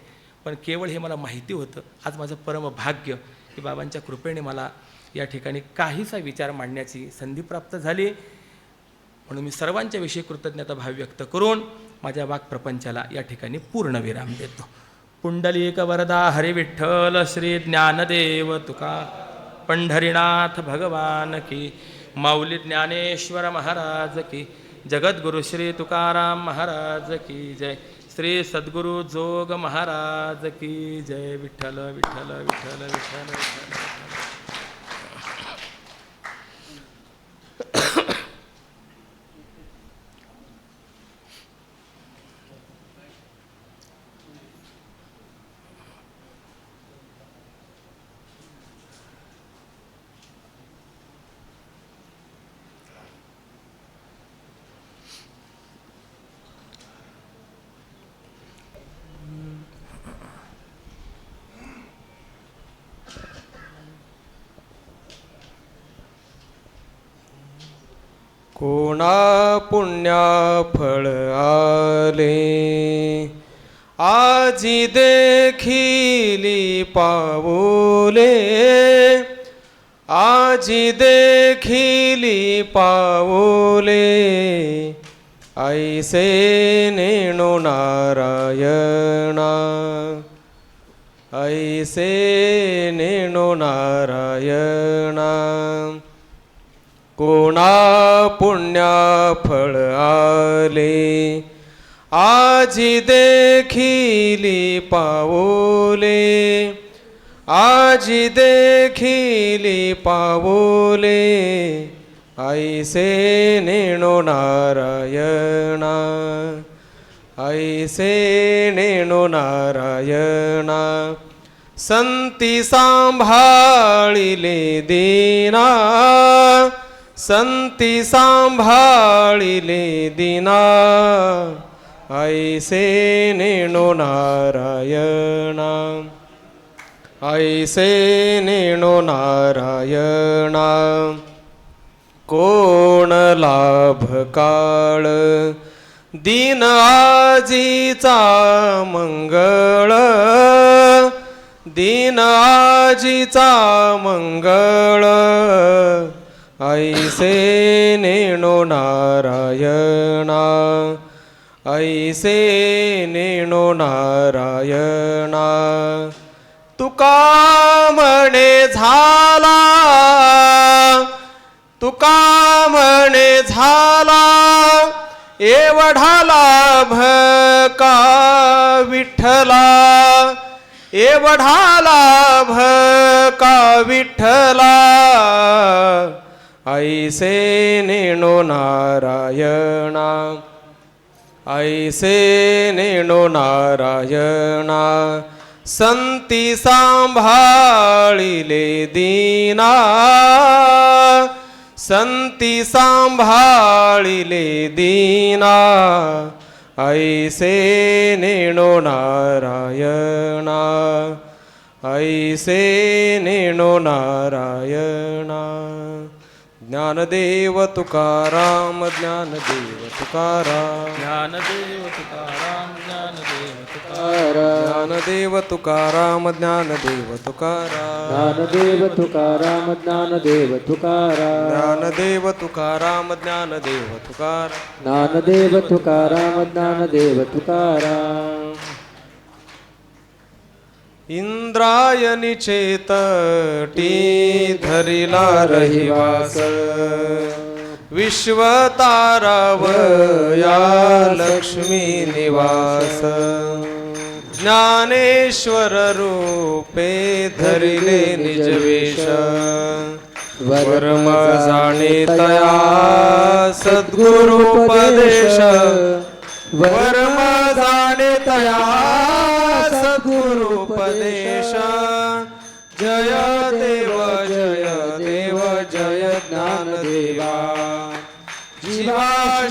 पण केवळ हे मला माहिती होतं. आज माझं परम भाग्य की बाबांच्या कृपेने मला या ठिकाणी काहीसा विचार मांडण्याची संधी प्राप्त झाली. म्हणून मी सर्वांच्या विषयी कृतज्ञता भाव व्यक्त करून माझ्या वाक्प्रपंचाला या ठिकाणी पूर्णविराम देतो. पुंडलिक वरदा हरी विठ्ठल श्री ज्ञानदेव तुका पंढरीनाथ भगवान की, माऊली ज्ञानेश्वर महाराज की, जगद्गुरु श्री तुकाराम महाराज की जय, श्री सद्गुरु जोग महाराज की जय. विठ्ठल विठ्ठल विठ्ठल विठ्ठल विठ्ठल. कोणा पुण्या फळ आले, आजी देखिली पाऊले, आजी देखिली पाऊले, ऐसे नेणो नारायणा, ऐसे नेणो नारायणा. कोणा पुण्या फळ आले, आजी देखिली पाऊले, आजी देखिली पाऊले, ऐसे नेणो नारायणा, ऐसे नेणो नारायणा. संती सांभाळिले दीना, संती सांभाळिले दीना, ऐसे नेणो नारायणा, ऐसे नेणो नारायणा. कोण लाभ काळ दीन आजीचा मंगळ, दीन आजीचा मंगळ, ऐसे नेणो नारायणा, ऐसे नेणो नारायणा. तुका म्हणे झाला, तुका म्हणे झाला, एवढा लाभ का विठ्ठला, एवढा लाभ का विठ्ठला, ऐसे नेणो नारायणा, ऐसे नेणो नारायणा. संती सांभाळिले दीना, संती सांभाळिले दीना, ऐसे नेणो नारायणा, ऐसे नेणो नारायणा. ज्ञानदेव तुकाराम, ज्ञानदेव तुकाराम, ज्ञानदेव तुकाराम, ज्ञानदेव तुकाराम, ज्ञानदेव तुकाराम, ज्ञानदेव तुकाराम, ज्ञानदेव तुकाराम, ज्ञानदेव तुकाराम, ज्ञानदेव तुकाराम, ज्ञानदेव तुकाराम, ज्ञानदेव तुकाराम, ज्ञानदेव तुकाराम. इंद्रायणी चेतटी धरिला रहिवास, विश्वतारावया लक्ष्मी निवास. ज्ञानेश्वर रूपे धरिले निजवेश, वर्म जाणे तया सद्गुरुपदेश, वर्म जाणे तया सद्गुरुपदेश जय देव जय ज्ञानदेवा जीवा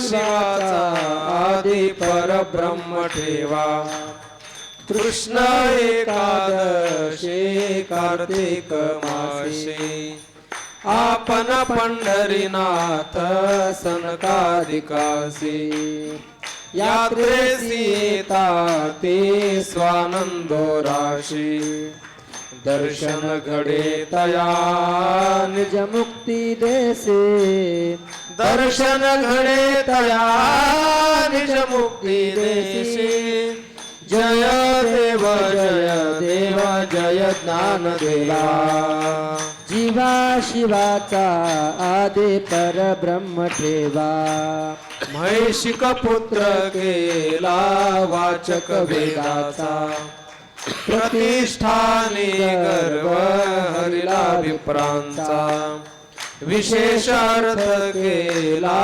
शिवाचा आदि परब्रह्म ठेवा कृष्ण एकादशी कार्तिक मासे आपण पंढरीनाथ सनकादिकासी यात्रेसी येता ते स्वानंदो राशी दर्शन घडे तया निज मुक्ती देसे दर्शन घडे तया निज मुक्ती देशी जय देव जय ज्ञानदेवा जीवा शिवाचा आदि परब्रह्म ठेवा म्हैशिक पुत्र केला वाचक वेदाचा प्रतिष्ठाने गर्व हरिला विप्रांचा विशेष अर्थ केला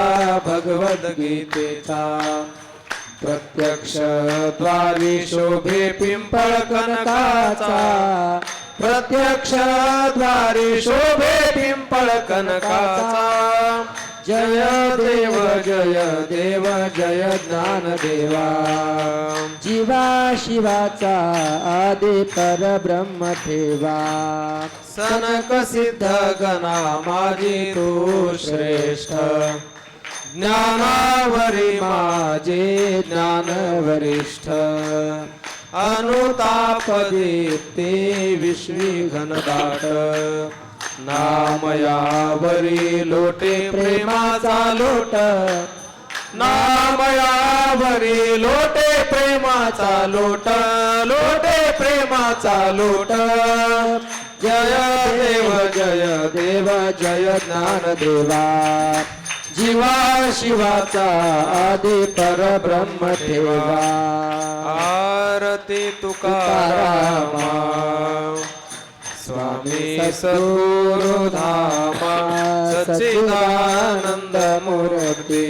भगवद्गीतेचा प्रत्यक्ष द्वारी शोभे पिंपळ कनकाचा प्रत्यक्ष द्वारी शोभे पिंपळ कनकाचा जय देव जय ज्ञानदेवा जीवा शिवाचा आदि परब्रह्म ठेवा सनक सिद्ध गणा माझी तू श्रेष्ठ ज्ञानावरी माझे ज्ञान वरिष्ठ अनुताप दीप्ते विश्वी घनदाट नामयावरी लोटे प्रेमाचा लोट नामयावरी लोटे प्रेमाचा लोट लोटे प्रेमाचा लोट जय देव जय ज्ञानदेवा जीवा शिवाचा आदि परब्रह्म ठेवा आरती तुकारामा स्वामी सद्गुरु धामा सच्चिदानंद मूर्ती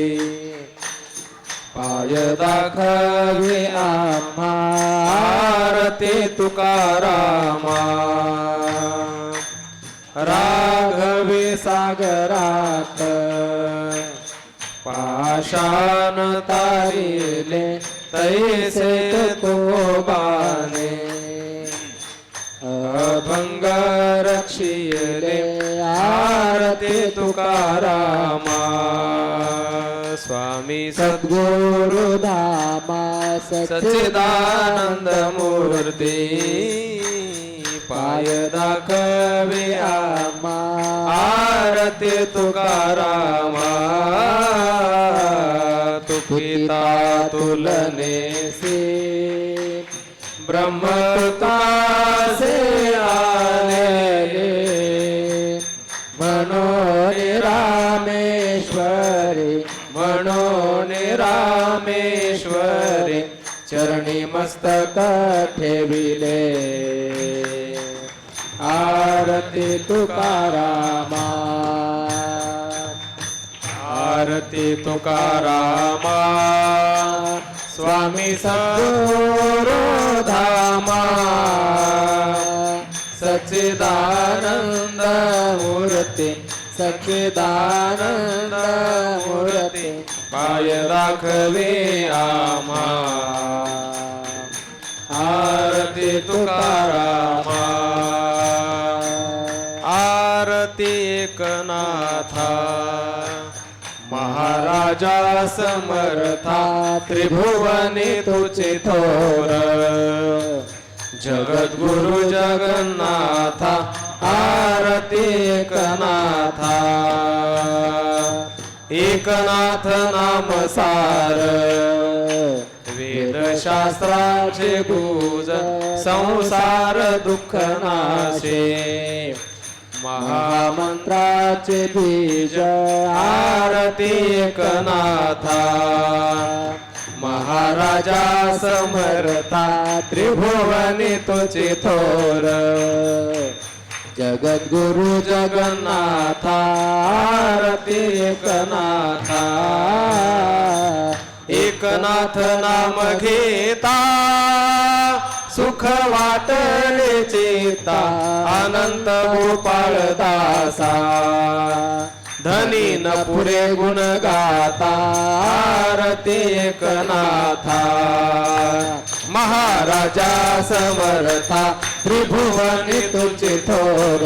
पाय दाखवे आम्हा आरती तुकारामा राघवे सागरात पाषाण तारिले तैसे तो बाने अभंग रक्षिले आरती तुकारामा स्वामी सद्गुरु धामा सच्चिदानंद मूर्ती पाय दाखवे आम्हा आरती तुकारामा तुकिता तुलनेसे ब्रह्मतासे आलेले म्हणून रामेश्वरी चरणी मस्तक ठेविले आरती तुकारामा आरती तुकारामा स्वामी सद्गुरु धामा सच्चिदानंद मूर्ती सच्चिदानंद मूर्ती पाय राखवे आम्हा आरती तुकारामा आरती एकनाथा महाराजा समर्था त्रिभुवनी तुचे थोर जगद्गुरु जगन्नाथा आरती एकनाथा एकनाथ नाम सार वेदशास्त्राचे गुज संसार दुःख नाशे महामंत्राचे बीज आरती एकनाथा महाराजा समर्था त्रिभुवनी तुचे थोर जगद्गुरु जगन्नाथा आरती एकनाथा एकनाथ नाम घेता सुख वाटले चित्ता अनंत गोपाळ दासा धनी न पुरे गुण गाता आरती एकनाथा महाराजा समर्था त्रिभुवनी तुझे थोर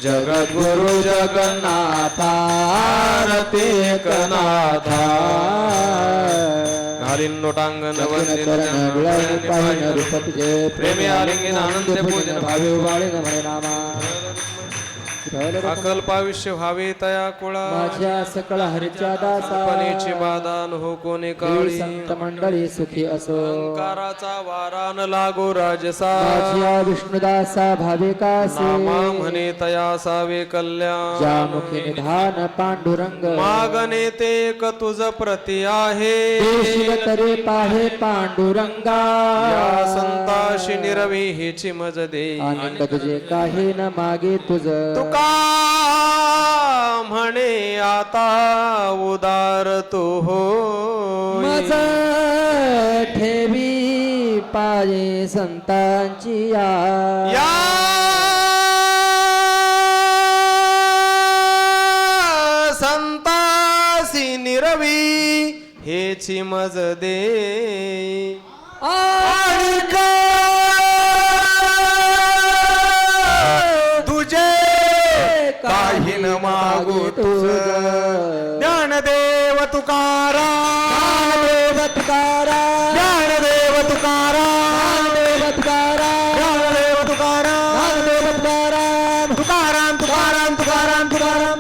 जगद्गुरु जगन्नाथा आरती एकनाथा घालीन लोटांगण प्रेमी आलिंगन आनंद पूजन भावे उभाळे म्हणे नामा अकल्पाविष्य भावे तया कुळा माझ्या सकळ हरीच्या दासा पणेची बाधा हो कोणी ही काळी संत मंडळी सुखी असो ओंकाराचा वारा न लागो राजसा माझ्या विष्णुदासा भाविकासे नामा म्हणे तया सावे कल्याण ज्या मुखी निधान पांडुरंग मागणे ते एक तुझ प्रती आहे देशील तरी पाहे पांडुरंगा या संताशी निरवी हिची मज दे आनंद तुझे काही न मागे तुझ तुका म्हणे आता उदार तू हो मज ठेवी पाये संतांची या संतासी निरवी हेची मज दे आणि तुझे काही न मागू तुझ ज्ञानदेव तुकाराम देव तुकाराम ज्ञानदेव तुकाराम देव तुकाराम ज्ञानदेव तुकाराम देव तुकाराम तुकाराम तुकाराम तुकाराम तुकाराम तुकाराम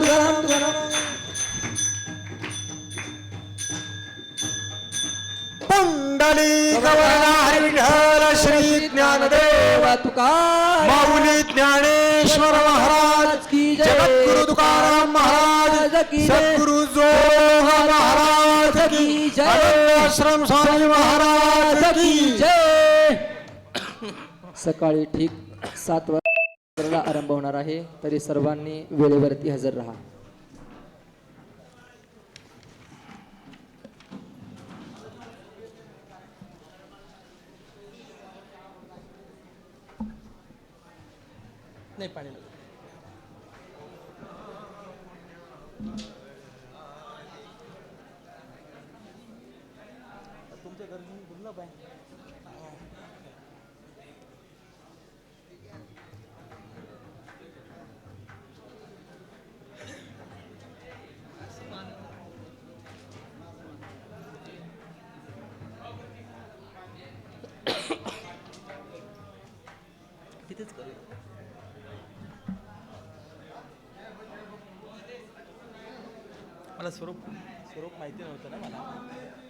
पुंडली गवळणारी विठ्ठल श्री ज्ञानदेव तुकाराम माऊली ज्ञानेश्वर महाराज की जय. जगद्गुरु तुकाराम महाराज की जय. सद्गुरु जोगा महाराज की की जय. आनंदाश्रम स्वामी महाराज की जय. सकाळी ठीक 7 वाजता आरंभ होणार आहे तरी सर्वांनी वेळेवरती हजर राहा नाही पाणी नको. तुमच्या घरी बोललं बाय तिथेच करू मला स्वरूप माहिती नव्हतं ना मला